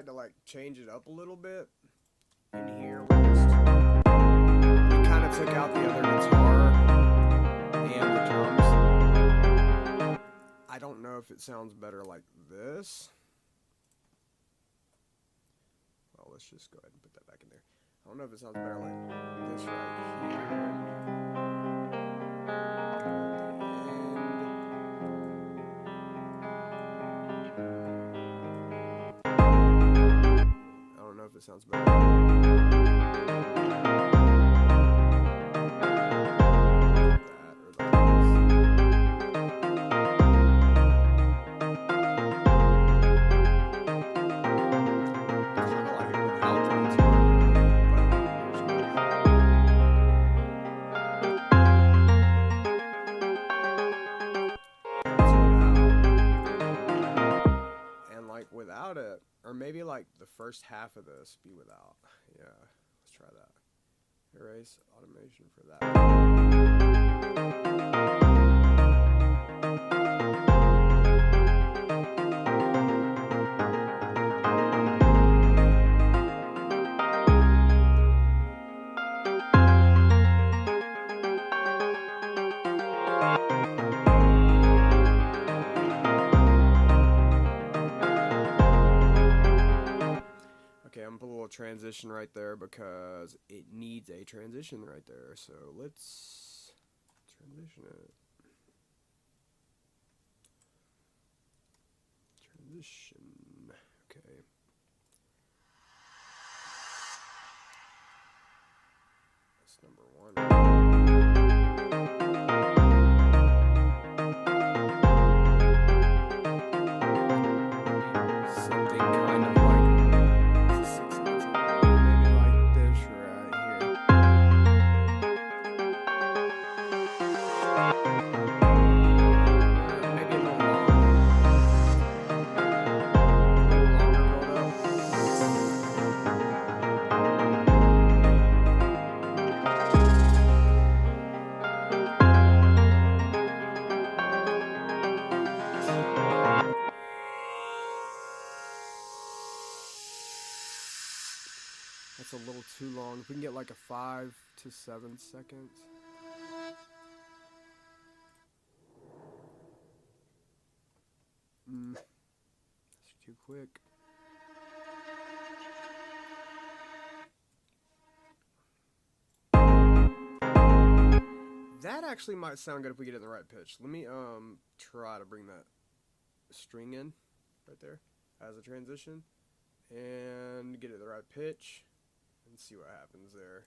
Like to change it up a little bit in here. We kind of took out the other guitar and the drums. I don't know if it sounds better like this. Well, let's just go ahead and put that back in there. I don't know if it sounds better like this right here. If it sounds better. That or like this. Kind of like it without the and like without it. Or maybe like the first half of this be without. Yeah, let's try that. Erase automation for that. Transition right there because it needs a transition right there. So let's transition it. Transition. Okay. That's number one. Maybe a little longer. a little too long. If we can get like a 5 to 7 seconds. That's too quick. That actually might sound good if we get it in the right pitch. Let me try to bring that string in right there as a transition and get it the right pitch and see what happens there.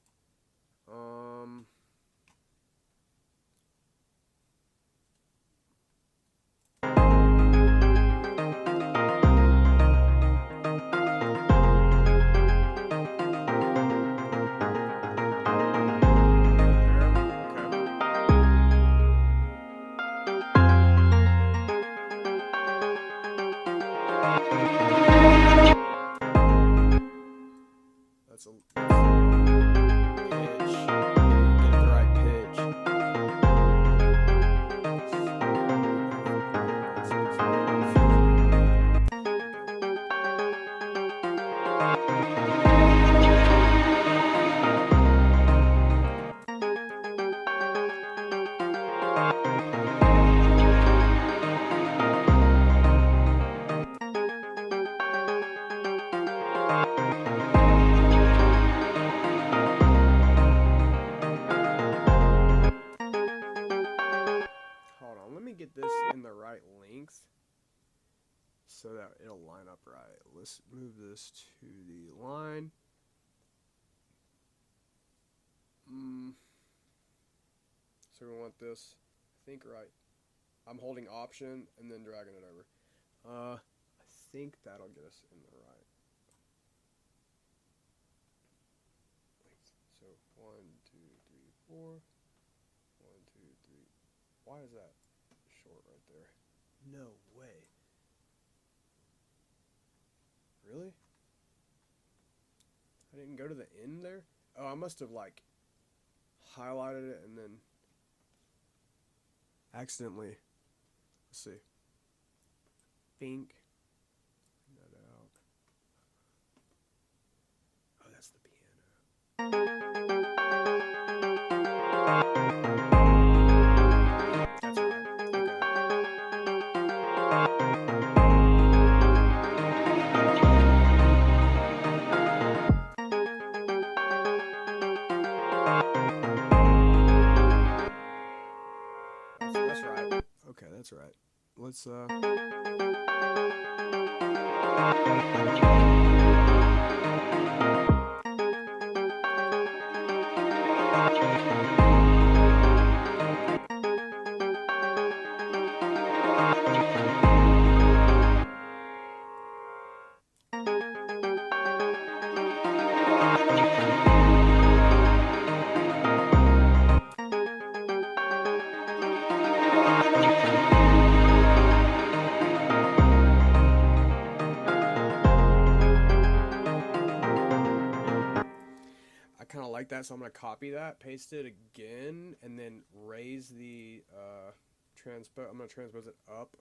That's a pitch. Get it the right pitch. Hold on, let me get this in the right length so that it'll line up right. Let's move this to the line. So we want this, I think, right. I'm holding Option and then dragging it over. I think that'll get us in the right length. So 1, 2, 3, 4. 1, 2, 3. Why is that short right there? No way. Really? I didn't go to the end there? Oh, I must have like highlighted it and then accidentally. Let's see. Think. Bring that out. Oh, that's the piano. That's right. Okay. That's right. Okay, that's right. Let's like that, so I'm going to copy that, paste it again, and then raise the transpose. I'm going to transpose it up.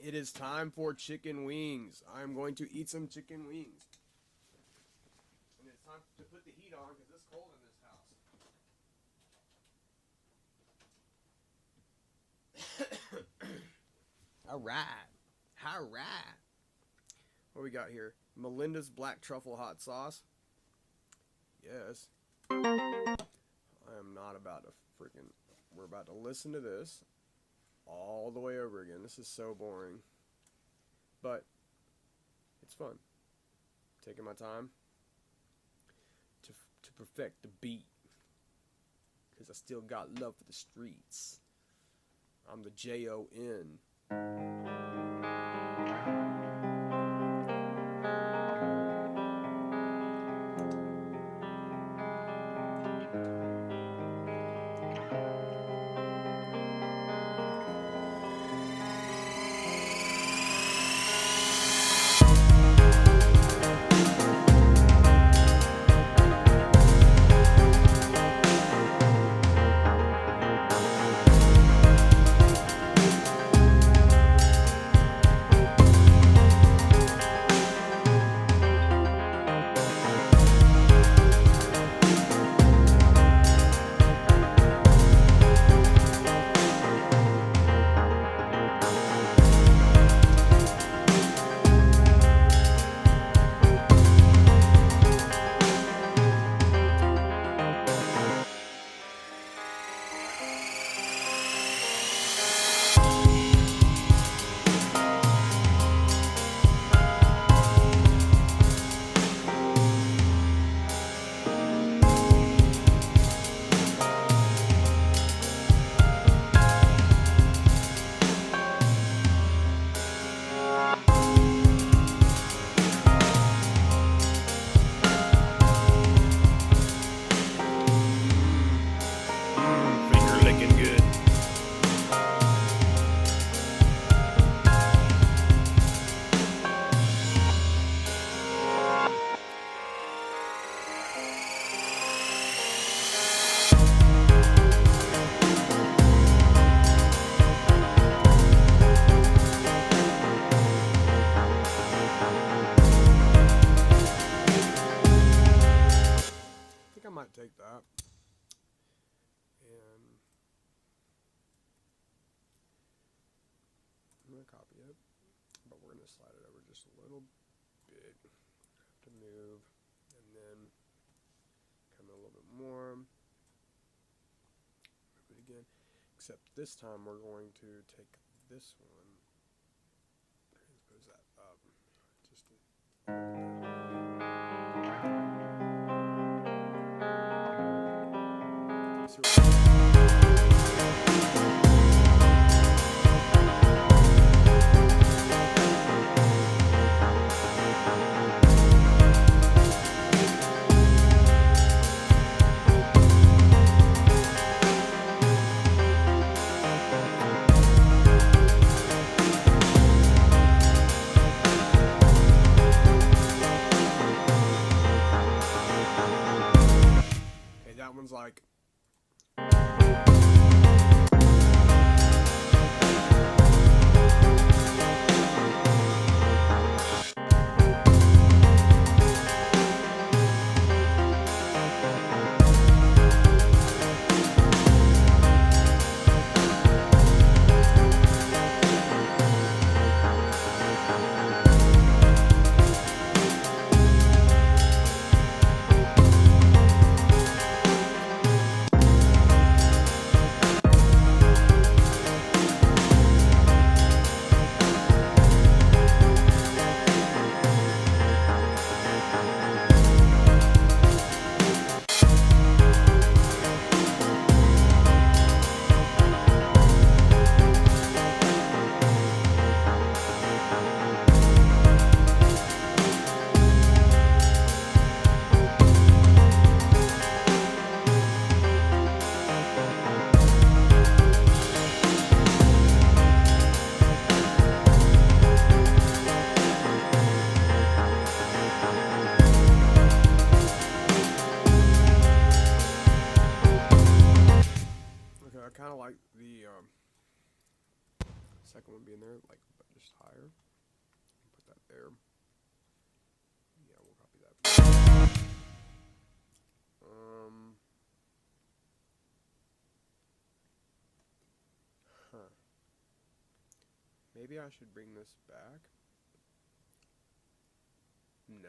It is time for chicken wings. I'm going to eat some chicken wings. And it's time to put the heat on because it's cold in this house. All right. All right. What we got here? Melinda's Black Truffle Hot Sauce. Yes. I am not about to freaking... We're about to listen to this all the way over again. This is so boring. But it's fun. Taking my time to perfect the beat. Because I still got love for the streets. I'm the J-O-N. Finger licking good. I think I might take that. And I'm going to copy it, but we're going to slide it over just a little bit. Have to move, and then come in a little bit more. Move it again. Except this time we're going to take this one. Transpose that up. Just a okay, that one's like. I kind of like the second one being there, like, but just higher. Put that there. Yeah, we'll copy that. Maybe I should bring this back. No.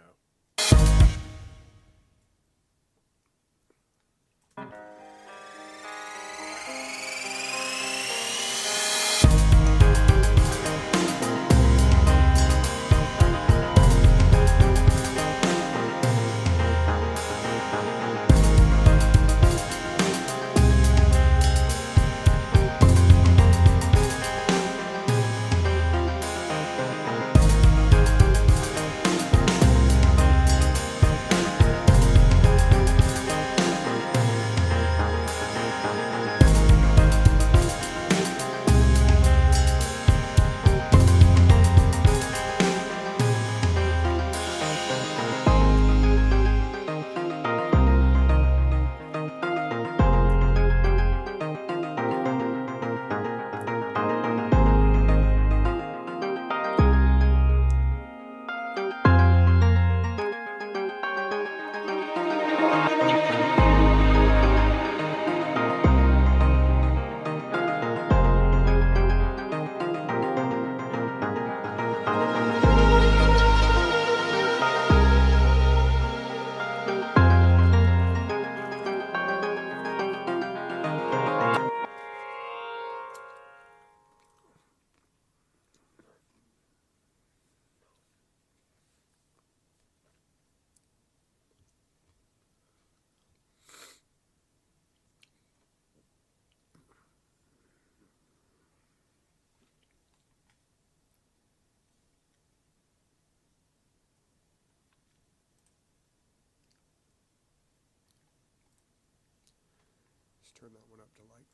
Let's turn that one up to like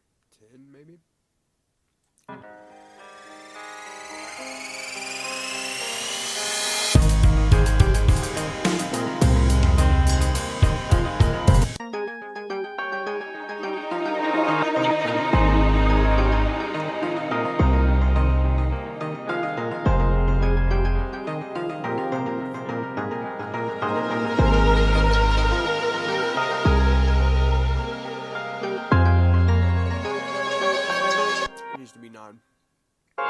10 maybe. It needs to be 9. 9.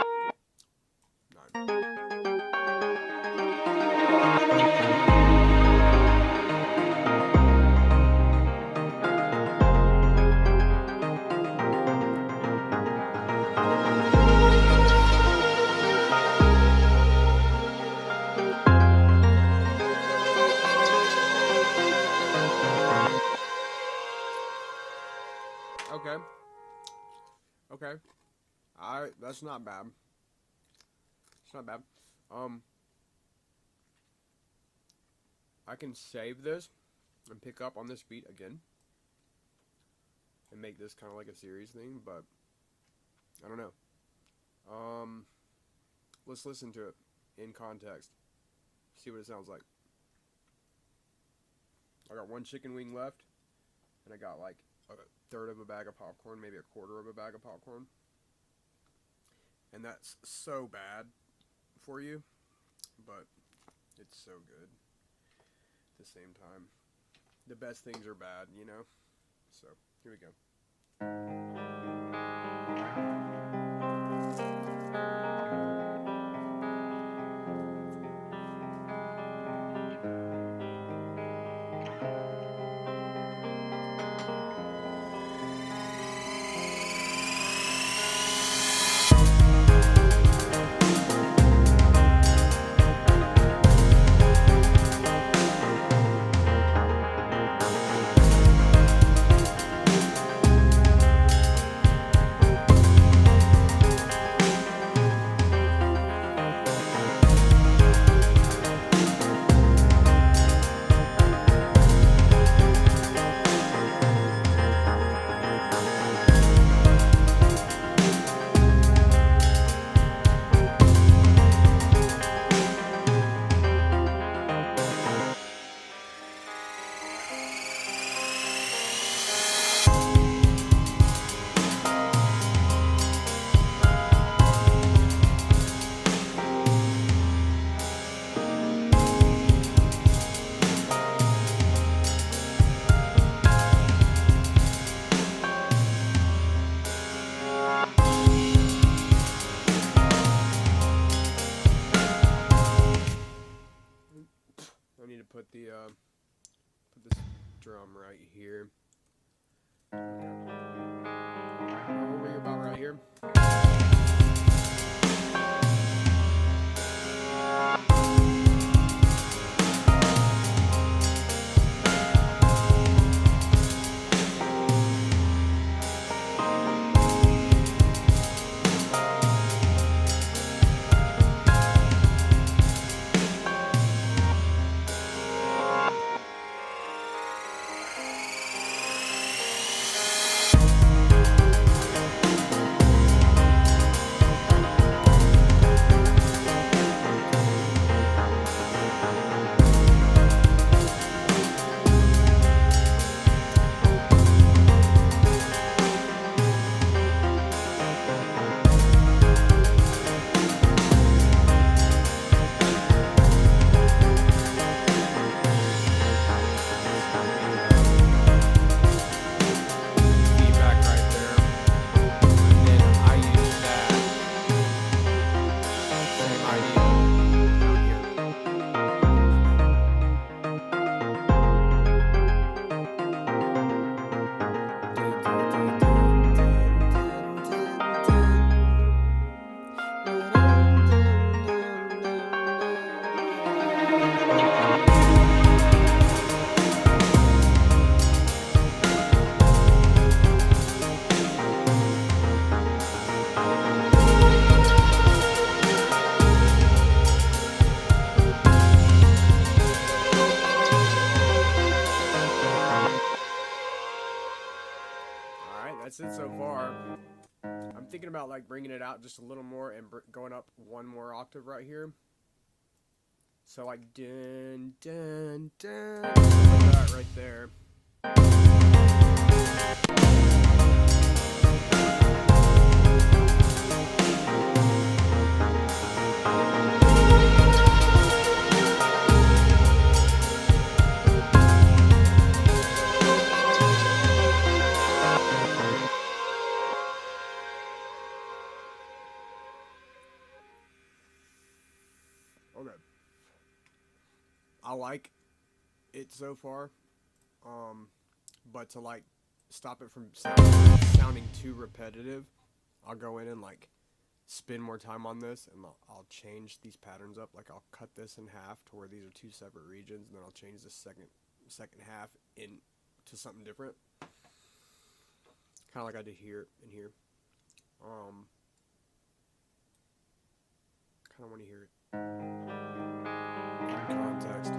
Okay. Okay. Alright, that's not bad. It's not bad. I can save this and pick up on this beat again and make this kind of like a series thing, but I don't know. Let's listen to it in context. See what it sounds like. I got 1 chicken wing left, and I got like a third of a bag of popcorn, maybe a quarter of a bag of popcorn. And that's so bad for you, but it's so good at the same time. The best things are bad, you know? So, here we go. put the put this drum right here. What were you about right here? That's it so far. I'm thinking about like bringing it out just a little more and going up one more octave right here. So like dun dun dun, like that right there. Okay. I like it so far, but to like stop it from sounding too repetitive, I'll go in and like spend more time on this, and I'll change these patterns up. Like I'll cut this in half to where these are two separate regions, and then I'll change the second half into something different, kind of like I did here and here. Kind of want to hear it. Context.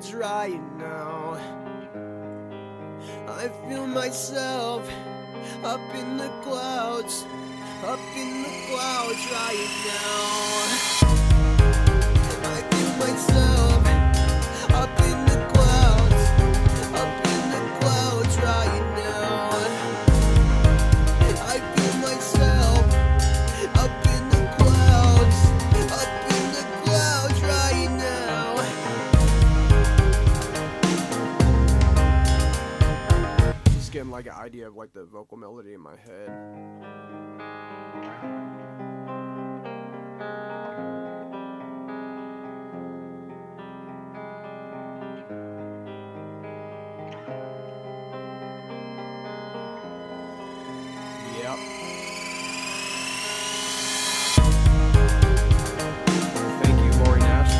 clouds right now. I feel myself up in the clouds, up in the clouds right now. I feel myself up in the clouds, up in the clouds right now. I feel myself up in the clouds, up in the clouds right now. Just getting like an idea of like the vocal melody in my head. Yep. Thank you, Lori Nash.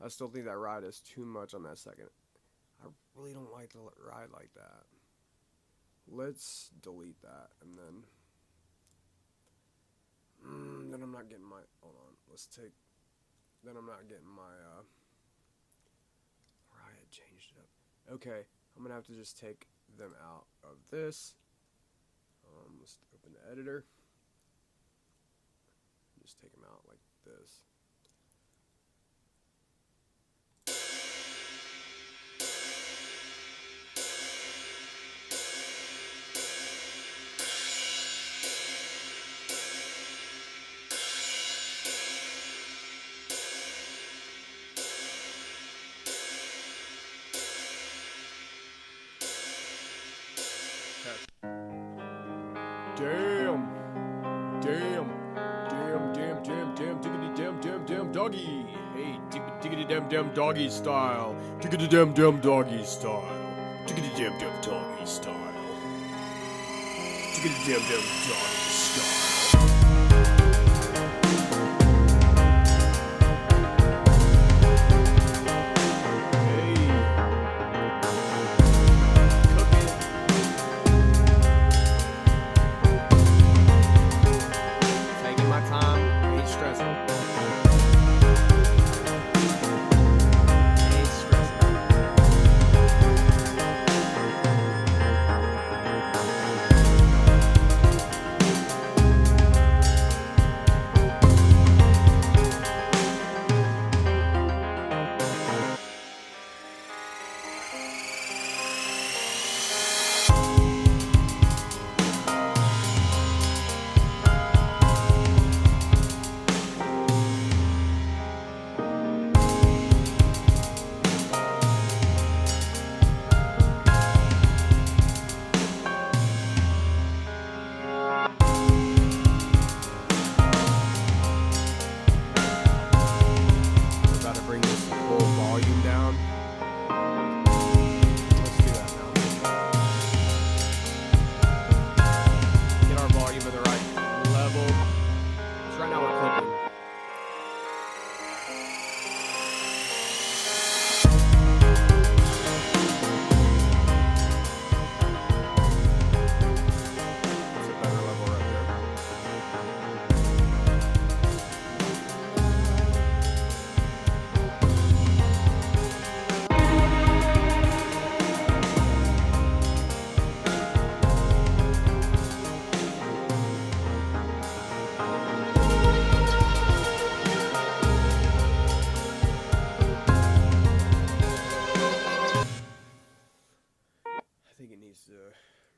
I still think that ride is too much on that second. I really don't like to ride like that. Let's delete that and then I'm not getting my, hold on, let's take, then I'm not getting my, ride changed up. Okay, I'm gonna have to just take them out of this. Let's open the editor. Just take them out like this. Damn doggy. Hey, tickety damn doggy style. Tickety damn doggy style. Tickety damn doggy style. Tickety damn doggy style.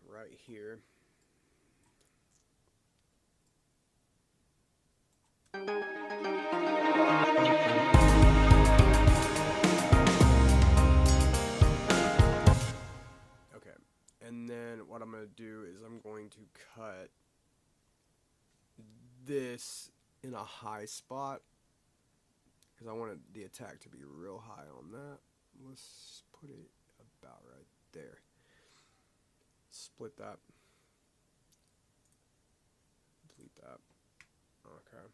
right here. Okay, and then what I'm going to do is I'm going to cut this in a high spot because I wanted the attack to be real high on that. Let's put it about right there. Split that. Delete that. Okay.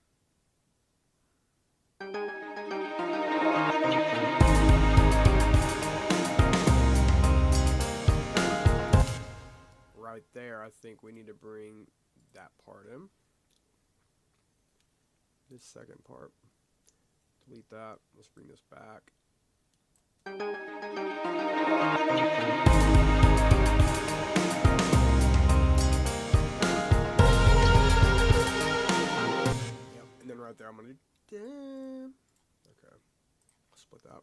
Right there, I think we need to bring that part in. This second part. Delete that. Let's bring this back. Yep, and then right there I'm gonna do okay. Split that.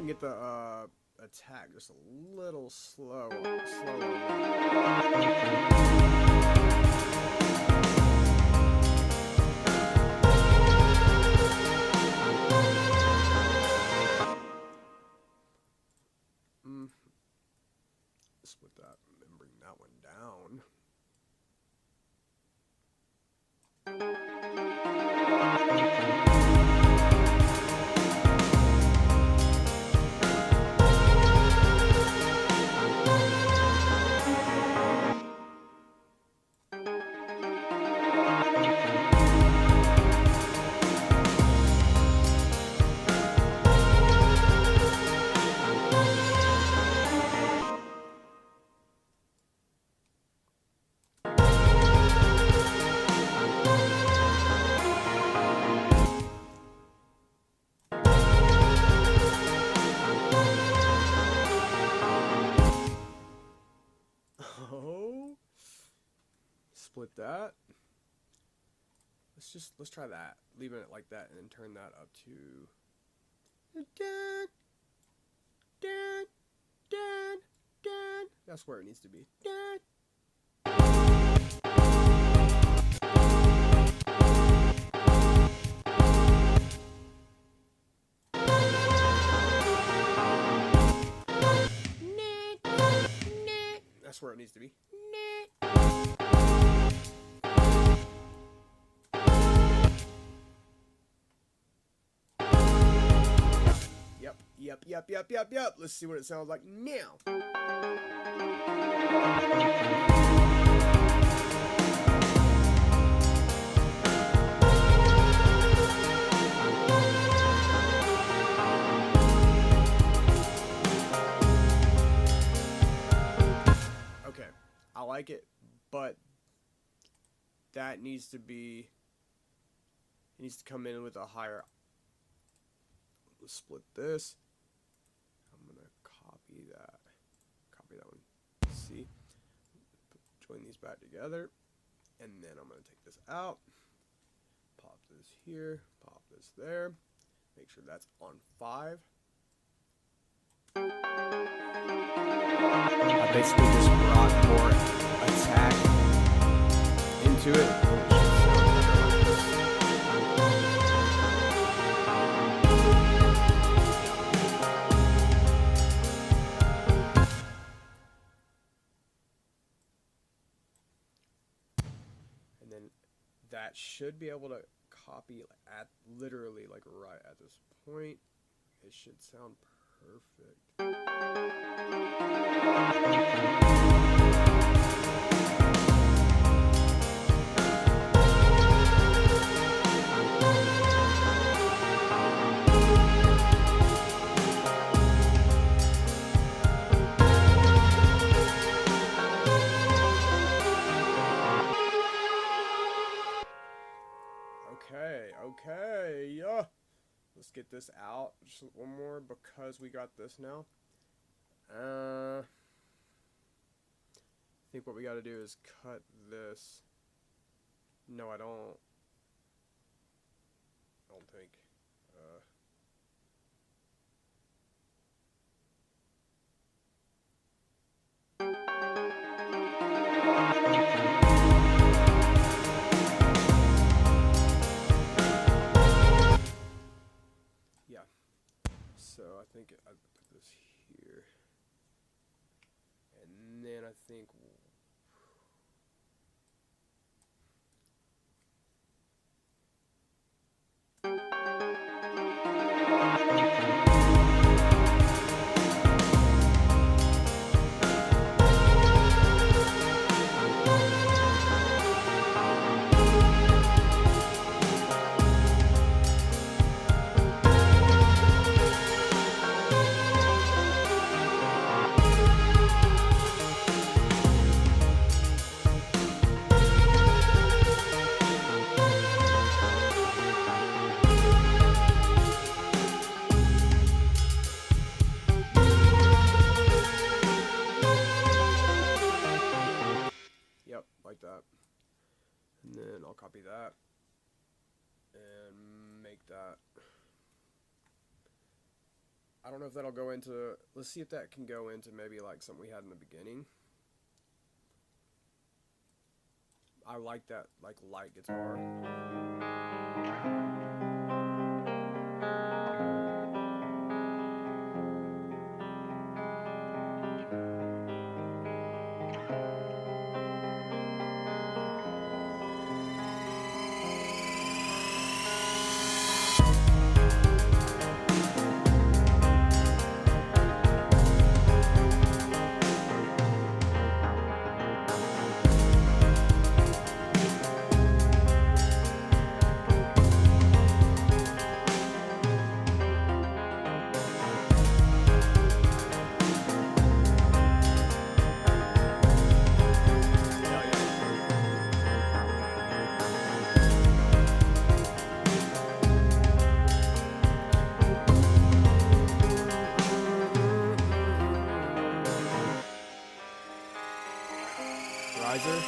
Get the attack just a little slower. Split that and bring that one down. Split that. Let's try that. Leaving it like that and then turn that up to that's where it needs to be. That's where it needs to be. Yep. Let's see what it sounds like now. Okay, I like it, but that needs to be, it needs to come in with a higher. Let's split this. I'm gonna copy that one. See, join these back together, and then I'm gonna take this out, pop this here, pop this there, make sure that's on 5. I basically just brought more attack into it. That should be able to copy at literally like right at this point. It should sound perfect. Okay. Yeah. Let's get this out. Just one more because we got this now. I think what we got to do is cut this. No, I don't think. Yeah. So I think I put this here, and then I think. Yep, like that. And then I'll copy that and make that. I don't know if that'll go into, let's see if that can go into maybe like something we had in the beginning. I like that, like light guitar. Riser.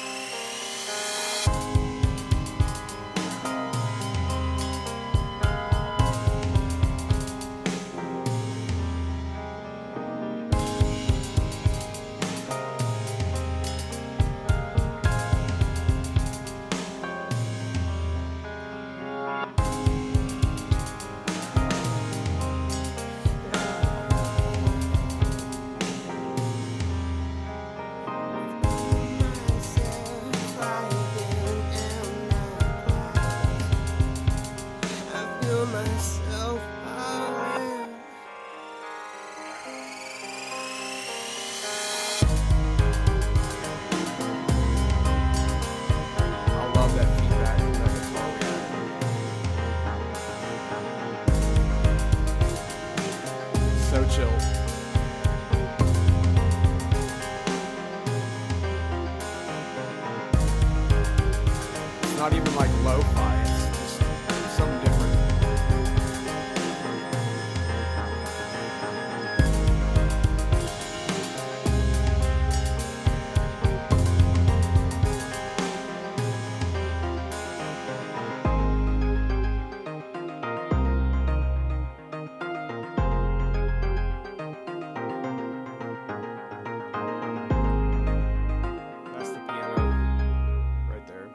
Not even like lo-fi, it's just something different. That's the piano right there.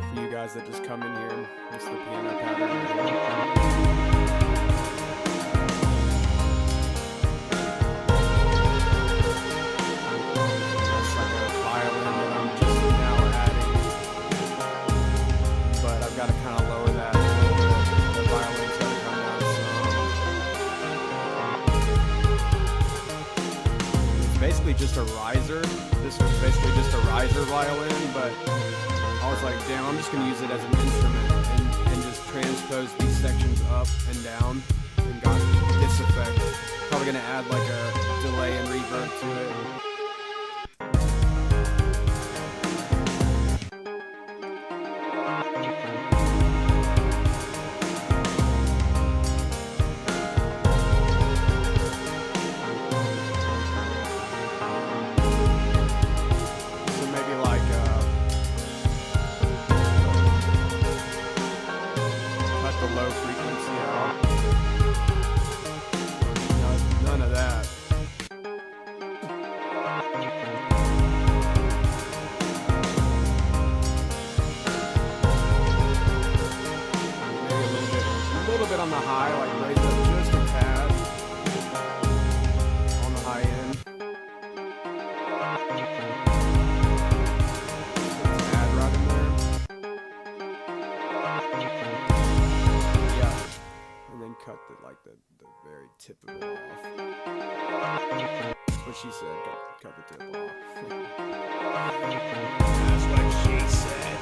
For you guys that just come in here, it's the piano pattern. That's like a violin that I'm just now adding, but I've got to kind of lower that a little bit. The violin's got to come down some. It's basically just a riser. This was basically just a riser violin, but I was like, damn, I'm just going to use it as an instrument and just transpose these sections up and down and got this effect. Probably going to add like a delay and reverb to it. the very tip of it off. That's what she said. Cut the tip off. That's what she said.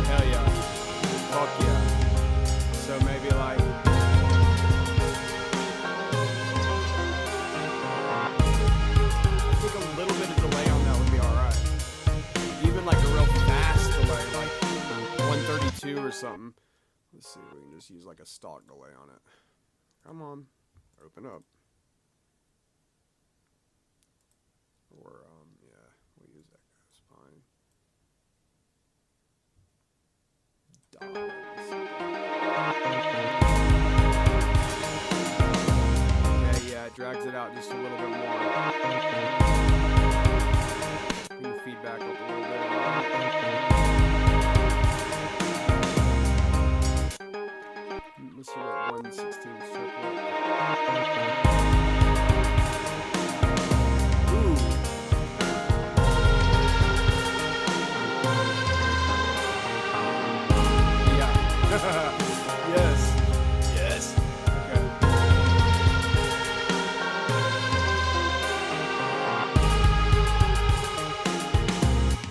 Hell yeah. Fuck yeah. So maybe like I think a little bit of delay on that would be alright. Even like a real fast delay, like 132 or something. Let's see if we can just use like a stock delay on it. Come on. Open up. Or yeah, we'll use that guy's fine. Okay, yeah, it drags it out just a little bit more. Bring the feedback up a little bit. Let's see what 1/16 strip looks. Ooh. Yeah. Yes. Yes. Okay.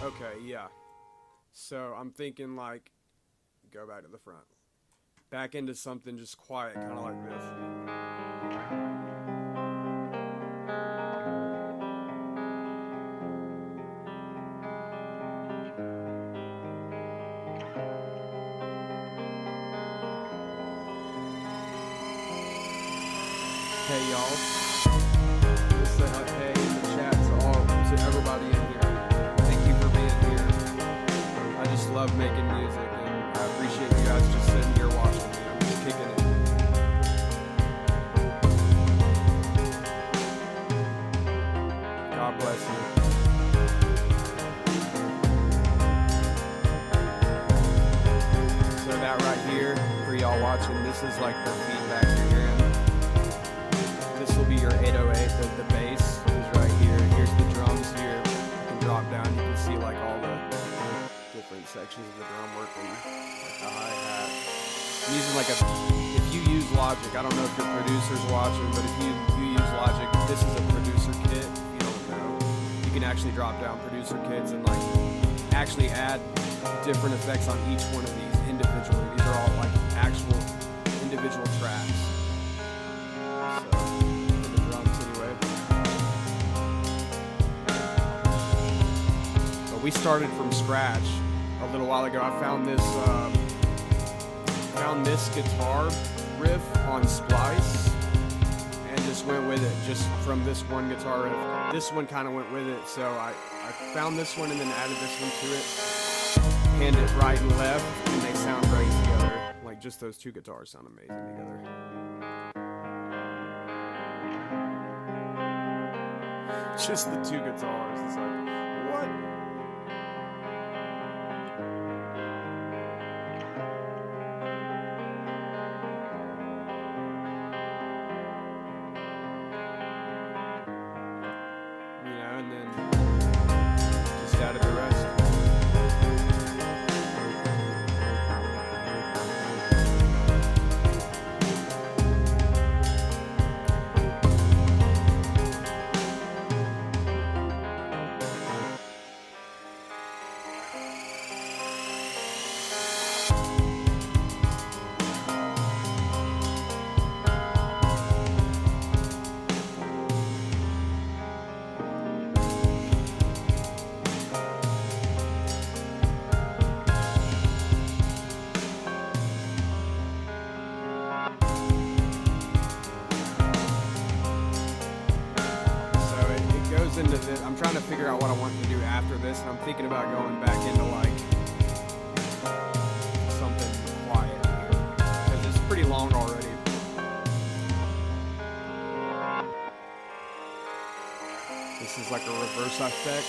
Okay, yeah. So I'm thinking like, go back to the front. Back into something just quiet, kind of like this. Hey y'all. Just say hey in the chat to everybody in here. Thank you for being here. I just love making music and I appreciate you guys just sitting here watching me. I'm just kicking it. God bless you. So that right here, for y'all watching, this is like the feedback you're hearing. This will be your 808, the bass is right here. Here's the drums here. You can drop down, you can see like all the different sections of the drum working, like the hi-hat. I'm using like if you use Logic, I don't know if your producer's watching, but if you use Logic, this is a producer kit. If you don't know, you can actually drop down producer kits and like actually add different effects on each one of these individually. These are all like actual individual tracks. So, for the drums anyway. But we started from scratch a little while ago. I found this guitar riff on Splice and just went with it, just from this one guitar riff. This one kind of went with it, so I found this one and then added this one to it. Hand it right and left, and they sound great together. Like, just those two guitars sound amazing together. Just the two guitars. It's like, what? You know, and then just added the rest. Into this, I'm trying to figure out what I want to do after this, and I'm thinking about going back into like something quiet here because it's pretty long already. This is like a reverse effect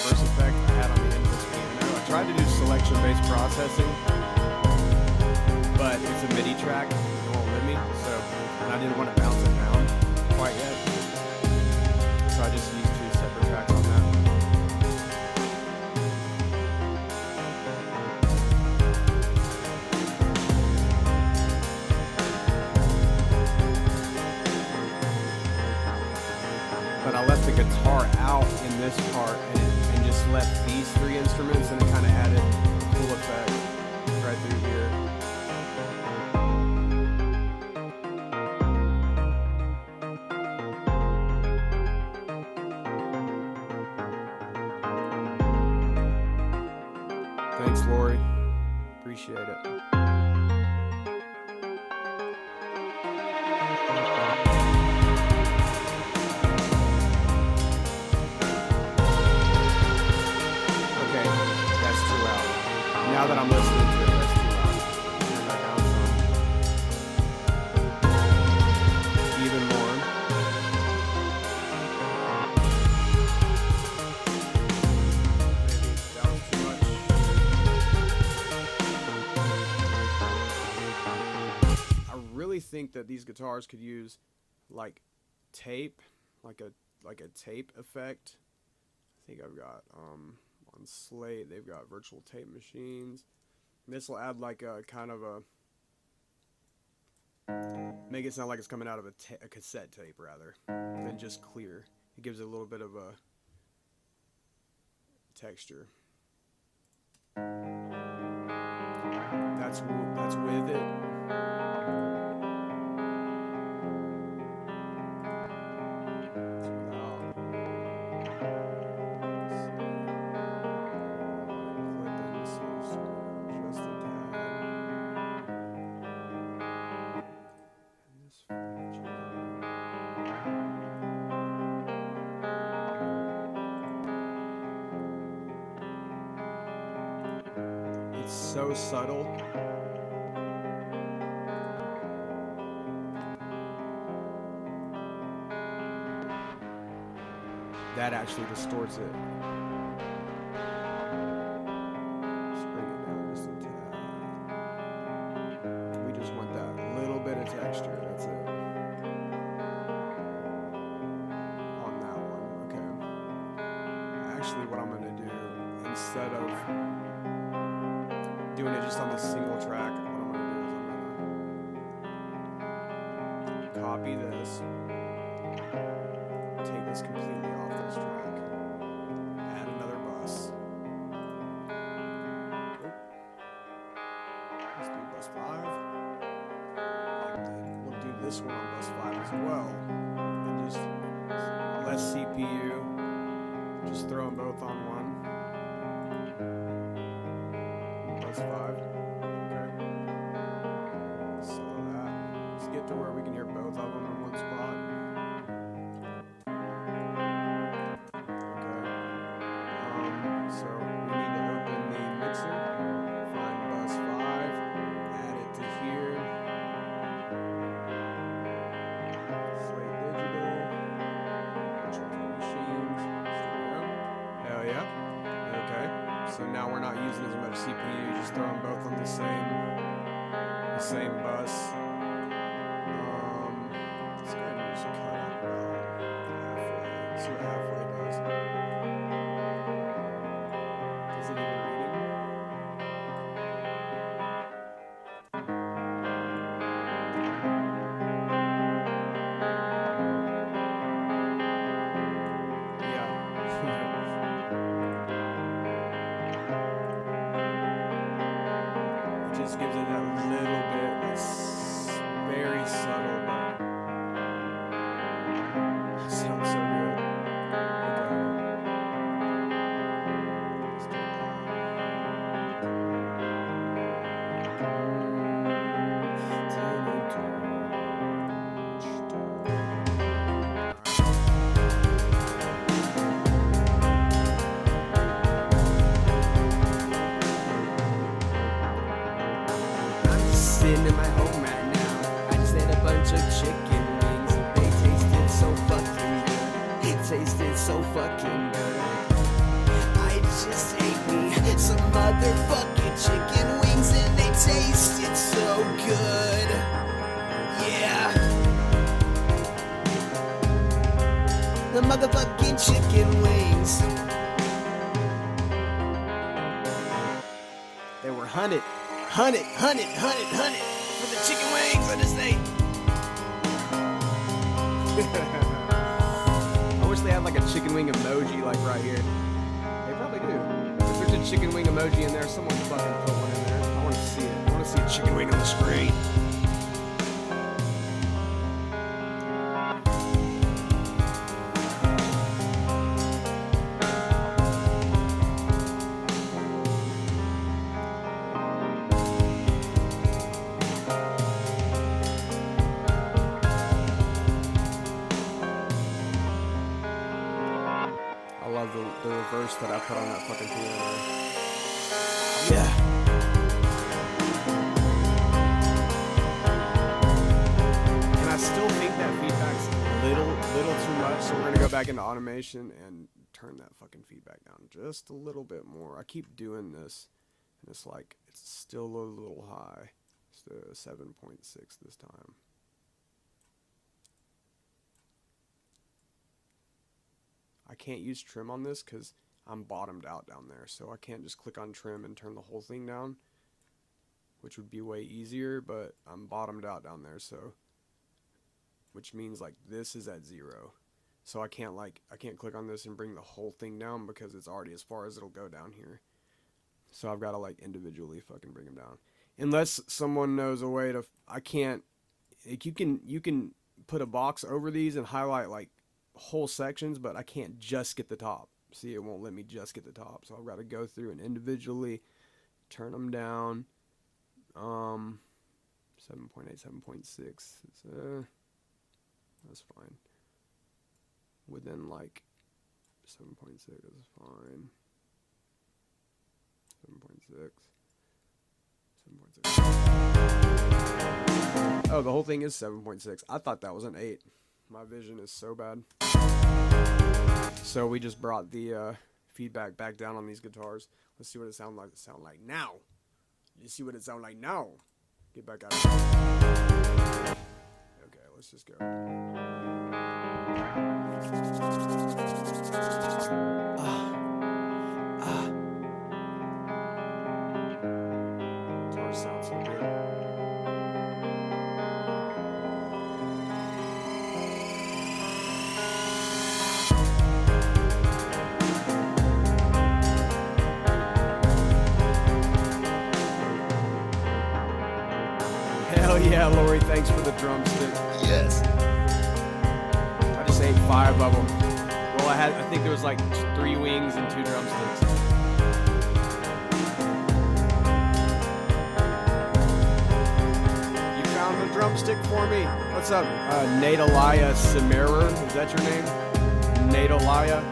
I had on the end of this piano. I tried to do selection-based processing, but it's a MIDI track. It won't let me, so and I didn't want to bounce it down quite yet, so I just used two separate tracks on that. but I left the guitar out in this part and just left these 3 instruments, and it kind of added a cool effect right through here. Thanks, Lori. Appreciate it. Okay, that's too loud. Now that I'm listening to it, that's too loud. Turn that down some. Even more. Maybe that was too much. I really think that these guitars could use like tape, like a tape effect. I think I've got on Slate they've got virtual tape machines. This will add like a kind of a make it sound like it's coming out of a cassette tape rather than just clear. It gives it a little bit of a texture. That's with it. It's so subtle. That actually distorts it. Just bring it down just a tad. We just want that little bit of texture. That's it. On that one, okay. Actually, what I'm gonna do instead of doing it just on the single track, what I'm gonna do is I'm gonna copy this, take this completely off this track, add another bus. Cool. Let's do bus 5. We'll do this one on bus 5 as well. And just less CPU, just throw them both on one. Bus 5. Okay. Slow that. Let's get to where we can hear both of them in one spot. Okay. So we need to open the mixer, find bus 5, add it to here. Slate Digital, virtual tape machines. Hell yeah. Okay. So now we're not using as much CPU, just throw them both on the same bus. Let's go ahead and just cut it about halfway. See what halfway does. Is it even reading? Yeah. It just gives it that little bit, it's very subtle, but it sounds so good. Okay. Let's do I'm just sitting in my home right now. I just ate a bunch of chicken wings. They tasted so fucking good. It tasted so fucking good. I just ate me some motherfucking chicken wings and they tasted so good. Yeah. The motherfucking chicken wings. They were hunted for the chicken wings I just ate. I wish they had like a chicken wing emoji like right here. They probably do. If there's a chicken wing emoji in there, someone fucking put one in there. I want to see it. I want to see a chicken wing on the screen. I love the reverse that I put on that fucking piano. Yeah. And I still think that feedback's a little too much, so we're gonna go back into automation and turn that fucking feedback down just a little bit more. I keep doing this, and it's like it's still a little high. It's 7.6 this time. I can't use trim on this because I'm bottomed out down there, so I can't just click on trim and turn the whole thing down, which would be way easier, but I'm bottomed out down there, so which means like this is at 0, so I can't click on this and bring the whole thing down because it's already as far as it'll go down here. So I've got to like individually fucking bring them down, unless someone knows a way to. I can't. Like you can put a box over these and highlight like whole sections, but I can't just get the top. See, it won't let me just get the top, so I've got to go through and individually turn them down. 7.8, 7.6. That's fine. Within like 7.6 is fine. 7.6. 7.6. Oh, the whole thing is 7.6. I thought that was an 8. My vision is so bad. So we just brought the feedback back down on these guitars. Let's see what it sound like now. You see what it sound like now? Get back out of here. Okay, let's just go. Guitar sounds so good. Hell yeah, Lori, thanks for the drumstick. Yes. I just ate 5 of them. Well, I think there was like 3 wings and 2 drumsticks. You found the drumstick for me? What's up, Nadalaya Cimerer? Is that your name? Nadalaya?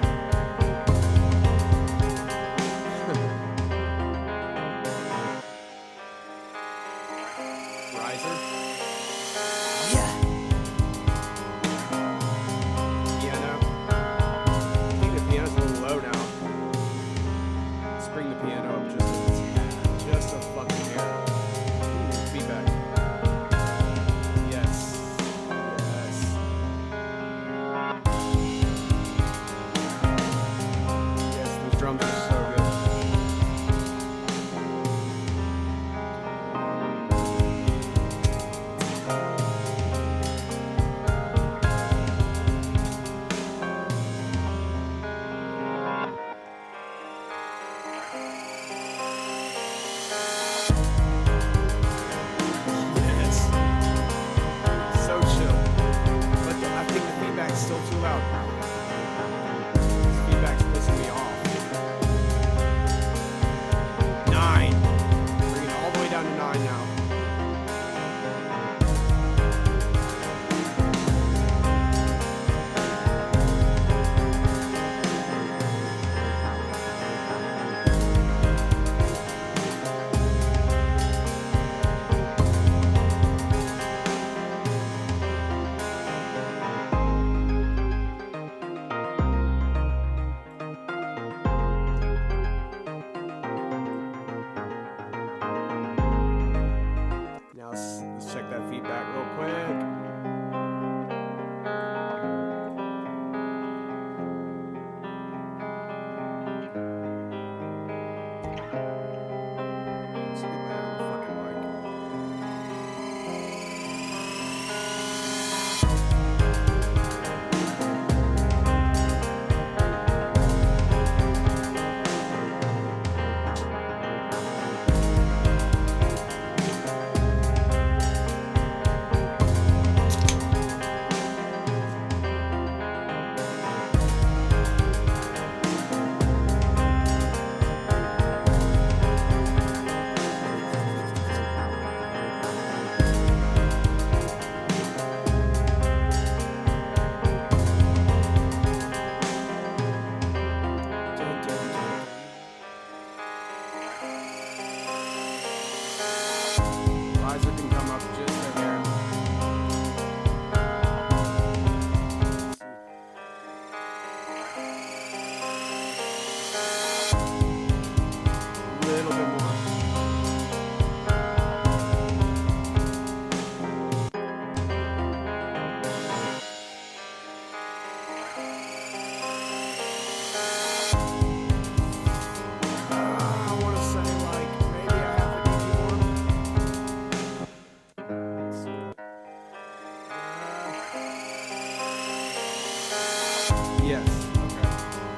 Yes. Okay.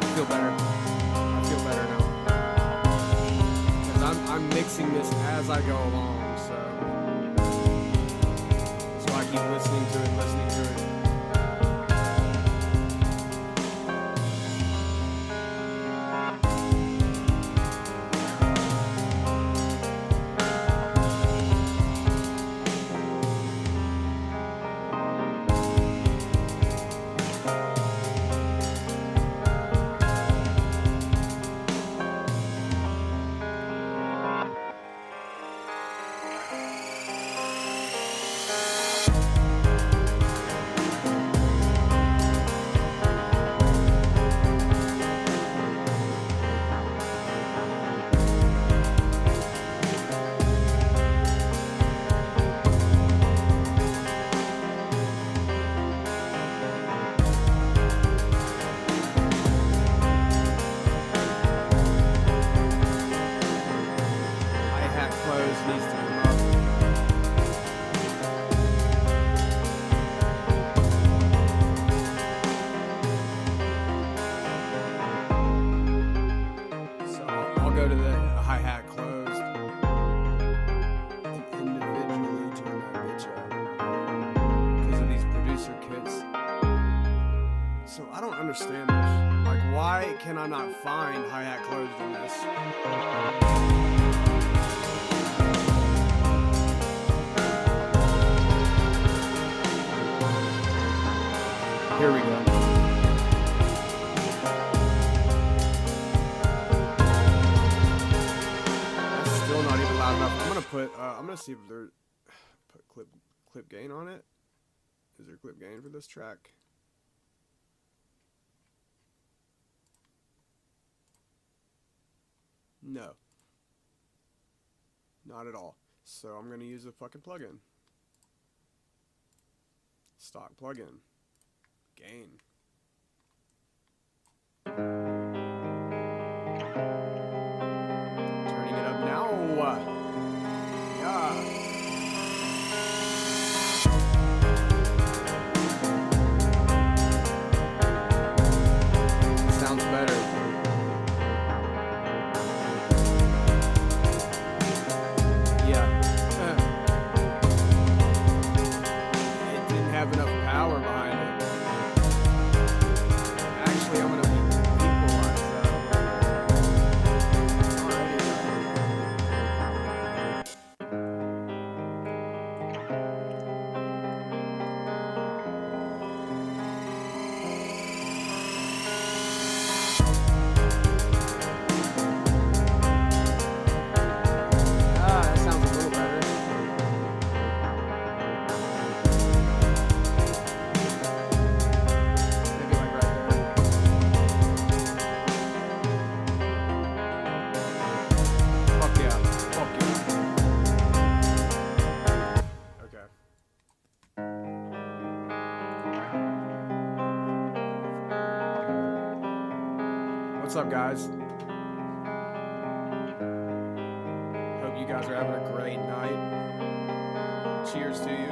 I feel better. I feel better now. Because I'm mixing this as I go along, so I keep listening to it, listening to it. Hi-hat close needs to come up. So I'll go to the hi-hat closed and individually turn that bitch up because of these producer kits. So I don't understand this. Like, why can I not find hi-hat closed in this? Here we go. That's still not even loud enough. I'm gonna see if there put clip gain on it. Is there clip gain for this track? No. Not at all. So I'm gonna use a fucking plugin. Stock plugin. Gain. Turning it up now. Yeah. Sounds better. Yeah. It didn't have enough power behind it. Actually, I'm gonna equalize that already. That sounds a little better. Maybe like right there. Fuck yeah. Fuck yeah. Okay. What's up, guys? Hope you guys are having a great night. Cheers to you.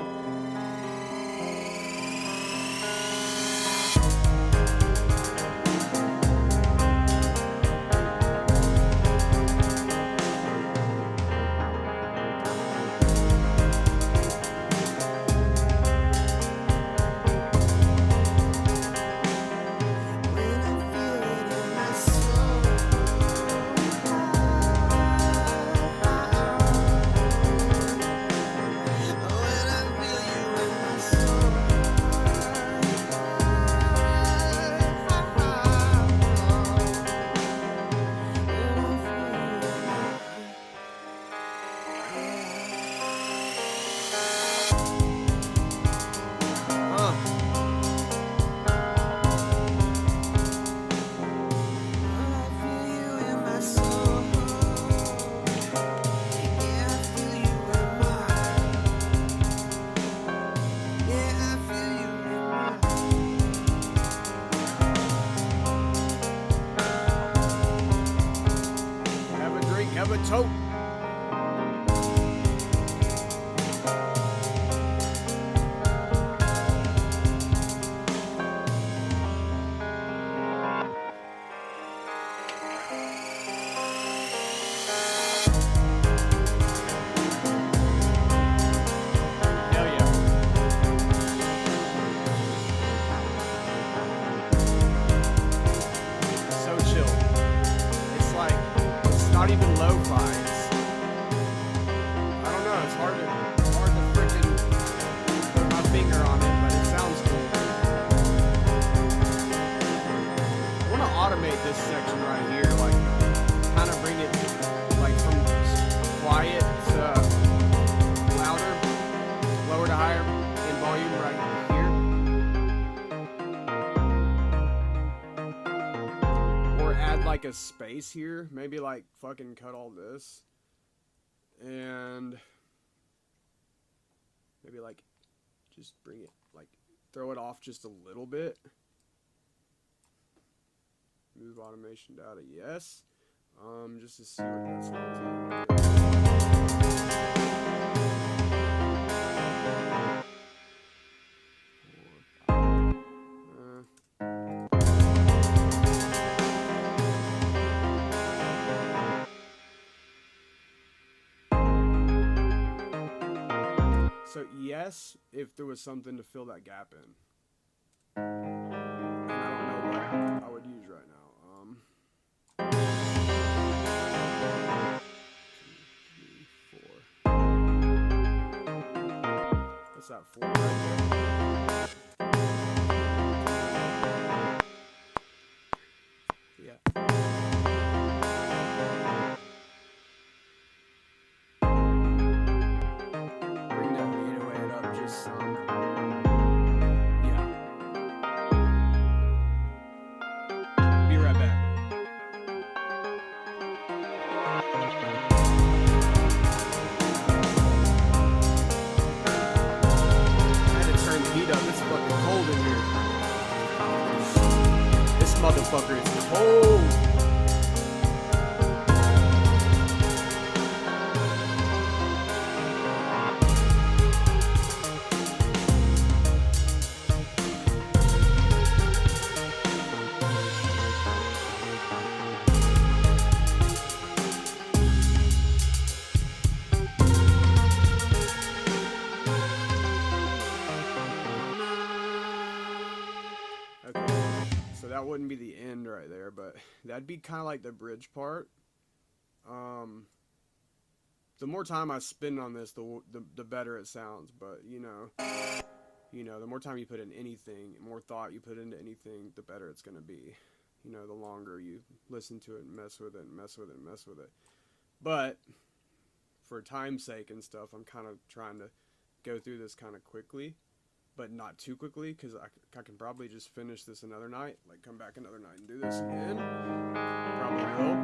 Have a tote. automate this section right here, like kind of bring it like from quiet to louder, lower to higher in volume right here. Or add like a space here, maybe like fucking cut all this. And maybe like just bring it, like throw it off just a little bit. Move automation data, yes. Just to see what that sounds like. So yes, if there was something to fill that gap in. And I don't know what I would use right now. 2, 3, 4. What's that, 4 right there? Yeah. Bring that 808 up just some. Yeah. Be right back. I had to turn the heat up. It's fucking cold in here. This motherfucker is cold. That wouldn't be the end right there, but that'd be kind of like the bridge part. The more time I spend on this, the better it sounds. But you know, the more time you put in anything, the more thought you put into anything, the better it's gonna be. You know, the longer you listen to it and mess with it and mess with it and mess with it. But for time's sake and stuff, I'm kind of trying to go through this kind of quickly. But not too quickly, because I can probably just finish this another night, like come back another night and do this again. Probably will.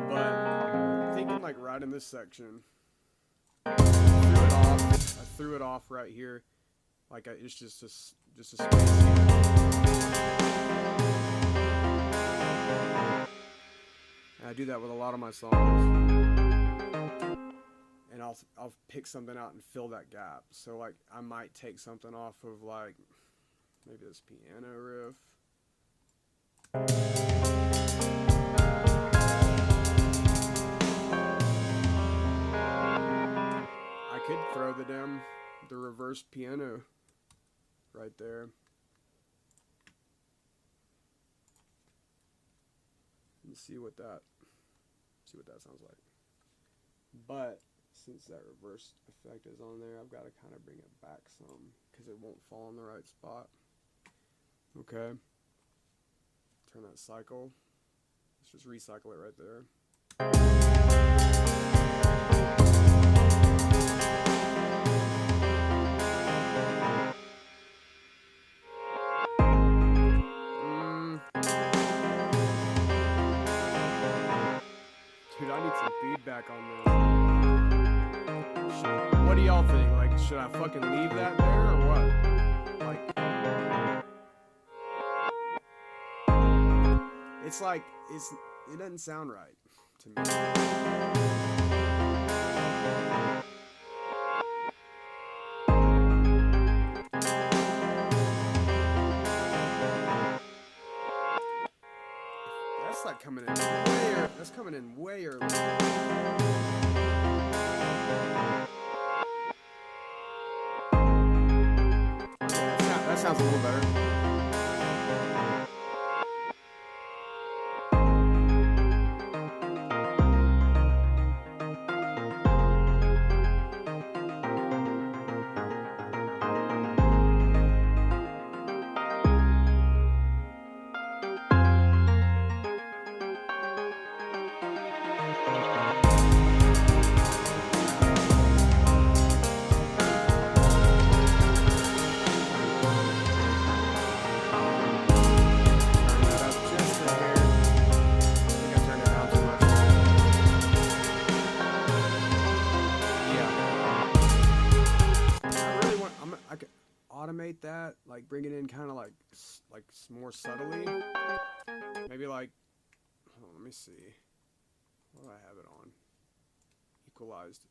But I'm thinking like right in this section, I threw it off right here, like it's just a space here. And I do that with a lot of my songs. And I'll pick something out and fill that gap. So like I might take something off of like maybe this piano riff. I could throw the reverse piano right there. And see what that sounds like. But since that reverse effect is on there, I've got to kind of bring it back some because it won't fall in the right spot. Okay. Turn that cycle. Let's just recycle it right there. Dude, I need some feedback on this. What do y'all think? Like, should I fucking leave that there or what? Like, it's like, it doesn't sound right to me. That's like coming in way early. That's coming in way early. That sounds a little better. accentuate that, like bring it in kind of like more subtly. Maybe like, hold on, let me see. What do I have it on? Equalized.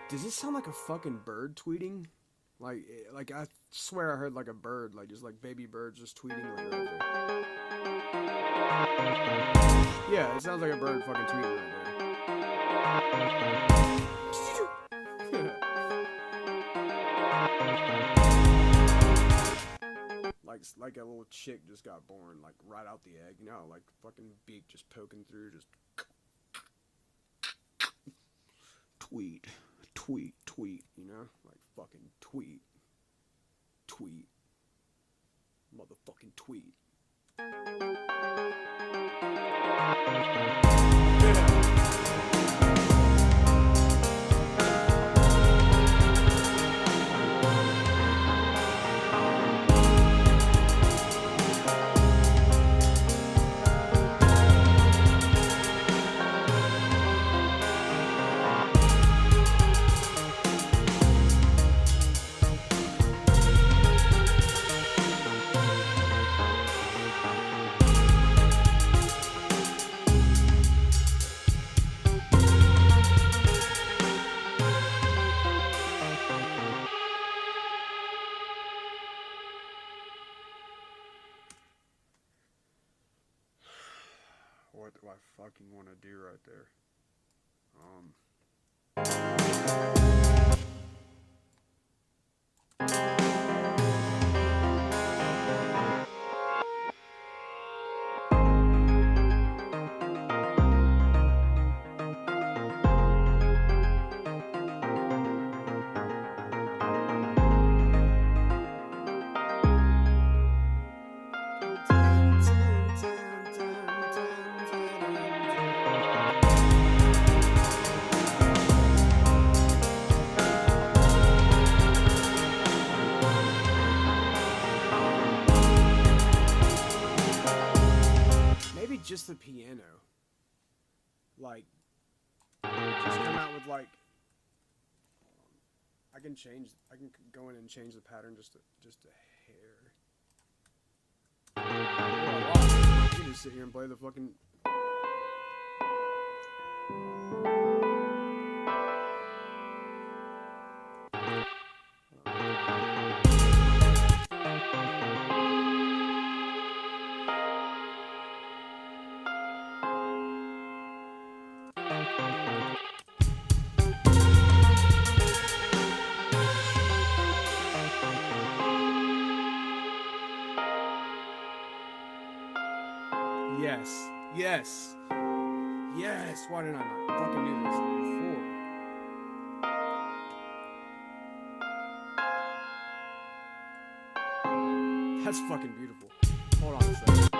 Does this sound like a fucking bird tweeting? Like I swear I heard like a bird, like just like baby birds just tweeting like right there. Yeah, it sounds like a bird fucking tweeting right there. like a little chick just got born, like right out the egg, you know, like fucking beak just poking through, just tweet, you know, like fucking tweet, motherfucking tweet. What do I fucking want to do right there? Maybe just the piano. Like, just come out with like. I can go in and change the pattern just a hair. I can just sit here and play the fucking. Yes. Why did I not fucking do this before? That's fucking beautiful. Hold on a second.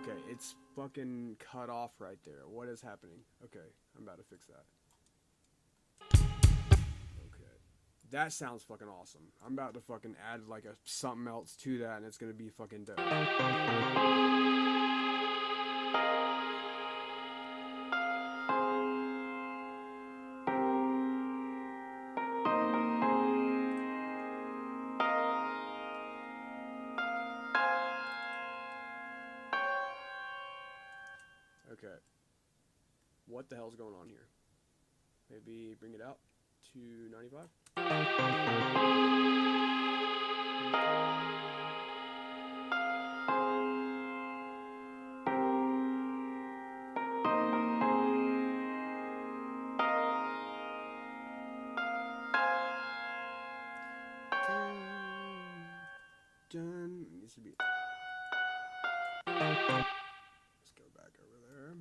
Okay, it's fucking cut off right there. What is happening? Okay, I'm about to fix that. Okay. That sounds fucking awesome. I'm about to fucking add like something else to that and it's gonna be fucking dope. Okay. What the hell's going on here? Maybe bring it out to 95? dun. It needs to be. Let's go back over there.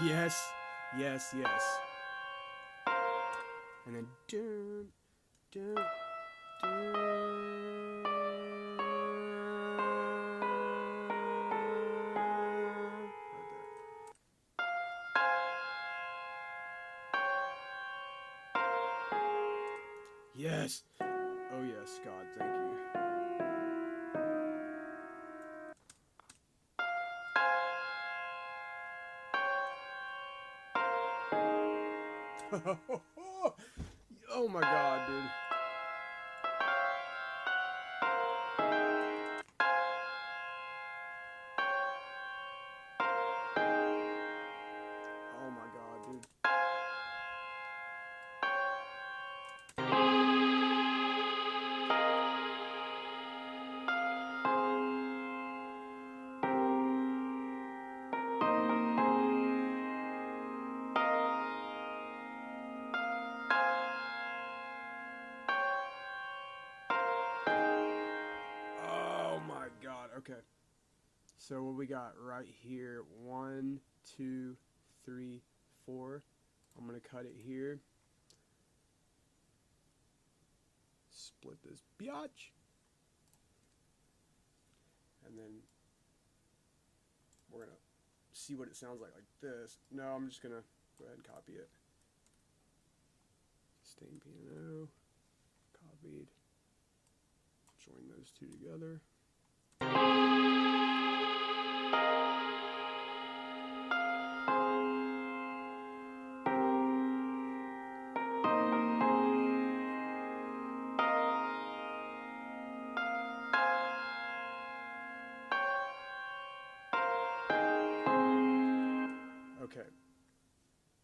Yes, yes, yes. And then dun, dun, dun. Right there. Yes. Oh yes, God, thank you. Oh my God, dude. Oh my God, dude. Oh my God. Okay. So what we got right here? 1, 2, 3, 4. I'm gonna cut it here. Split this biatch. And then we're gonna see what it sounds like this. No, I'm just gonna go ahead and copy it. Stain piano. Copied. Join those two together. Okay.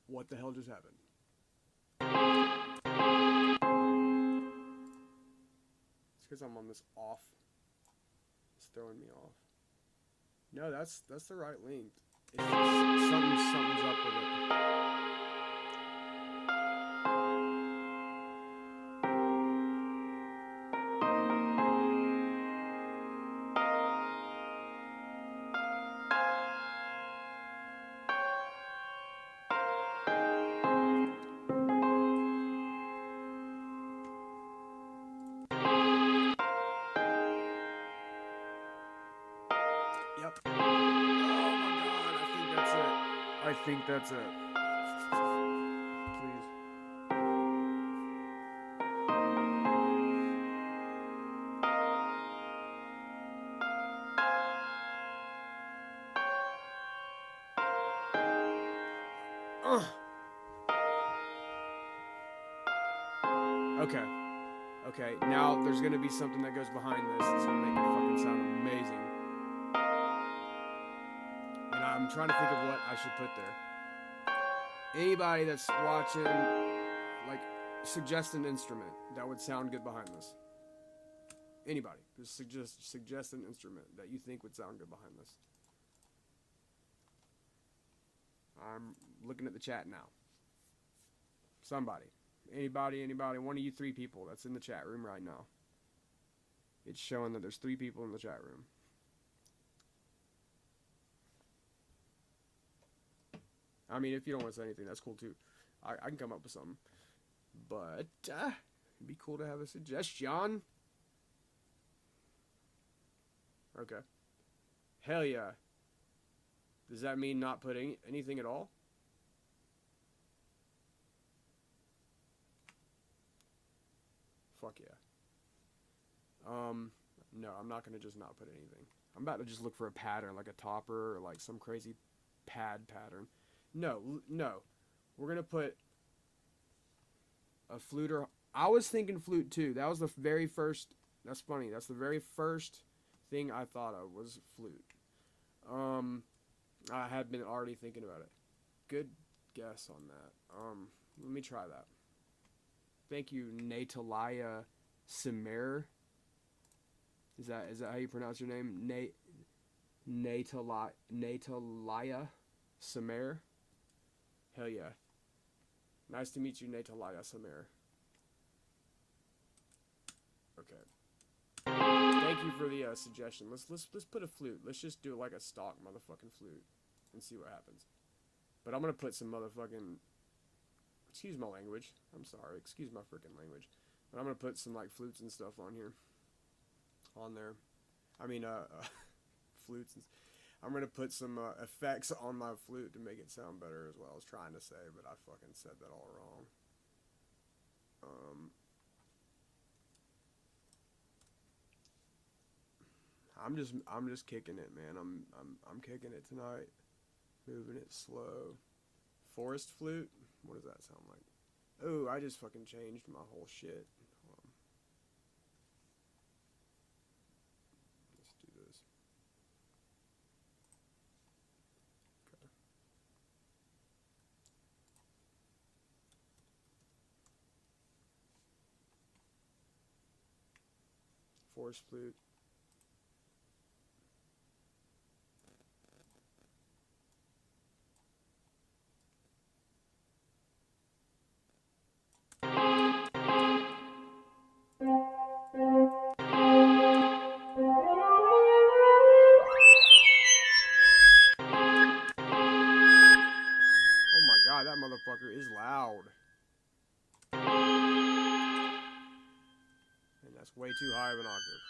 What the hell just happened? It's because I'm on this off. It's throwing me off. No, that's the right length. It's just something's up with it. Yep. Oh my God, I think that's it. I think that's it. Please. Okay. Okay, now there's gonna be something that goes behind this that's gonna make it fucking sound amazing. And I'm trying to think of what I should put there. Anybody that's watching, like, suggest an instrument that would sound good behind this. Anybody, just suggest an instrument that you think would sound good behind this. I'm looking at the chat now. Somebody. Anybody, one of you 3 people that's in the chat room right now. It's showing that there's 3 people in the chat room. I mean, if you don't want to say anything, that's cool too. I can come up with something. But, it'd be cool to have a suggestion. Okay. Hell yeah. Does that mean not putting anything at all? Fuck yeah. No, I'm not gonna just not put anything. I'm about to just look for a pattern, like a topper or like some crazy pad pattern. No, no. We're going to put a flute or... I was thinking flute too. That was the very first... That's funny. That's the very first thing I thought of was flute. I had been already thinking about it. Good guess on that. Let me try that. Thank you, Natalia Simer. Is that how you pronounce your name? Natalia Simer. Hell yeah. Nice to meet you, Natalia Simer. Okay. Thank you for the suggestion. Let's put a flute. Let's just do like a stock motherfucking flute and see what happens. But I'm gonna put some motherfucking... Excuse my language. I'm sorry. Excuse my freaking language. But I'm gonna put some like flutes and stuff on here. On there. I mean, flutes. I'm gonna put some effects on my flute to make it sound better as well. I was trying to say, but I fucking said that all wrong. I'm just kicking it, man. I'm kicking it tonight. Moving it slow. Forest flute? What does that sound like? Oh, I just fucking changed my whole shit. Let's do this. Okay. Forest flute. That motherfucker is loud. And that's way too high of an octave.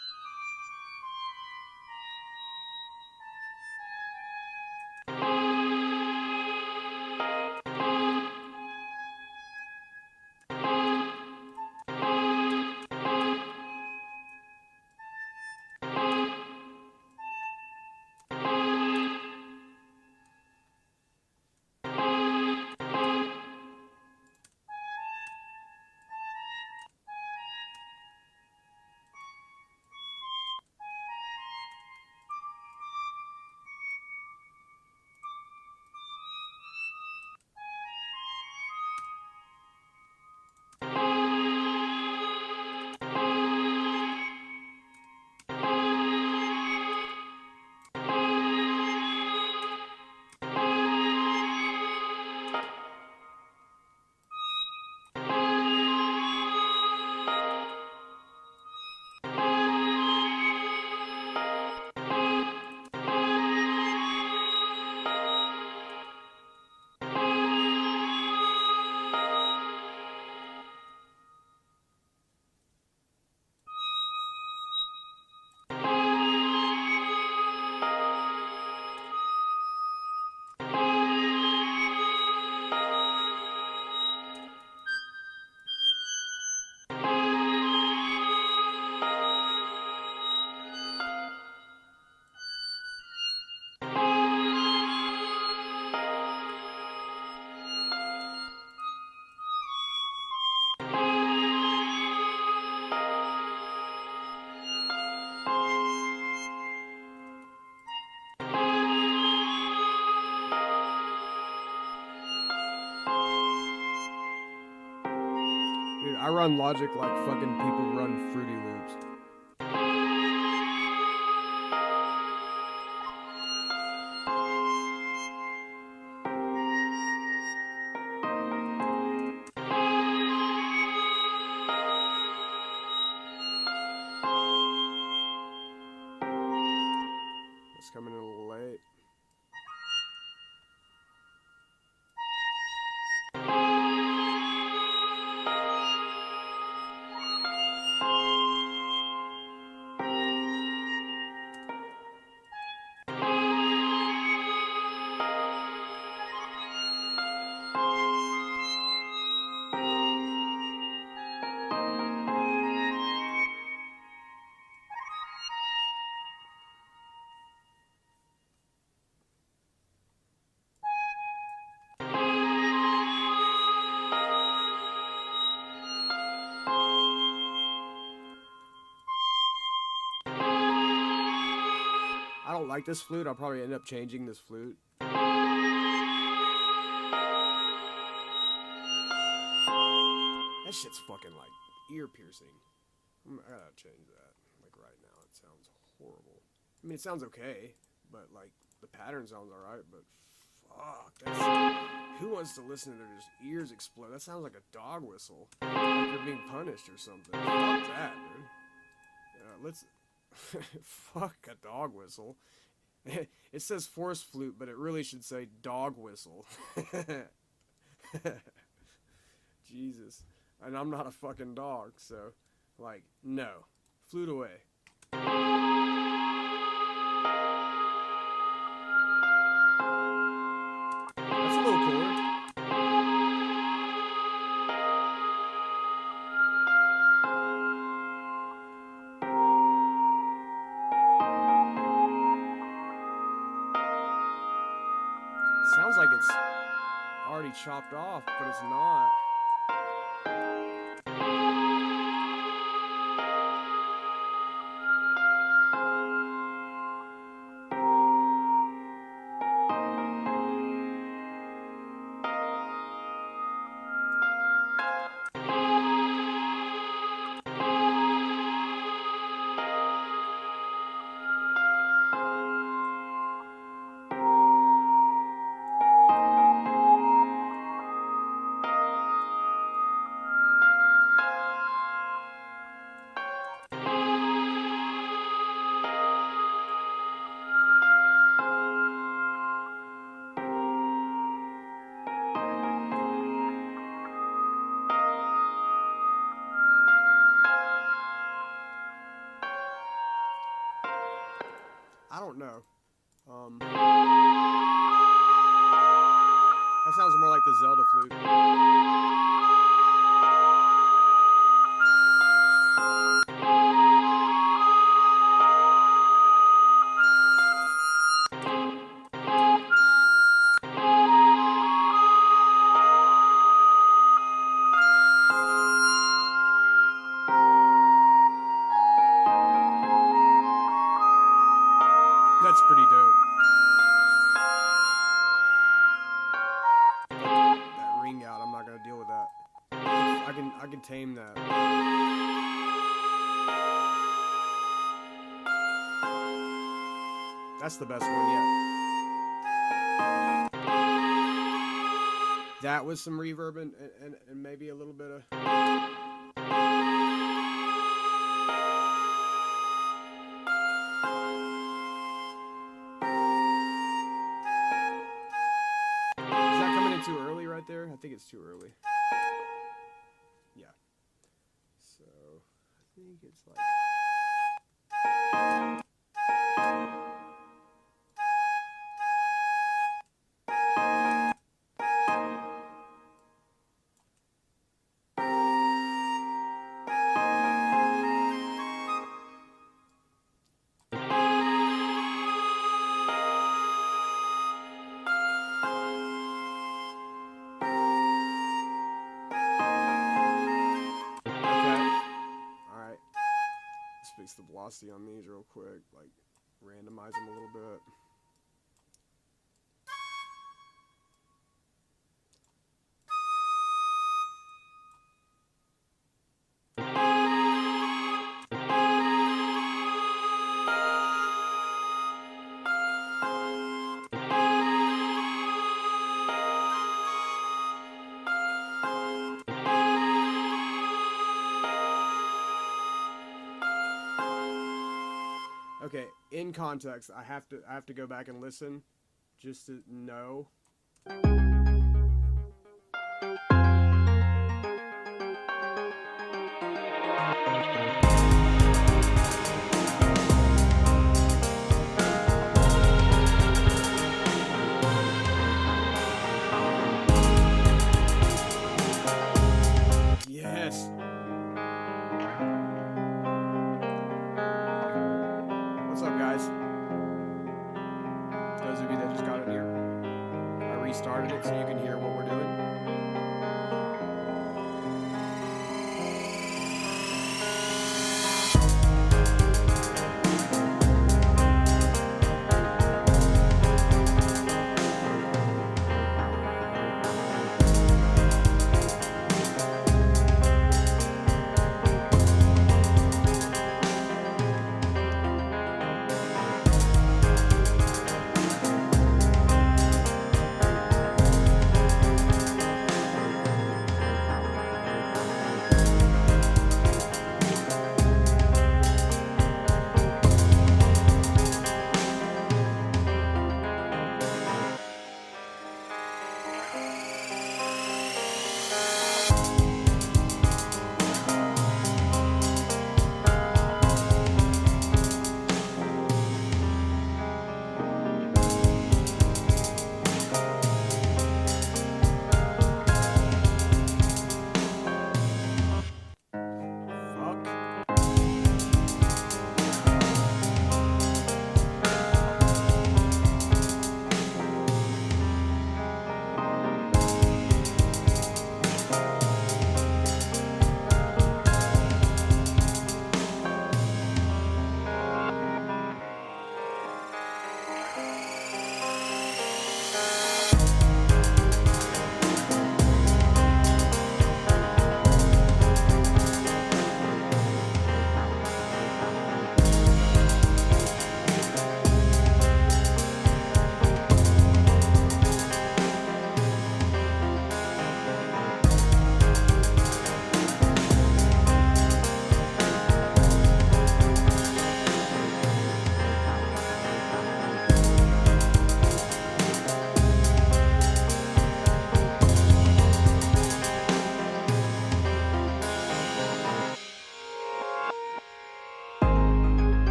Dude, I run Logic like fucking people run Fruity Loops. It's coming in a little late. like this flute. I'll probably end up changing this flute. That shit's fucking like ear piercing. I gotta change that. Like right now, it sounds horrible. I mean, it sounds okay, but like the pattern sounds alright. But fuck, that's, who wants to listen to their just ears explode? That sounds like a dog whistle. Like you're being punished or something. Fuck that, dude. Let's fuck a dog whistle. It says force flute, but it really should say dog whistle. Jesus. And I'm not a fucking dog, so, like, no. Flute away. That's a little chord. Sounds like it's already chopped off, but it's not. I don't know. That sounds more like the Zelda flute. That's pretty dope. That ring out, I'm not gonna deal with that. I can tame that. That's the best one yet. That with some reverb and maybe a little bit of. Too early right there? I think it's too early. Yeah. So, I think it's like... Fix the velocity on these real quick, like randomize them a little bit. Okay, in context, I have to go back and listen just to know. Yes. What's up, guys? Those of you that just got in here, I restarted it so you can hear what we're doing.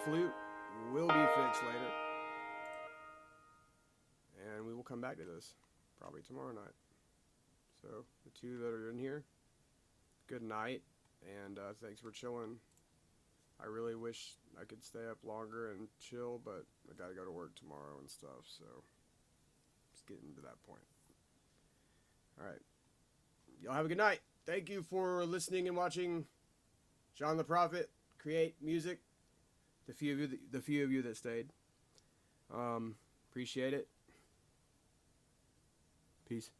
flute will be fixed later. And we will come back to this probably tomorrow night. So, the two that are in here, good night, and thanks for chilling. I really wish I could stay up longer and chill, but I gotta go to work tomorrow and stuff, so it's getting to that point. Alright. Y'all have a good night. Thank you for listening and watching John the Prophet create music. The few of you that stayed. Appreciate it. Peace.